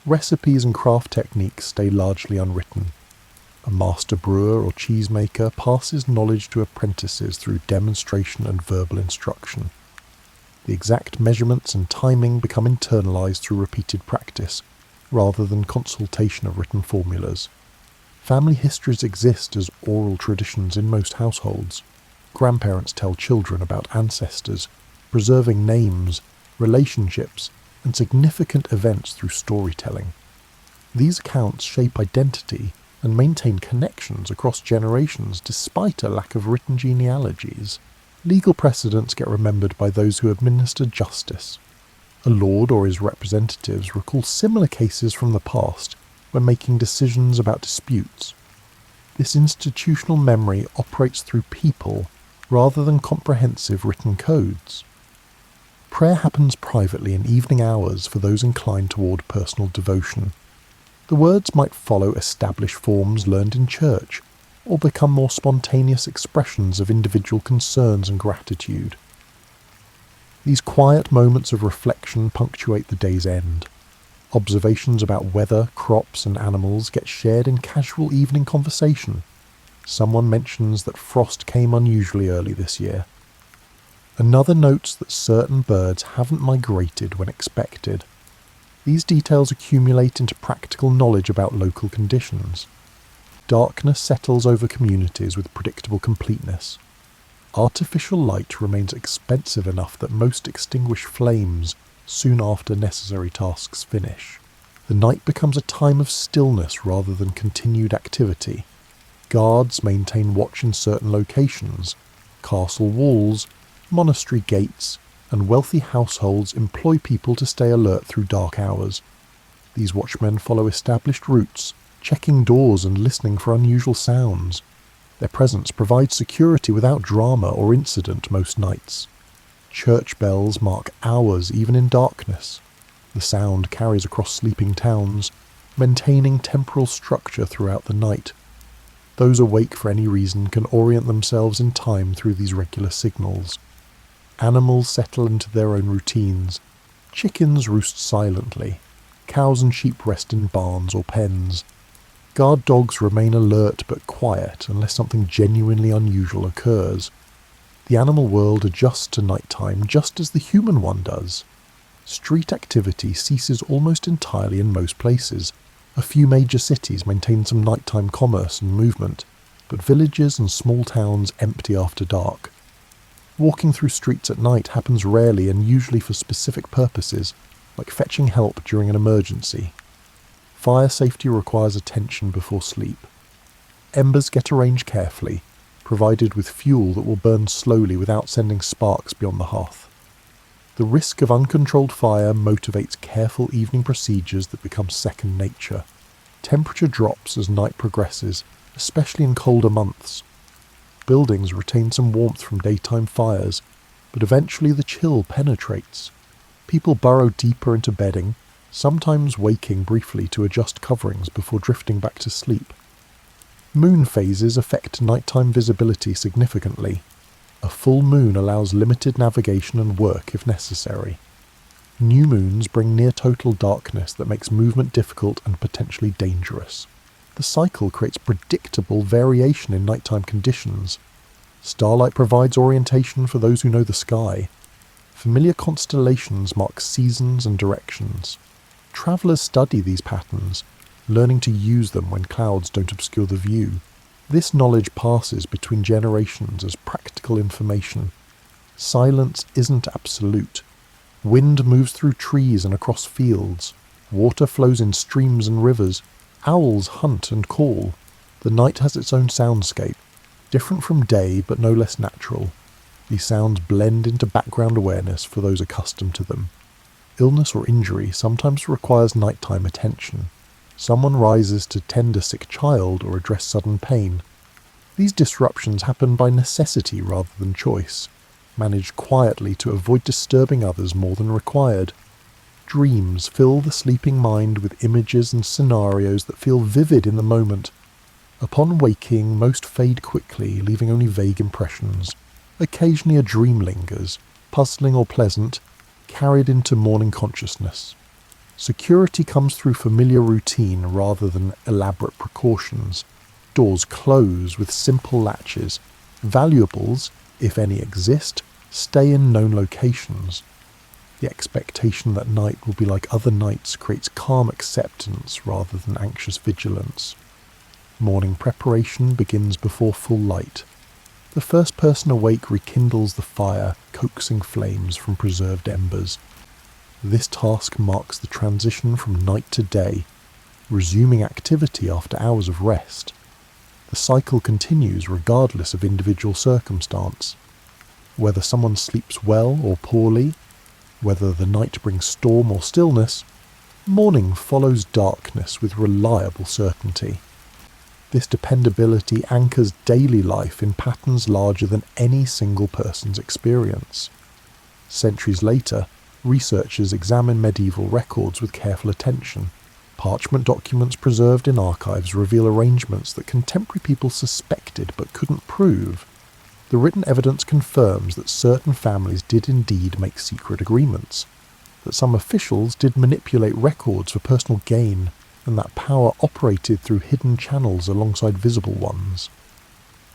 Recipes and craft techniques stay largely unwritten. A master brewer or cheesemaker passes knowledge to apprentices through demonstration and verbal instruction. The exact measurements and timing become internalized through repeated practice, rather than consultation of written formulas. Family histories exist as oral traditions in most households. Grandparents tell children about ancestors, preserving names, relationships, and significant events through storytelling. These accounts shape identity and maintain connections across generations despite a lack of written genealogies. Legal precedents get remembered by those who administer justice. A lord or his representatives recall similar cases from the past when making decisions about disputes. This institutional memory operates through people rather than comprehensive written codes. Prayer happens privately in evening hours for those inclined toward personal devotion. The words might follow established forms learned in church, or become more spontaneous expressions of individual concerns and gratitude. These quiet moments of reflection punctuate the day's end. Observations about weather, crops, and animals get shared in casual evening conversation. Someone mentions that frost came unusually early this year. Another notes that certain birds haven't migrated when expected. These details accumulate into practical knowledge about local conditions. Darkness settles over communities with predictable completeness. Artificial light remains expensive enough that most extinguish flames soon after necessary tasks finish. The night becomes a time of stillness rather than continued activity. Guards maintain watch in certain locations. Castle walls, monastery gates, and wealthy households employ people to stay alert through dark hours. These watchmen follow established routes, checking doors and listening for unusual sounds. Their presence provides security without drama or incident most nights. Church bells mark hours even in darkness. The sound carries across sleeping towns, maintaining temporal structure throughout the night. Those awake for any reason can orient themselves in time through these regular signals. Animals settle into their own routines. Chickens roost silently. Cows and sheep rest in barns or pens. Guard dogs remain alert but quiet unless something genuinely unusual occurs. The animal world adjusts to nighttime just as the human one does. Street activity ceases almost entirely in most places. A few major cities maintain some nighttime commerce and movement, but villages and small towns empty after dark. Walking through streets at night happens rarely and usually for specific purposes, like fetching help during an emergency. Fire safety requires attention before sleep. Embers get arranged carefully, provided with fuel that will burn slowly without sending sparks beyond the hearth. The risk of uncontrolled fire motivates careful evening procedures that become second nature. Temperature drops as night progresses, especially in colder months. Buildings retain some warmth from daytime fires, but eventually the chill penetrates. People burrow deeper into bedding, sometimes waking briefly to adjust coverings before drifting back to sleep. Moon phases affect nighttime visibility significantly. A full moon allows limited navigation and work if necessary. New moons bring near-total darkness that makes movement difficult and potentially dangerous. The cycle creates predictable variation in nighttime conditions. Starlight provides orientation for those who know the sky. Familiar constellations mark seasons and directions. Travellers study these patterns, learning to use them when clouds don't obscure the view. This knowledge passes between generations as practical information. Silence isn't absolute. Wind moves through trees and across fields. Water flows in streams and rivers. Owls hunt and call. The night has its own soundscape, different from day but no less natural. These sounds blend into background awareness for those accustomed to them. Illness or injury sometimes requires nighttime attention. Someone rises to tend a sick child or address sudden pain. These disruptions happen by necessity rather than choice, managed quietly to avoid disturbing others more than required. Dreams fill the sleeping mind with images and scenarios that feel vivid in the moment. Upon waking, most fade quickly, leaving only vague impressions. Occasionally a dream lingers, puzzling or pleasant, carried into morning consciousness. Security comes through familiar routine rather than elaborate precautions. Doors close with simple latches. Valuables, if any exist, stay in known locations. The expectation that night will be like other nights creates calm acceptance rather than anxious vigilance. Morning preparation begins before full light. The first person awake rekindles the fire, coaxing flames from preserved embers. This task marks the transition from night to day, resuming activity after hours of rest. The cycle continues regardless of individual circumstance. Whether someone sleeps well or poorly, whether the night brings storm or stillness, morning follows darkness with reliable certainty. This dependability anchors daily life in patterns larger than any single person's experience. Centuries later, researchers examine medieval records with careful attention. Parchment documents preserved in archives reveal arrangements that contemporary people suspected but couldn't prove. The written evidence confirms that certain families did indeed make secret agreements, that some officials did manipulate records for personal gain, and that power operated through hidden channels alongside visible ones.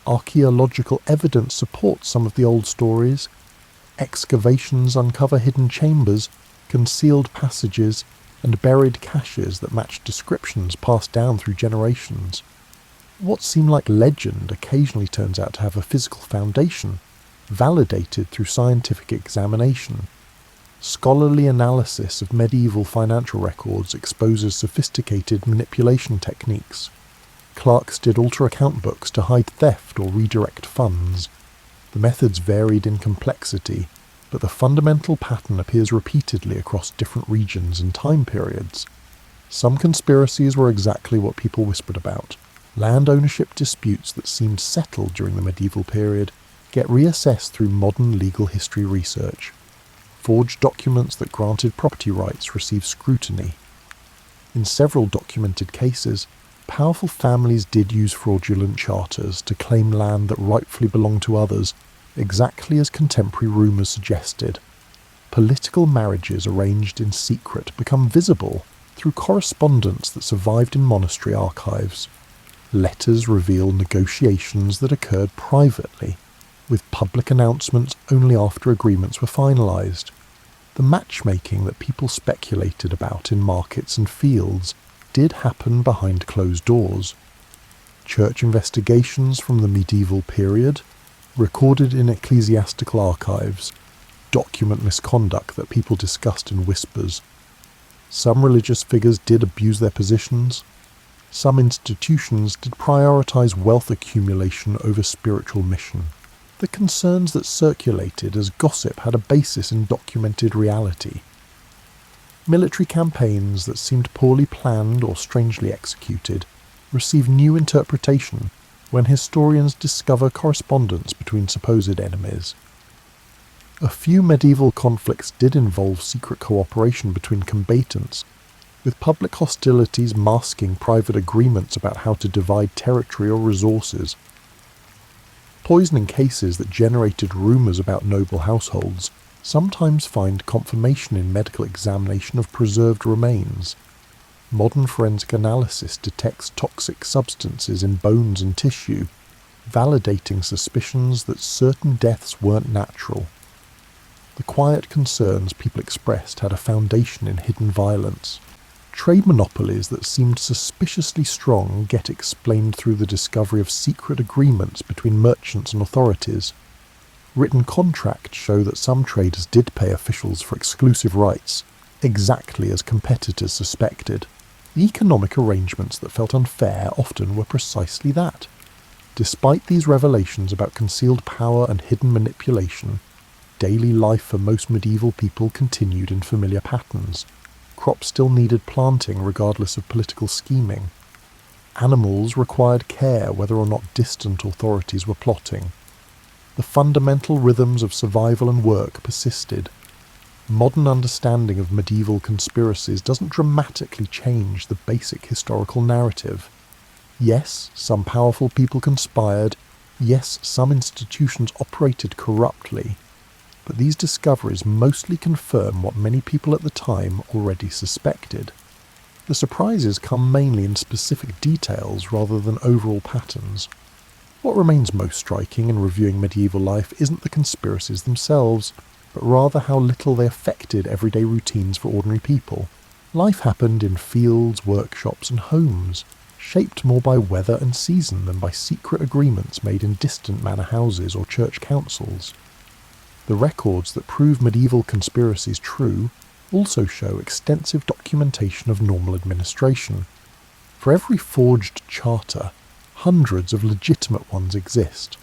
Archaeological evidence supports some of the old stories. Excavations uncover hidden chambers, concealed passages, and buried caches that match descriptions passed down through generations. What seemed like legend occasionally turns out to have a physical foundation, validated through scientific examination. Scholarly analysis of medieval financial records exposes sophisticated manipulation techniques. Clerks did alter account books to hide theft or redirect funds. The methods varied in complexity, but the fundamental pattern appears repeatedly across different regions and time periods. Some conspiracies were exactly what people whispered about. Land ownership disputes that seemed settled during the medieval period get reassessed through modern legal history research. Forged documents that granted property rights receive scrutiny. In several documented cases, powerful families did use fraudulent charters to claim land that rightfully belonged to others, exactly as contemporary rumours suggested. Political marriages arranged in secret become visible through correspondence that survived in monastery archives. Letters reveal negotiations that occurred privately, with public announcements only after agreements were finalised. The matchmaking that people speculated about in markets and fields did happen behind closed doors. Church investigations from the medieval period, recorded in ecclesiastical archives, document misconduct that people discussed in whispers. Some religious figures did abuse their positions. Some institutions did prioritise wealth accumulation over spiritual mission. The concerns that circulated as gossip had a basis in documented reality. Military campaigns that seemed poorly planned or strangely executed receive new interpretation when historians discover correspondence between supposed enemies. A few medieval conflicts did involve secret cooperation between combatants, with public hostilities masking private agreements about how to divide territory or resources. Poisoning cases that generated rumours about noble households sometimes find confirmation in medical examination of preserved remains. Modern forensic analysis detects toxic substances in bones and tissue, validating suspicions that certain deaths weren't natural. The quiet concerns people expressed had a foundation in hidden violence. Trade monopolies that seemed suspiciously strong get explained through the discovery of secret agreements between merchants and authorities. Written contracts show that some traders did pay officials for exclusive rights, exactly as competitors suspected. The economic arrangements that felt unfair often were precisely that. Despite these revelations about concealed power and hidden manipulation, daily life for most medieval people continued in familiar patterns. Crops still needed planting regardless of political scheming. Animals required care whether or not distant authorities were plotting. The fundamental rhythms of survival and work persisted. Modern understanding of medieval conspiracies doesn't dramatically change the basic historical narrative. Yes, some powerful people conspired. Yes, some institutions operated corruptly. But these discoveries mostly confirm what many people at the time already suspected. The surprises come mainly in specific details rather than overall patterns. What remains most striking in reviewing medieval life isn't the conspiracies themselves, but rather how little they affected everyday routines for ordinary people. Life happened in fields, workshops and homes, shaped more by weather and season than by secret agreements made in distant manor houses or church councils. The records that prove medieval conspiracies true also show extensive documentation of normal administration. For every forged charter, hundreds of legitimate ones exist.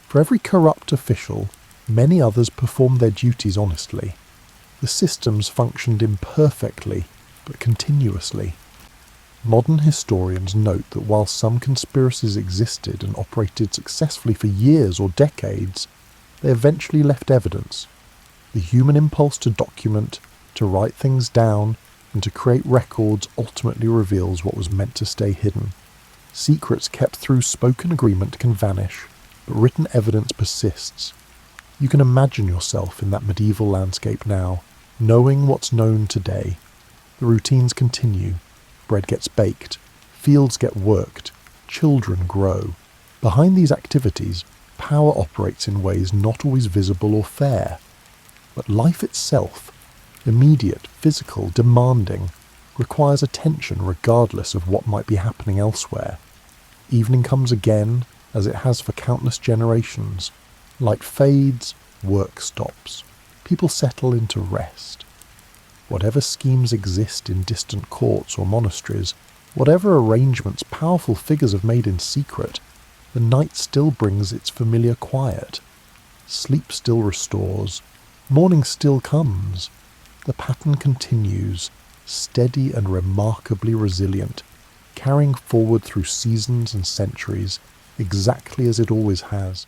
For every corrupt official, many others performed their duties honestly. The systems functioned imperfectly, but continuously. Modern historians note that while some conspiracies existed and operated successfully for years or decades, they eventually left evidence. The human impulse to document, to write things down, and to create records ultimately reveals what was meant to stay hidden. Secrets kept through spoken agreement can vanish, but written evidence persists. You can imagine yourself in that medieval landscape now, knowing what's known today. The routines continue. Bread gets baked. Fields get worked. Children grow. Behind these activities, power operates in ways not always visible or fair. But life itself, immediate, physical, demanding, requires attention regardless of what might be happening elsewhere. Evening comes again, as it has for countless generations. Light fades, work stops. People settle into rest. Whatever schemes exist in distant courts or monasteries, whatever arrangements powerful figures have made in secret, the night still brings its familiar quiet. Sleep still restores. Morning still comes. The pattern continues, steady and remarkably resilient, carrying forward through seasons and centuries, exactly as it always has.